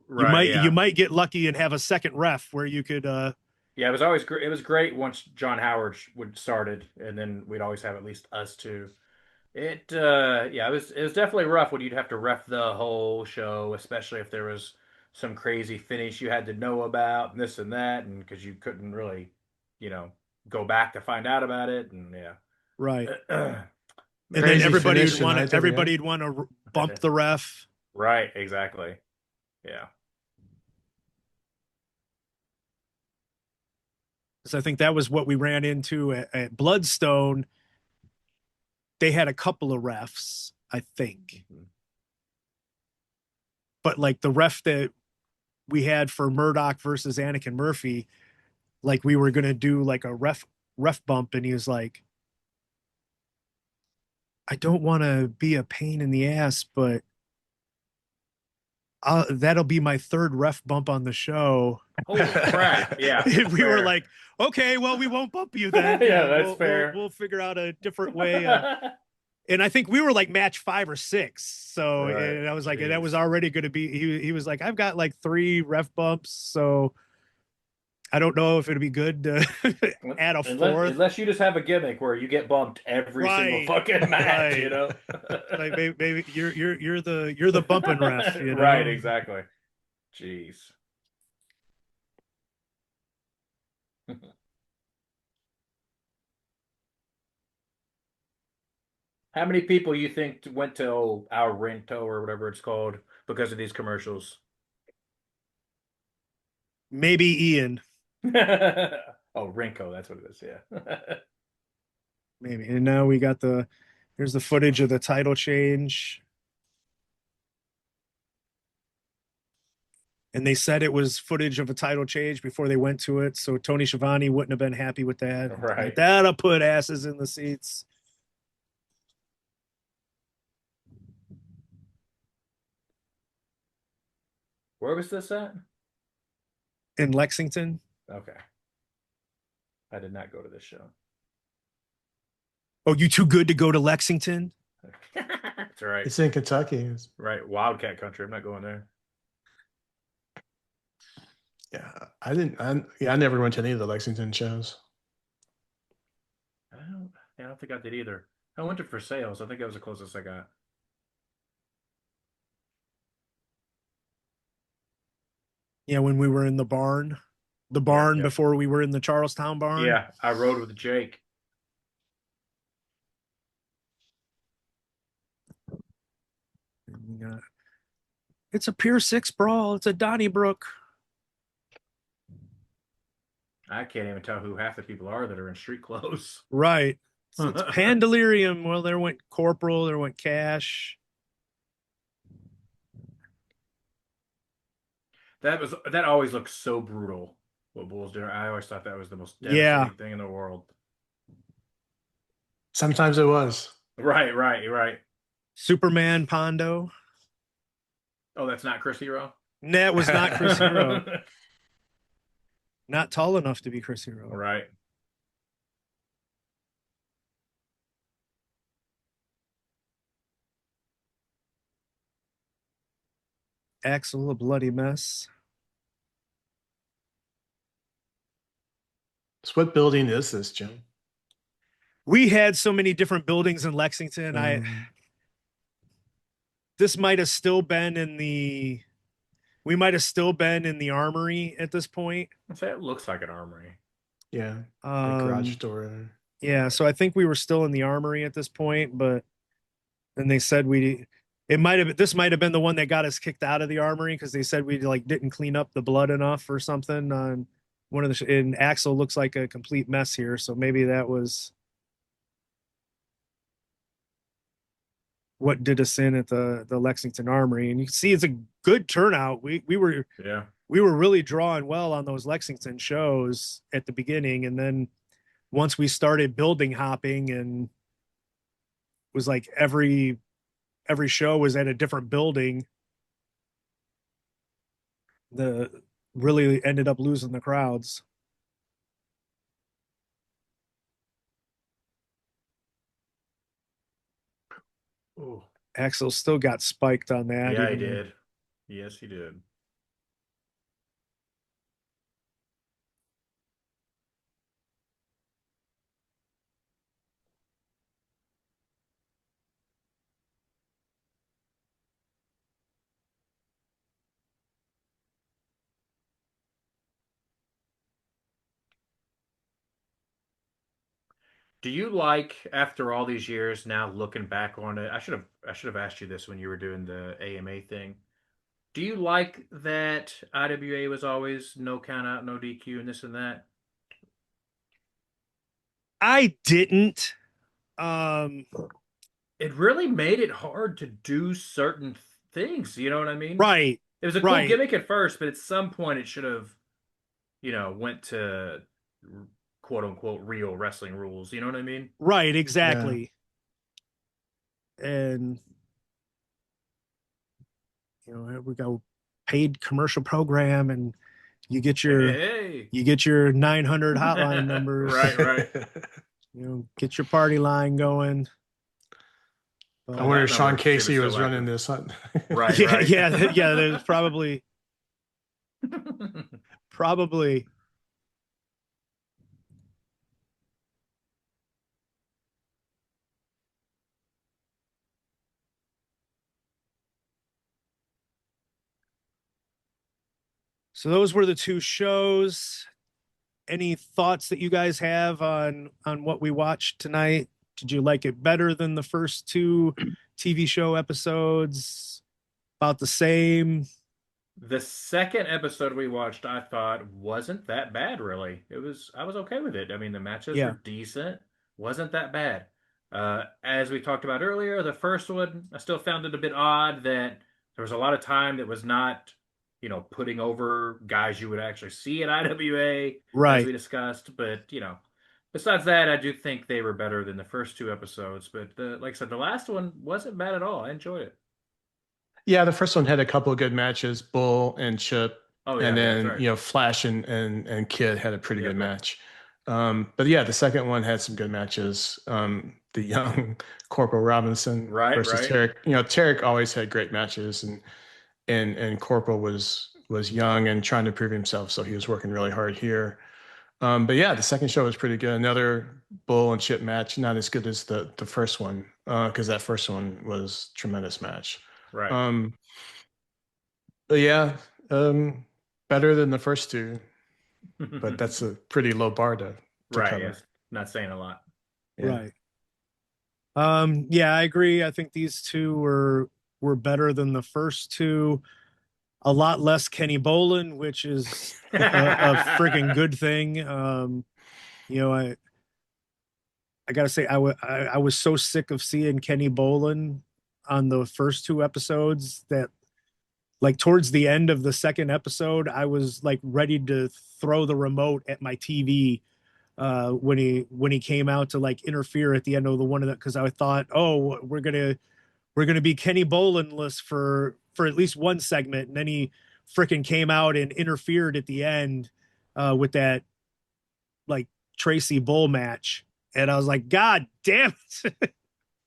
S3: Right.
S1: You
S3: Yeah.
S1: might get lucky and have a second ref where you could
S3: Yeah. It was always great. It was great once John Howard would started, and then we'd always have at least us two. Yeah, it was definitely rough when you'd have to ref the whole show, especially if there was some crazy finish you had to know about and this and that, and because you couldn't really, you know, go back to find out about it, and
S1: right.
S3: yeah.
S1: And then
S2: Crazy finish in IWA.
S1: everybody'd want to bump the ref.
S3: Right, exactly. Yeah.
S1: Because I think that was what we ran into at Bloodstone. They had a couple of refs, I think.
S3: Mhm.
S1: But like the ref that we had for Murdoch versus Anakin Murphy, like we were gonna do like a ref bump, and he was like, I don't want to be a pain in the ass, but that'll be my third ref bump on the show.
S3: Holy crap! Yeah,
S1: And we were
S3: fair.
S1: like, okay, well, we won't bump you then.
S3: Yeah, that's fair.
S1: We'll figure out a different way. And I think we were like match 5 or 6. So,
S3: Right.
S1: and I was like, and that was
S3: Jeez.
S1: already going to be, he was like, I've got like 3 ref bumps. So I don't know if it'd be good to add a
S3: Unless,
S1: 4th.
S3: unless you just have a gimmick where you get bumped every single
S1: Right,
S3: fucking match,
S1: right.
S3: you know?
S1: Like maybe you're the bumping ref, you know?
S3: Right, exactly. Jeez. How many people you think went to our Rento or whatever it's called because of these commercials?
S1: Maybe Ian,
S3: Oh, Renko, that's what it is. Yeah.
S1: maybe. And now here's the footage of the title change. And they said it was footage of a title change before they went to it. So Tony Schiavone wouldn't have been happy with that. Like,
S3: Right.
S1: that'll put asses in the seats.
S3: Where was this at?
S1: In Lexington.
S3: Okay. I did not go to this show.
S1: Oh, you too good to go to Lexington?
S3: That's right.
S2: It's in Kentucky.
S3: Right. Wildcat country. I'm not going there.
S2: Yeah, I never went to any of the Lexington shows.
S3: I don't think I did either. I went to For Sales. I think that was the closest I got.
S1: Yeah, when we were in the barn. The barn before we were in the Charlestown barn.
S3: Yeah, I rode with Jake.
S1: It's a Pier 6 brawl. It's a Donnybrook.
S3: I can't even tell who half the people are that are in street clothes.
S1: Right. It's Pandalirium. Well, there went Corporal. There went Cash.
S3: That always looks so brutal. What Bulls do. I always thought that was the most devastating thing in the world.
S2: Sometimes it was.
S3: Right.
S1: Superman Pondo.
S3: Oh, that's not Chris Hero?
S1: That was not Chris Hero. Not tall enough to be Chris Hero.
S3: Right.
S1: Axel, a bloody mess.
S2: So what building is this, Jim?
S1: We had so many different buildings in Lexington. This might have still been in the we might have still been in the armory at this point.
S3: I'd say it looks like an armory.
S2: Yeah. Garage door.
S1: Yeah, so I think we were still in the armory at this point, but then they said this might have been the one that got us kicked out of the armory because they said we like didn't clean up the blood enough or something. one of the and Axel looks like a complete mess here, so maybe that was what did us in at the Lexington Armory. And you can see it's a good turnout. We were
S3: Yeah.
S1: we were really drawing well on those Lexington shows at the beginning, and then once we started building hopping, and was like every show was at a different building, the really ended up losing the crowds.
S3: Ooh.
S1: Axel still got spiked on that.
S3: Yeah, he
S1: even
S3: did. Yes, he did. Do you like, after all these years now looking back on it, I should have asked you this when you were doing the AMA thing. Do you like that IWA was always no count out, no DQ, and this and that?
S1: I didn't. Um,
S3: It really made it hard to do certain things. You know what I mean?
S1: right,
S3: It was a cool
S1: right,
S3: gimmick at first, but at some point it should have, went to quote unquote real wrestling rules. You know what I mean?
S1: right,
S2: Yeah.
S1: exactly. And we got paid commercial program, and you get your
S3: Hey,
S1: you get your 900 hotline numbers.
S3: right, right.
S1: Get your party line going.
S2: I
S3: Oh,
S2: wonder
S3: that
S2: if Sean
S3: number should be
S2: Casey was
S3: so
S2: running
S3: active.
S2: this. Huh?
S3: Right,
S1: Yeah,
S3: right.
S1: yeah. There's probably. So those were the two shows. Any thoughts that you guys have on what we watched tonight? Did you like it better than the first two TV show episodes? About the same?
S3: The second episode we watched, I thought wasn't that bad, really. I was okay with it. I mean, the matches were
S1: Yeah,
S3: decent, wasn't that bad. As we talked about earlier, the first one, I still found it a bit odd that there was a lot of time that was not, putting over guys you would actually see at IWA, as
S1: right.
S3: we discussed. But, besides that, I do think they were better than the first two episodes. But like I said, the last one wasn't bad at all. I enjoyed it.
S2: Yeah, the first one had a couple of good matches, Bull and Chip,
S3: Oh,
S2: and
S3: yeah, yeah, that's
S2: then
S3: right.
S2: Flash and Kid had a pretty
S3: Yep,
S2: good
S3: yep.
S2: match. But yeah, the second one had some good matches. The young Corporal Robinson
S3: Right,
S2: versus
S3: right.
S2: Tarek. Tarek always had great matches, and Corporal was young and trying to prove himself, so he was working really hard here. But yeah, the second show was pretty good. Another Bull and Chip match, not as good as the first one, because that first one was a tremendous match.
S3: Right.
S2: Um, but yeah, better than the first two, but that's a pretty low bar to
S3: Right,
S2: cover.
S3: yes. Not saying a lot.
S2: Yeah.
S1: Right. Yeah, I agree. I think these two were better than the first two. A lot less Kenny Bolin, which is a friggin' good thing. I gotta say, I was so sick of seeing Kenny Bolin on the first two episodes that, like, towards the end of the second episode, I was like ready to throw the remote at my TV when he came out to like interfere at the end of the one of that, because I thought, oh, we're gonna be Kenny Bolinless for at least one segment, and then he freaking came out and interfered at the end with that like Tracy Bull match, and I was like, God damn it!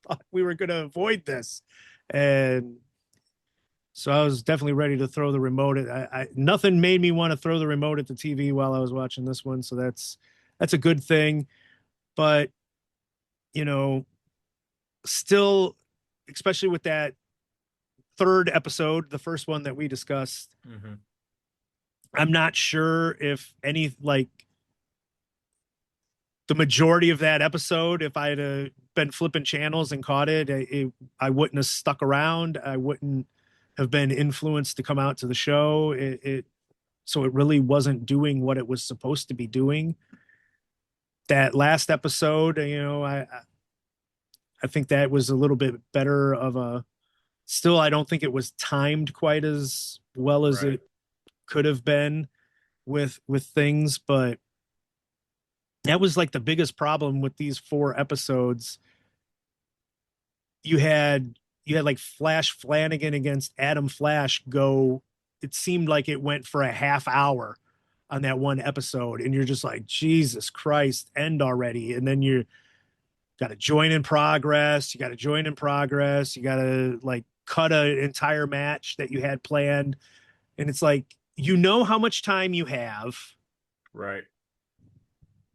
S1: Thought we were gonna avoid this, and so I was definitely ready to throw the remote. Nothing made me want to throw the remote at the TV while I was watching this one, so that's a good thing. But you know, still, especially with that third episode, the first one that we discussed,
S3: Hmm.
S1: I'm not sure if any like the majority of that episode, if I had been flipping channels and caught I wouldn't have stuck around. I wouldn't have been influenced to come out to the show. It So it really wasn't doing what it was supposed to be doing. That last episode, I think that was a little bit better of a, still, I don't think it was timed quite as well as
S3: Right.
S1: it could have been with things, but that was like the biggest problem with these 4 episodes. You had like Flash Flanagan against Adam Flash go. It seemed like it went for a half hour on that one episode, and you're just like, Jesus Christ, end already. And then you got to join in progress. You got to join in progress. You got to like cut an entire match that you had planned, and it's like, how much time you have.
S3: Right.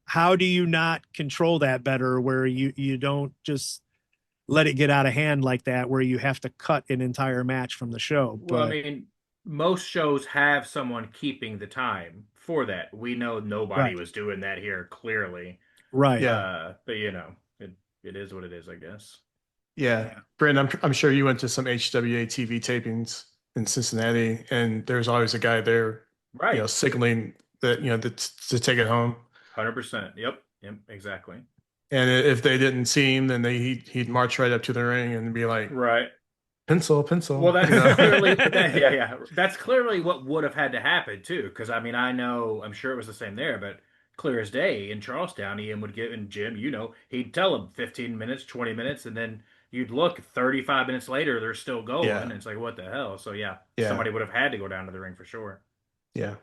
S1: How do you not control that better, where you don't just let it get out of hand like that, where you have to cut an entire match from the show?
S3: Well, I
S1: But
S3: mean, most shows have someone keeping the time for that. We know nobody
S1: right,
S3: was doing that here, clearly.
S1: right,
S2: Yeah.
S3: But it is what it is, I guess.
S2: Yeah.
S1: Yeah.
S2: Brent, I'm sure you went to some HWA TV tapings in Cincinnati, and there's always a guy there,
S3: Right.
S2: signaling that, to take it home.
S3: 100%. Yep. Yep. Exactly.
S2: And if they didn't see him, then he'd march right up to the ring and be like,
S3: Right.
S2: pencil.
S3: Well, that's clearly that's clearly what would have had to happen too. Because I mean, I'm sure it was the same there, but clear as day in Charlestown, Ian would give, and Jim, he'd tell him 15 minutes, 20 minutes, and then you'd look 35 minutes later, they're still going.
S2: Yeah.
S3: And it's like, what the hell? So yeah,
S2: Yeah.
S3: somebody would have had to go down to the ring for sure.
S2: Yeah.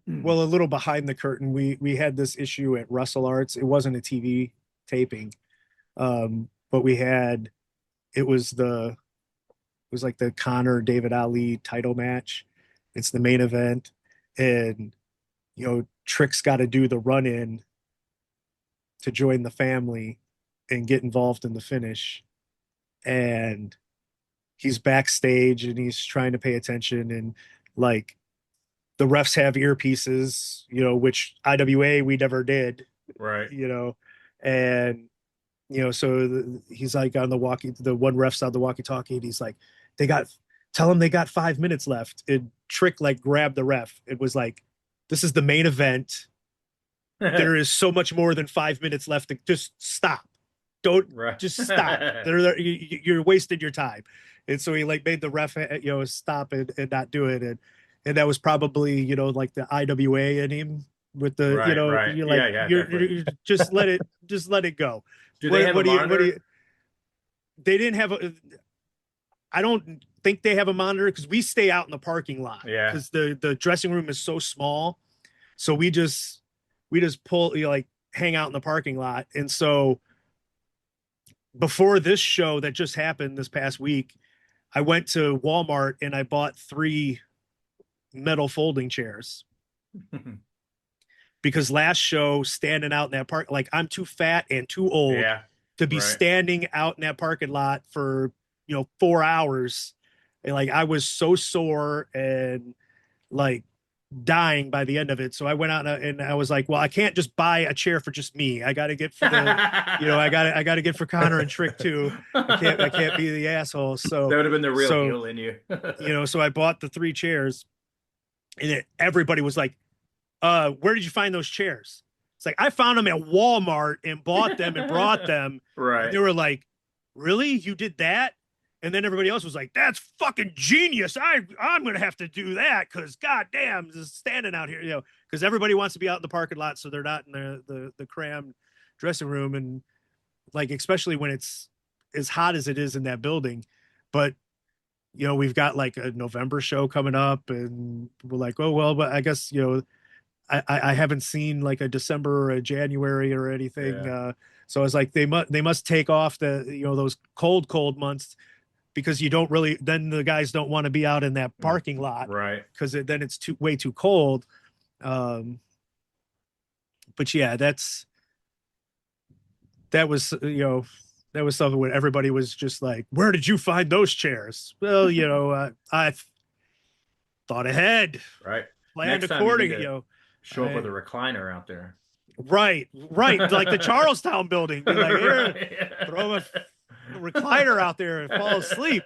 S1: Well, a little behind the curtain, we had this issue at Russell Arts. It wasn't a TV taping, but it was like the Conor David Ali title match. It's the main event, and Trick's got to do the run in to join the family and get involved in the finish. And he's backstage and he's trying to pay attention, and like the refs have earpieces, which IWA we never did,
S3: Right.
S1: And so he's like on the one ref's on the walkie-talkie, and he's like, tell him they got 5 minutes left. And Trick like grabbed the ref. It was like, this is the main event. There is so much more than 5 minutes left. Just stop. Don't
S3: Right.
S1: just stop. You're wasting your time. And so he like made the ref, stop and not do it. And that was probably, like the IWA in him with the,
S3: Right, right.
S1: you're like,
S3: Yeah,
S1: you're just let it go.
S3: Do they have a monitor?
S1: They didn't have I don't think they have a monitor, because we stay out in the parking lot.
S3: Yeah.
S1: Because the dressing room is so small. So we just pull, like hang out in the parking lot. And so before this show that just happened this past week, I went to Walmart and I bought 3 metal folding chairs. Because last show, standing out in that park, like I'm too fat and too old to be standing out in that parking lot for 4 hours. And like I was so sore and like dying by the end of it. So I went out and I was like, well, I can't just buy a chair for just me. I got to get for the, I got to get for Connor and Trick too. I can't be the asshole. So
S3: that would have been the real heel in you.
S1: So I bought the 3 chairs, and everybody was like, where did you find those chairs? It's like, I found them at Walmart and bought them and brought them.
S3: Right.
S1: And they were like, really? You did that? And then everybody else was like, that's fucking genius. I'm going to have to do that, because goddamn, just standing out here, because everybody wants to be out in the parking lot, so they're not in the crammed dressing room. And like, especially when it's as hot as it is in that building. But, we've got like a November show coming up, and we're like, oh, well, but I guess, I haven't seen like a December or a January or anything.
S3: Yeah.
S1: So I was like, they must take off those cold months, because then the guys don't want to be out in that parking lot.
S3: Right.
S1: Because then it's way too cold. But yeah, that was something when everybody was just like, where did you find those chairs? Well, I thought ahead.
S3: Right.
S1: Planned according,
S3: show up with a recliner out there.
S1: Right. Like the Charlestown building. Be like, here, throw a recliner out there and fall asleep,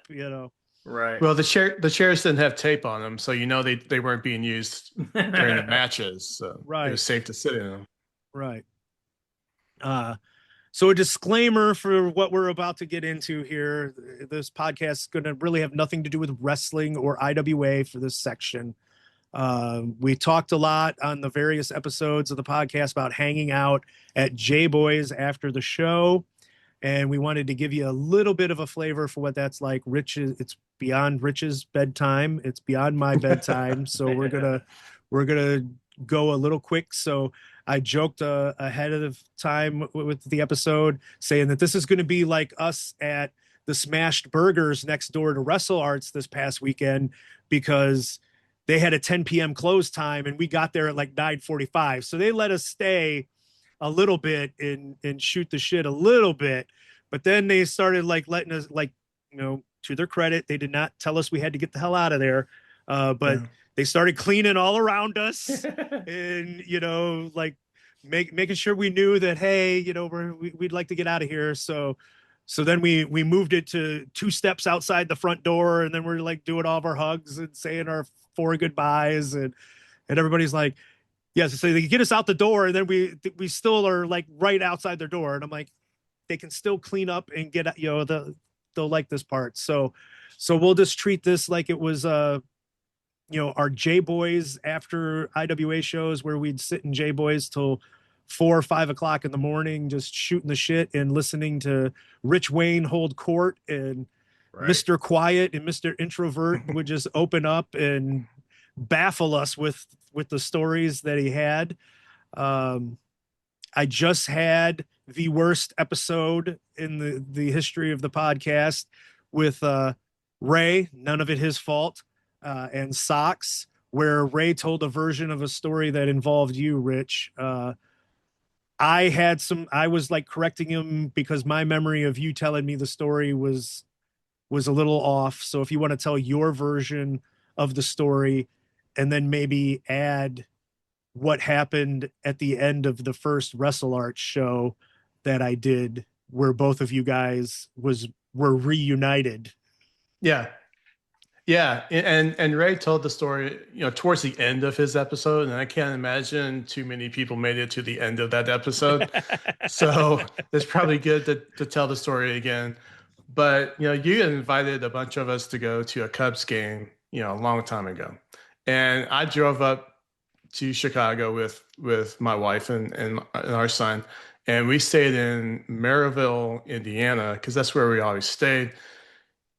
S3: Right.
S2: Well, the chairs didn't have tape on them, so they weren't being used during the matches, so it
S1: Right,
S2: was safe to sit in them.
S1: right. Uh, so a disclaimer for what we're about to get into here. This podcast is going to really have nothing to do with wrestling or IWA for this section. We talked a lot on the various episodes of the podcast about hanging out at J Boys after the show, and we wanted to give you a little bit of a flavor for what that's like. It's beyond Rich's bedtime. It's beyond my bedtime. So we're gonna go a little quick. So I joked ahead of time with the episode saying that this is going to be like us at the Smashed Burgers next door to Wrestle Arts this past weekend, because they had a 10 p.m. close time and we got there at like 9:45. So they let us stay a little bit and shoot the shit a little bit. But then they started like letting us, like, to their credit, they did not tell us we had to get the hell out of there. But they started cleaning all around us and, like making sure we knew that, hey, we'd like to get out of here. So then we moved it to 2 steps outside the front door, and then we're like doing all of our hugs and saying our 4 goodbyes, and everybody's like, yes. So they get us out the door, and then we still are like right outside their door, and I'm like, they can still clean up and get, they'll like this part. So we'll just treat this like it was our J Boys after IWA shows, where we'd sit in J Boys till 4 or 5 o'clock in the morning, just shooting the shit and listening to Rich Wayne hold court, and Mr. Quiet and Mr. Introvert would just open up and baffle us with the stories that he had. I just had the worst episode in the history of the podcast with Ray, none of it his fault, and Socks, where Ray told a version of a story that involved you, Rich. I was like correcting him because my memory of you telling me the story was a little off. So if you want to tell your version of the story and then maybe add what happened at the end of the first Wrestle Arts show that I did, where both of you guys were reunited.
S2: Yeah. Yeah, and Ray told the story, towards the end of his episode, and I can't imagine too many people made it to the end of that episode. So it's probably good to tell the story again. But you had invited a bunch of us to go to a Cubs game, a long time ago, and I drove up to Chicago with my wife and our son, and we stayed in Maryville, Indiana, because that's where we always stayed,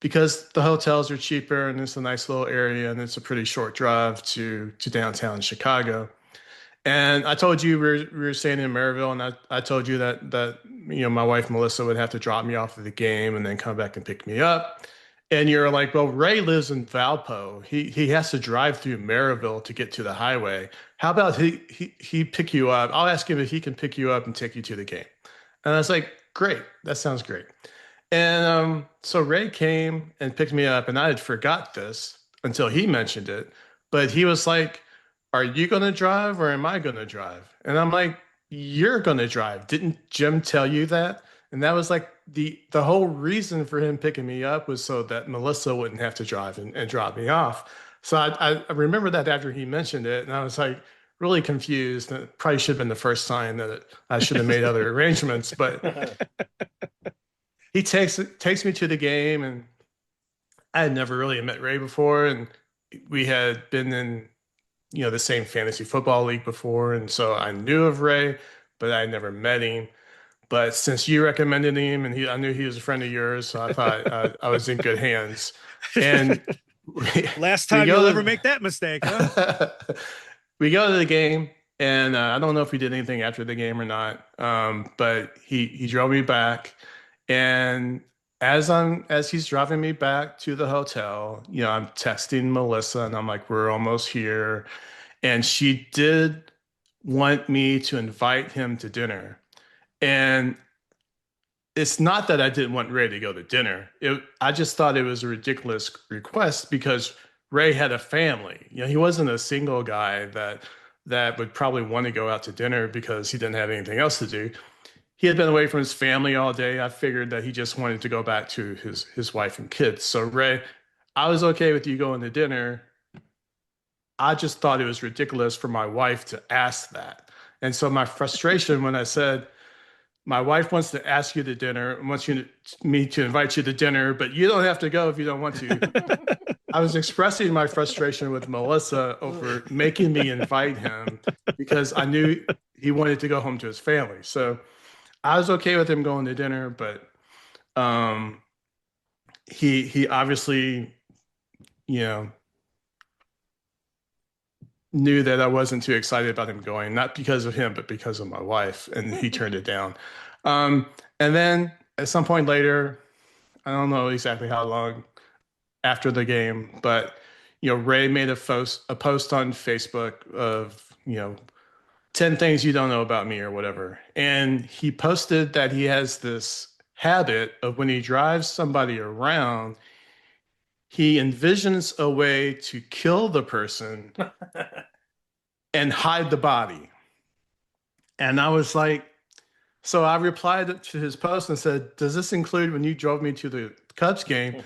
S2: because the hotels are cheaper and it's a nice little area and it's a pretty short drive to downtown Chicago. And I told you we were staying in Maryville, and I told you that my wife Melissa would have to drop me off at the game and then come back and pick me up. And you're like, well, Ray lives in Valpo. He has to drive through Maryville to get to the highway. How about he pick you up? I'll ask him if he can pick you up and take you to the game. And I was like, great, that sounds great. And so Ray came and picked me up, and I had forgot this until he mentioned it. But he was like, are you going to drive or am I going to drive? And I'm like, you're going to drive. Didn't Jim tell you that? And that was like the whole reason for him picking me up, was so that Melissa wouldn't have to drive and drop me off. So I remember that after he mentioned it, and I was like really confused. And it probably should have been the first sign that I should have made other arrangements. But he takes me to the game, and I had never really met Ray before, and we had been in the same fantasy football league before, and so I knew of Ray, but I never met him. But since you recommended him, and I knew he was a friend of yours, so I thought I was in good hands. And
S1: last time you'll ever make that mistake, huh?
S2: We go to the game, and I don't know if we did anything after the game or not, but he drove me back. And as he's driving me back to the hotel, I'm texting Melissa, and I'm like, we're almost here. And she did want me to invite him to dinner. And it's not that I didn't want Ray to go to dinner. I just thought it was a ridiculous request, because Ray had a family. He wasn't a single guy that would probably want to go out to dinner because he didn't have anything else to do. He had been away from his family all day. I figured that he just wanted to go back to his wife and kids. So Ray, I was okay with you going to dinner. I just thought it was ridiculous for my wife to ask that. And so my frustration when I said, my wife wants to ask you to dinner, wants me to invite you to dinner, but you don't have to go if you don't want to. I was expressing my frustration with Melissa over making me invite him because I knew he wanted to go home to his family. So I was okay with him going to dinner, but um, he obviously, you know, knew that I wasn't too excited about him going, not because of him, but because of my wife, and he turned it down. Um, and then at some point later, I don't know exactly how long after the game, but Ray made a post on Facebook of 10 things you don't know about me or whatever. And he posted that he has this habit of when he drives somebody around, he envisions a way to kill the person and hide the body. And I was like, so I replied to his post and said, does this include when you drove me to the Cubs game?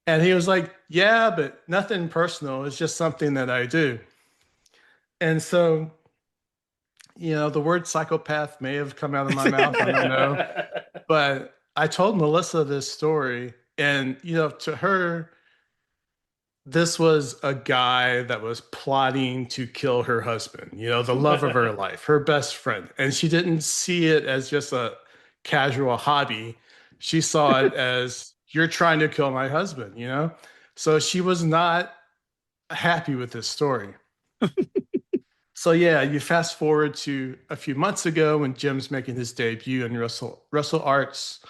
S2: And he was like, yeah, but nothing personal. It's just something that I do. And so, the word psychopath may have come out of my mouth. I don't know. But I told Melissa this story, and, to her, this was a guy that was plotting to kill her husband, the love of her life, her best friend. And she didn't see it as just a casual hobby. She saw it as, you're trying to kill my husband, So she was not happy with this story. So yeah, you fast forward to a few months ago when Jim's making his debut in Russell Arts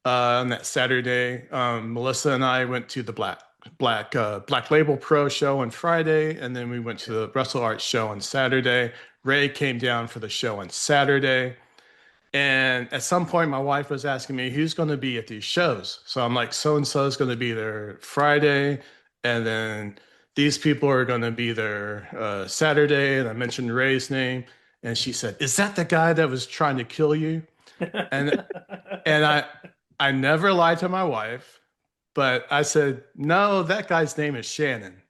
S2: on that Saturday. Melissa and I went to the Black Label Pro show on Friday, and then we went to the Russell Arts show on Saturday. Ray came down for the show on Saturday. And at some point, my wife was asking me, who's going to be at these shows? So I'm like, so-and-so is going to be there Friday. And then these people are going to be there Saturday. And I mentioned Ray's name. And she said, is that the guy that was trying to kill you? And I never lied to my wife, but I said, no, that guy's name is Shannon,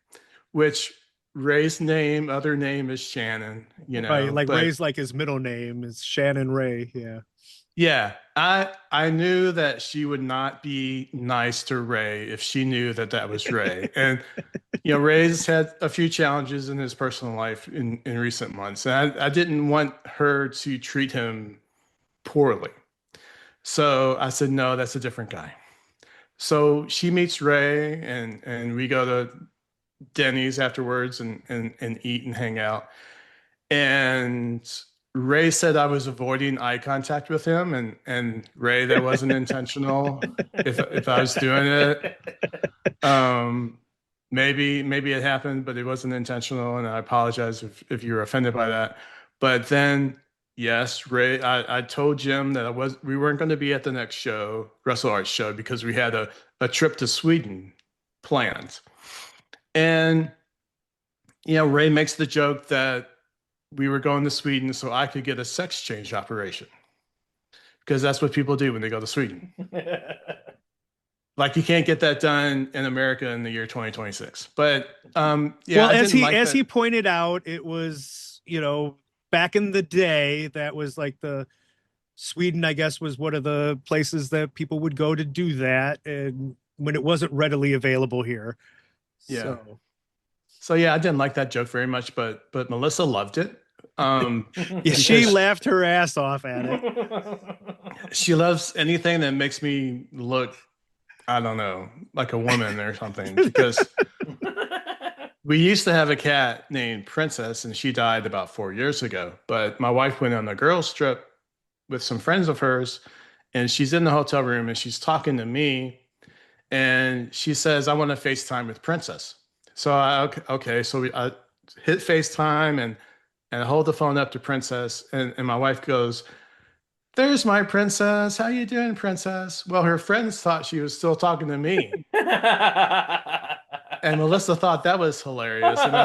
S2: which Ray's other name is Shannon,
S1: Right, like
S2: but
S1: Ray's like his middle name is Shannon Ray. Yeah.
S2: yeah, I knew that she would not be nice to Ray if she knew that was Ray. And Ray's had a few challenges in his personal life in recent months, and I didn't want her to treat him poorly. So I said, no, that's a different guy. So she meets Ray, and we go to Denny's afterwards and eat and hang out. And Ray said I was avoiding eye contact with him, and Ray, that wasn't intentional. If I was doing it, maybe it happened, but it wasn't intentional, and I apologize if you were offended by that. But then, yes, Ray, I told Jim that we weren't going to be at the next show, Russell Arts show, because we had a trip to Sweden planned. And Ray makes the joke that we were going to Sweden so I could get a sex change operation, because that's what people do when they go to Sweden. Like, you can't get that done in America in the year 2026. But yeah,
S1: well, as he pointed out, it was, back in the day, that was like Sweden, I guess, was one of the places that people would go to do that, and when it wasn't readily available here.
S2: Yeah. So yeah, I didn't like that joke very much, but Melissa loved it.
S1: Yeah, she laughed her ass off at it.
S2: She loves anything that makes me look, I don't know, like a woman or something, because we used to have a cat named Princess, and she died about 4 years ago. But my wife went on a girls' trip with some friends of hers, and she's in the hotel room and she's talking to me, and she says, I want to FaceTime with Princess. So okay. So I hit FaceTime and I hold the phone up to Princess, and my wife goes, there's my princess. How you doing, Princess? Well, her friends thought she was still talking to me. And Melissa thought that was hilarious. And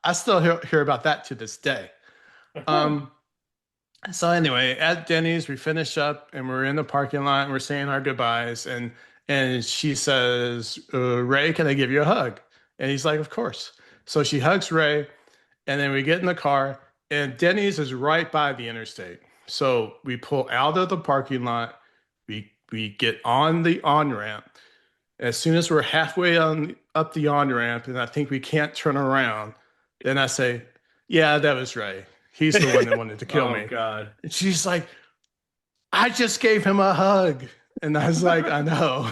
S2: I still hear about that to this day. So anyway, at Denny's, we finish up and we're in the parking lot and we're saying our goodbyes. And And she says, Ray, can I give you a hug? And he's like, of course. So she hugs Ray, and then we get in the car, and Denny's is right by the interstate. So we pull out of the parking lot, we get on the on-ramp. As soon as we're halfway on up the on-ramp, and I think we can't turn around, then I say, yeah, that was Ray. He's the one that wanted to kill
S3: Oh
S2: me.
S3: God.
S2: And she's like, I just gave him a hug. And I was like, I know.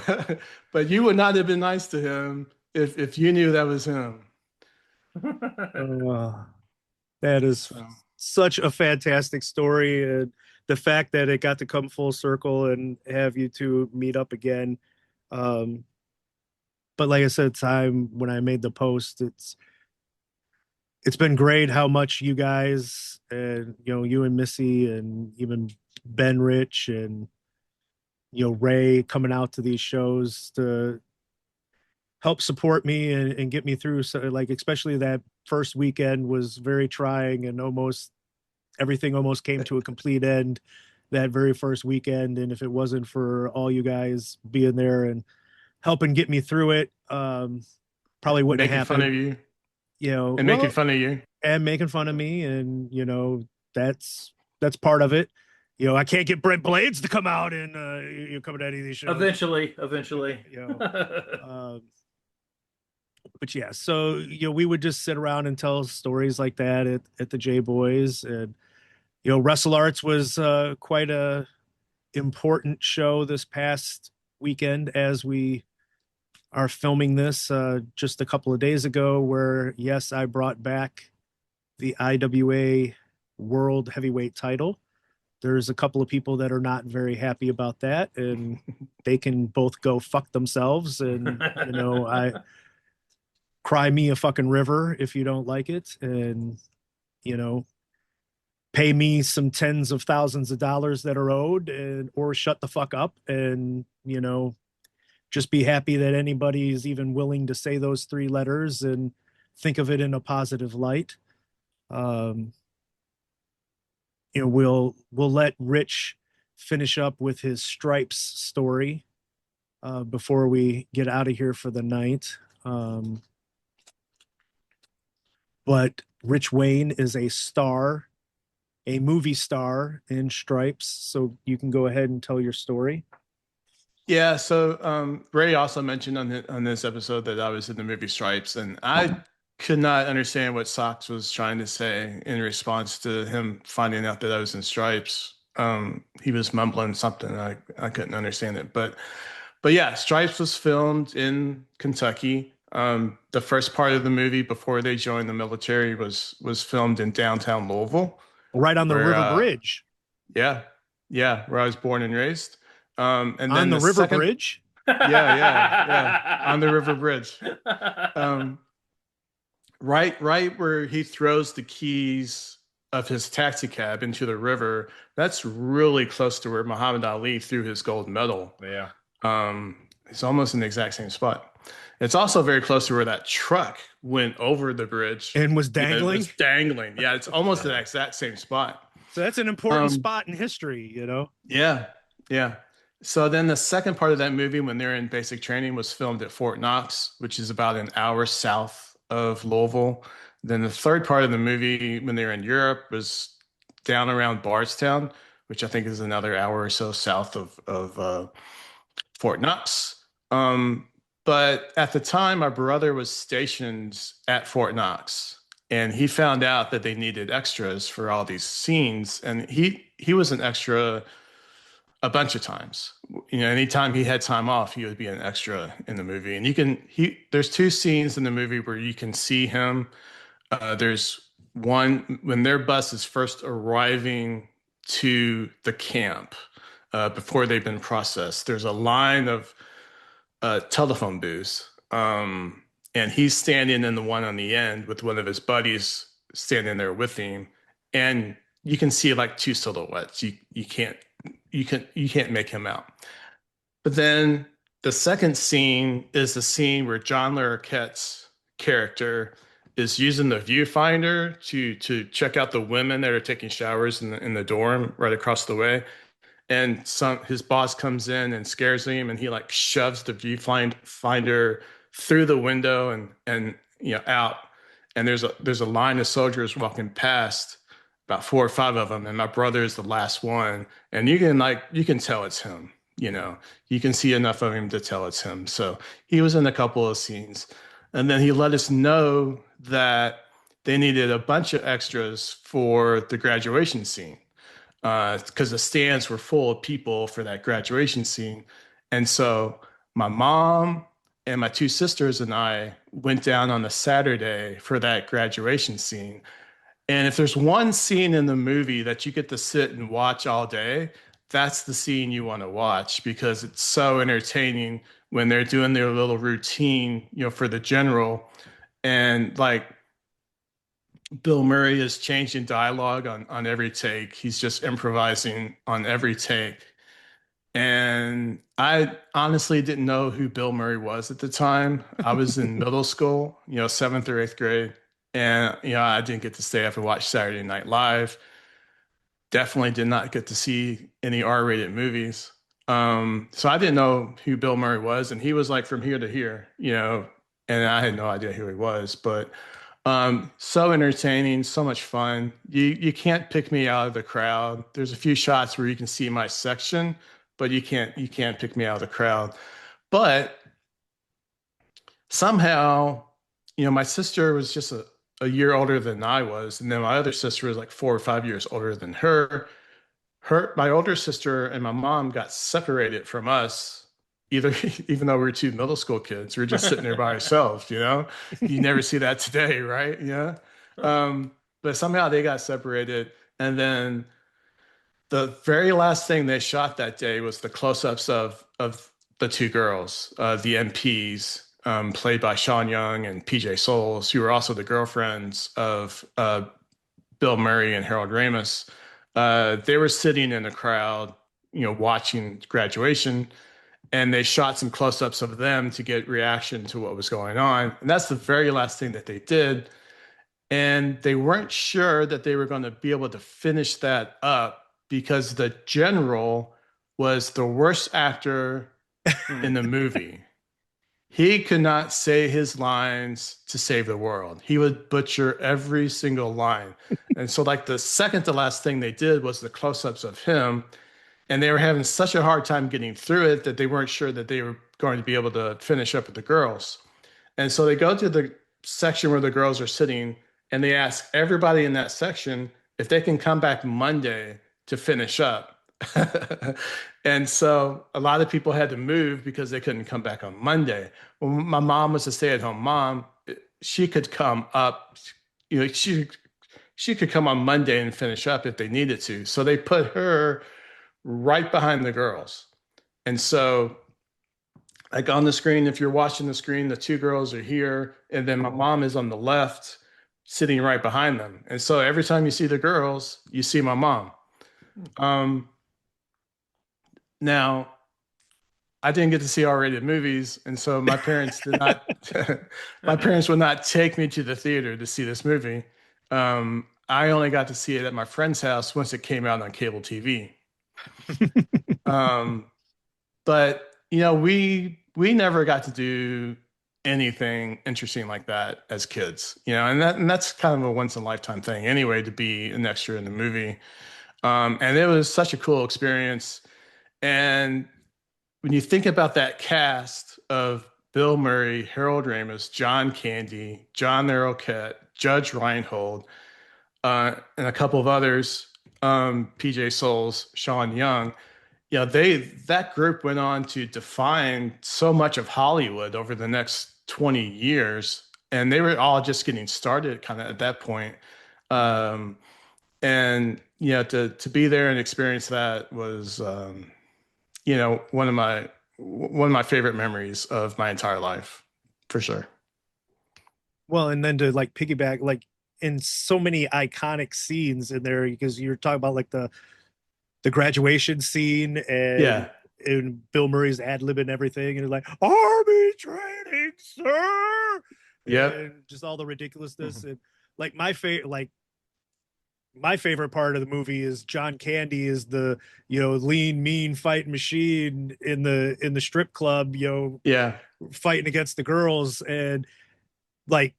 S2: But you would not have been nice to him if you knew that was him.
S1: Uh, that is
S2: So
S1: such a fantastic story, and the fact that it got to come full circle and have you two meet up again. Um, but like I said, time when I made the post, it's been great how much you guys and you and Missy and even Ben Rich and Ray coming out to these shows to help support me and get me through. So like especially that first weekend was very trying, and almost everything almost came to a complete end that very first weekend. And if it wasn't for all you guys being there and helping get me through it, probably wouldn't have
S2: making fun of
S1: happened.
S2: you and making
S1: Well,
S2: fun of you.
S1: and making fun of me, and that's part of it. I can't get Brent Blades to come out and come to any of these shows.
S3: Eventually.
S1: Um, but yeah, so we would just sit around and tell stories like that at the J Boys, and Wrestle Arts was quite a important show this past weekend as we are filming this just a couple of days ago, where yes, I brought back the IWA World Heavyweight title. There's a couple of people that are not very happy about that, and they can both go fuck themselves. And I cry me a fucking river if you don't like it, and you know pay me some tens of thousands of dollars that are owed, and or shut the fuck up, and just be happy that anybody is even willing to say those three letters and think of it in a positive light. um we'll let Rich finish up with his Stripes story before we get out of here for the night. But Rich Wayne is a movie star in Stripes, so you can go ahead and tell your story.
S2: Yeah, so Ray also mentioned on this episode that I was in the movie Stripes, and I could not understand what Sox was trying to say in response to him finding out that I was in Stripes. He was mumbling something. I couldn't understand it, but yeah, Stripes was filmed in Kentucky. The first part of the movie before they joined the military was filmed in downtown Louisville,
S1: Right on the
S2: where
S1: river bridge.
S2: yeah, where I was born and raised. And
S1: On
S2: then
S1: the river
S2: second,
S1: bridge.
S2: yeah, on the river bridge. Right where he throws the keys of his taxi cab into the river. That's really close to where Muhammad Ali threw his gold medal.
S3: Yeah.
S2: It's almost in the exact same spot. It's also very close to where that truck went over the bridge
S1: And was
S2: It
S1: dangling.
S2: was dangling. Yeah, it's almost the exact same spot.
S1: So that's an important spot in history,
S2: Yeah, yeah. So then the second part of that movie, when they're in basic training, was filmed at Fort Knox, which is about an hour south of Louisville. Then the third part of the movie, when they're in Europe, was down around Bardstown, which I think is another hour or so south of Fort Knox. But at the time, my brother was stationed at Fort Knox, and he found out that they needed extras for all these scenes, and he was an extra a bunch of times. Anytime he had time off, he would be an extra in the movie. And there's two scenes in the movie where you can see him. There's one when their bus is first arriving to the camp before they've been processed. There's a line of telephone booths. And he's standing in the one on the end with one of his buddies standing there with him. And you can see like two silhouettes. You can't make him out. But then the second scene is the scene where John Larroquette's character is using the viewfinder to check out the women that are taking showers in the dorm right across the way. and his boss comes in and scares him, and he like shoves the viewfinder through the window and out, and there's a line of soldiers walking past, about 4 or 5 of them, and my brother is the last one, and you can tell it's him. You can see enough of him to tell it's him. So he was in a couple of scenes, and then he let us know that they needed a bunch of extras for the graduation scene, because the stands were full of people for that graduation scene. And so my mom and my 2 sisters and I went down on a Saturday for that graduation scene. And if there's one scene in the movie that you get to sit and watch all day, that's the scene you want to watch, because it's so entertaining when they're doing their little routine, for the general. And like Bill Murray is changing dialogue on every take. He's just improvising on every take. And I honestly didn't know who Bill Murray was at the time. I was in middle school, 7th or 8th grade. And, I didn't get to stay up and watch Saturday Night Live. Definitely did not get to see any R-rated movies. So I didn't know who Bill Murray was. And he was like from here to here, and I had no idea who he was. But so entertaining, so much fun. You can't pick me out of the crowd. There's a few shots where you can see my section, but you can't pick me out of the crowd. But somehow, my sister was just a year older than I was, and then my other sister was like 4 or 5 years older than her. My older sister and my mom got separated from us, either even though we were 2 middle school kids. We were just sitting there by ourselves. You never see that today, right? Yeah. But somehow they got separated, and then the very last thing they shot that day was the close-ups of the 2 girls, the MPs, played by Sean Young and PJ Souls, who were also the girlfriends of Bill Murray and Harold Ramis. They were sitting in a crowd, watching graduation, and they shot some close-ups of them to get reaction to what was going on. And that's the very last thing that they did. And they weren't sure that they were going to be able to finish that up, because the general was the worst actor in the movie. He could not say his lines to save the world. He would butcher every single line. And so like the second to last thing they did was the close-ups of him. And they were having such a hard time getting through it that they weren't sure that they were going to be able to finish up with the girls. And so they go to the section where the girls are sitting, and they ask everybody in that section if they can come back Monday to finish up. And so a lot of people had to move because they couldn't come back on Monday. Well, my mom was a stay-at-home mom. She could come up, she could come on Monday and finish up if they needed to. So they put her right behind the girls. And so like on the screen, if you're watching the screen, the 2 girls are here, and then my mom is on the left, sitting right behind them. And so every time you see the girls, you see my mom. Now, I didn't get to see R-rated movies, and so my parents did not. My parents would not take me to the theater to see this movie. I only got to see it at my friend's house once it came out on cable TV. But we never got to do anything interesting like that as kids, and that's kind of a once in a lifetime thing anyway, to be an extra in the movie. And it was such a cool experience. And when you think about that cast of Bill Murray, Harold Ramis, John Candy, John Larroquette, Judge Reinhold, and a couple of others, PJ Souls, Sean Young, that group went on to define so much of Hollywood over the next 20 years. And they were all just getting started kind of at that point. And to be there and experience that was one of my favorite memories of my entire life, for sure.
S1: Well, and then to like piggyback, like in so many iconic scenes in there, because you're talking about like the graduation scene
S2: Yeah.
S1: and Bill Murray's ad lib and everything, and like army training, sir.
S2: Yep.
S1: And just all the ridiculousness. And like my favorite, like my favorite part of the movie is John Candy is the, lean, mean fighting machine in the strip club,
S2: Yeah.
S1: fighting against the girls. And like,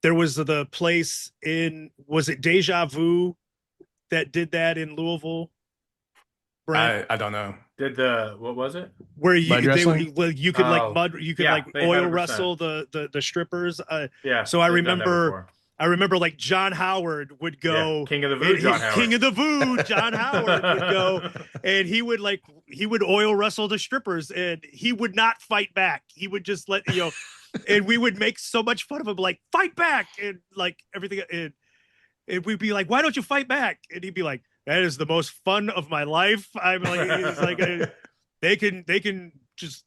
S1: there was the place was it Deja Vu that did that in Louisville, Brent?
S2: I don't know.
S3: What was it?
S1: Where
S2: Mud wrestling?
S1: you could like
S3: Yeah, they
S1: oil
S3: 100%.
S1: wrestle the strippers.
S3: Yeah.
S1: So
S3: they've done that before.
S1: I remember like John Howard would go,
S3: King of the Voo, John Howard.
S1: King of the Voo, John Howard would go, and he would oil wrestle the strippers, and he would not fight back. He would just let and we would make so much fun of him, like fight back, and like everything, and we'd be like, why don't you fight back? And he'd be like, that is the most fun of my life. I'm like, it's like they can just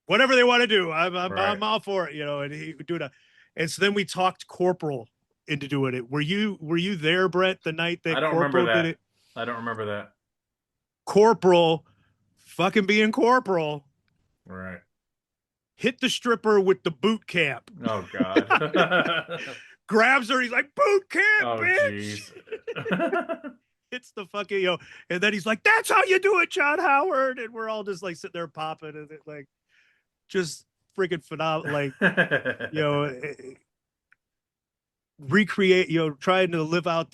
S1: whatever they want to do. I'm all for it, And he would do it, and so then we talked Corporal into doing it. Were you there, Brett, the night that Corporal did it?
S3: I don't remember that.
S1: Corporal, fucking being Corporal,
S3: Right.
S1: hit the stripper with the boot camp.
S3: Oh God.
S1: Grabs her. He's like, boot camp, bitch. It's the fucking, and then he's like, that's how you do it, John Howard. And we're all just like sitting there popping and like, just freaking phenomenal. Like, recreate, trying to live out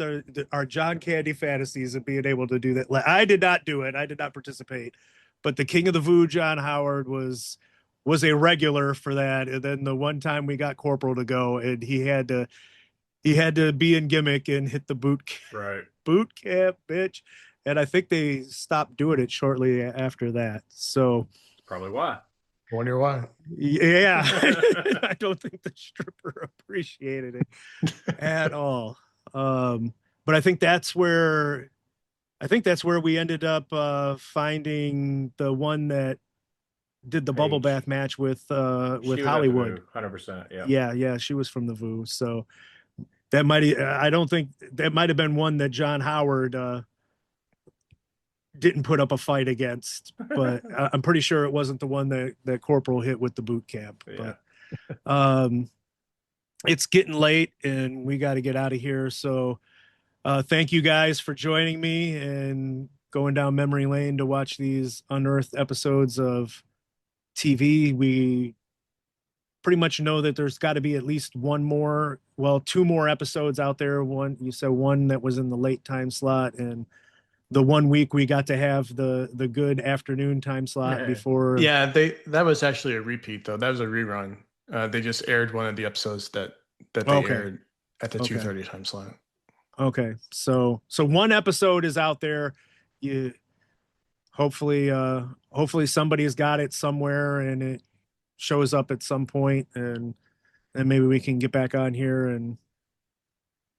S1: our John Candy fantasies and being able to do that. Like, I did not do it. I did not participate, but the King of the Voo, John Howard was a regular for that. And then the one time we got Corporal to go, and he had to be in gimmick and hit the boot camp, bitch. And I think they stopped doing it shortly after that. So
S3: probably why.
S2: Wonder why.
S1: Yeah. I don't think the stripper appreciated it at all. But I think that's where we ended up finding the one that did the bubble bath match with Hollywood.
S3: 100%.
S1: Yeah. She was from the VU. So that might have been one that John Howard didn't put up a fight against, but I'm pretty sure it wasn't the one that Corporal hit with the boot camp.
S3: Yeah.
S1: But it's getting late and we got to get out of here. So thank you guys for joining me and going down memory lane to watch these unearthed episodes of TV. We pretty much know that there's got to be at least two more episodes out there. You said one that was in the late time slot, and the 1 week we got to have the good afternoon time slot before.
S2: Yeah, that was actually a repeat though. That was a rerun. They just aired one of the episodes that they aired at the 2:30 time slot.
S1: Okay, so one episode is out there. You hopefully somebody's got it somewhere and it shows up at some point, and maybe we can get back on here and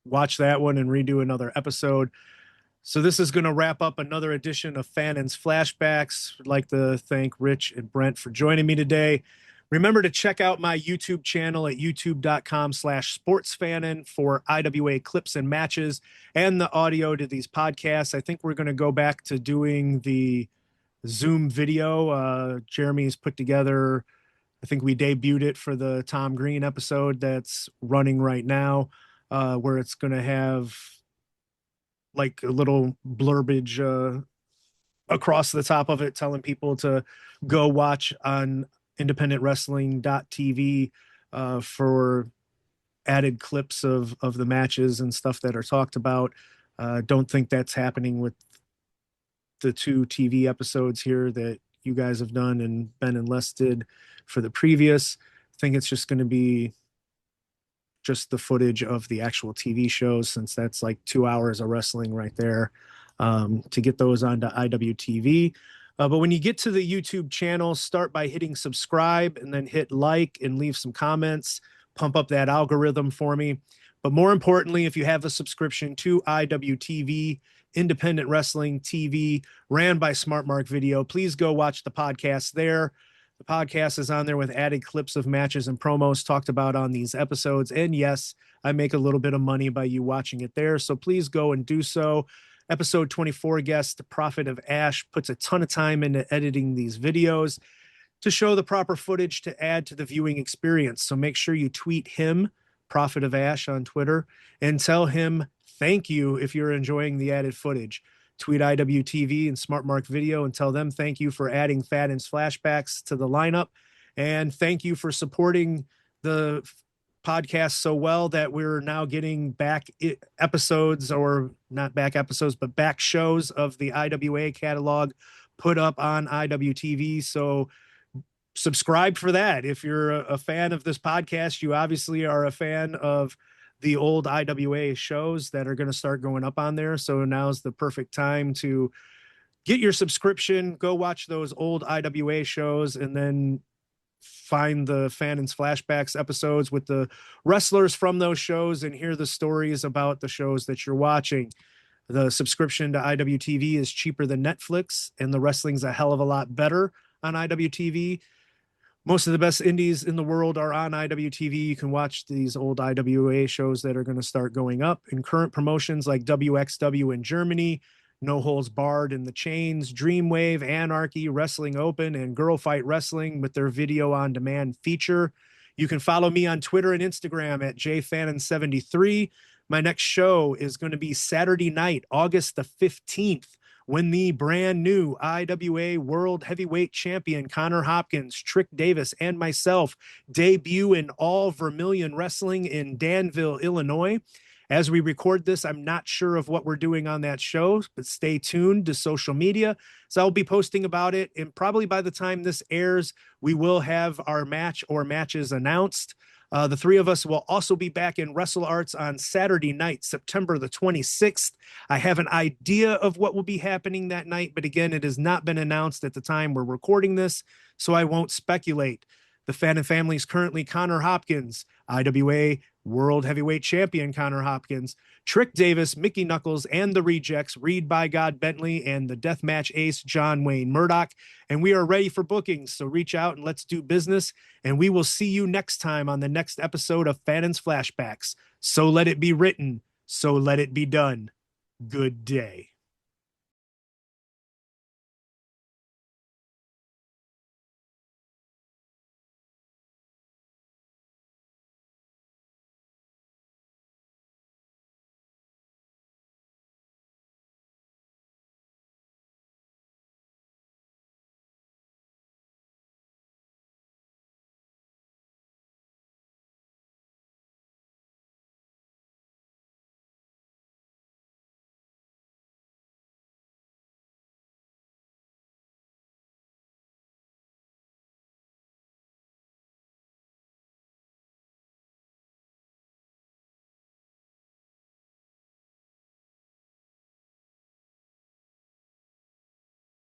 S1: watch that one and redo another episode. So this is going to wrap up another edition of Fannin's Flashbacks. I'd like to thank Rich and Brent for joining me today. Remember to check out my YouTube channel at youtube.com/sportsfannin for IWA clips and matches and the audio to these podcasts. I think we're going to go back to doing the Zoom video. Jeremy's put together, I think we debuted it for the Tom Green episode that's running right now, where it's going to have like a little blurbage across the top of it telling people to go watch on independentwrestling.tv for added clips of the matches and stuff that are talked about. Don't think that's happening with the 2 TV episodes here that you guys have done and Ben and Les did for the previous. I think it's just going to be just the footage of the actual TV shows, since that's like 2 hours of wrestling right there, to get those onto IWTV. But when you get to the YouTube channel, start by hitting subscribe and then hit like and leave some comments, pump up that algorithm for me. But more importantly, if you have a subscription to IWTV, Independent Wrestling TV, ran by Smart Mark Video, please go watch the podcast there. The podcast is on there with added clips of matches and promos talked about on these episodes. And yes, I make a little bit of money by you watching it there. So please go and do so. Episode 24 guest, Prophet of Ash, puts a ton of time into editing these videos to show the proper footage to add to the viewing experience. So make sure you tweet him, Prophet of Ash, on Twitter, and tell him thank you if you're enjoying the added footage. Tweet IWTV and Smart Mark Video and tell them thank you for adding Fannin's Flashbacks to the lineup. And thank you for supporting the podcast so well that we're now getting back episodes, or not back episodes, but back shows of the IWA catalog put up on IWTV. So subscribe for that. If you're a fan of this podcast, you obviously are a fan of the old IWA shows that are going to start going up on there. So now's the perfect time to get your subscription, go watch those old IWA shows, and then find the Fannin's Flashbacks episodes with the wrestlers from those shows and hear the stories about the shows that you're watching. The subscription to IWTV is cheaper than Netflix, and the wrestling's a hell of a lot better on IWTV. Most of the best indies in the world are on IWTV. You can watch these old IWA shows that are going to start going up. And current promotions like WXW in Germany, No Holds Barred in the Chains, Dreamwave, Anarchy, Wrestling Open, and Girl Fight Wrestling with their video on demand feature. You can follow me on Twitter and Instagram at jfannin73. My next show is going to be Saturday night, August the 15th, when the brand new IWA World Heavyweight Champion Connor Hopkins, Trick Davis, and myself debut in All Vermilion Wrestling in Danville, Illinois. As we record this, I'm not sure of what we're doing on that show, but stay tuned to social media. So I'll be posting about it, and probably by the time this airs, we will have our match or matches announced. The three of us will also be back in Wrestle Arts on Saturday night, September the 26th. I have an idea of what will be happening that night, but again, it has not been announced at the time we're recording this, so I won't speculate. The Fannin family is currently Connor Hopkins, IWA World Heavyweight Champion Connor Hopkins, Trick Davis, Mickey Knuckles, and the Rejects, Reed by God Bentley, and the Deathmatch Ace, John Wayne Murdoch. And we are ready for bookings, so reach out and let's do business. And we will see you next time on the next episode of Fannin's Flashbacks. So let it be written, so let it be done. Good day.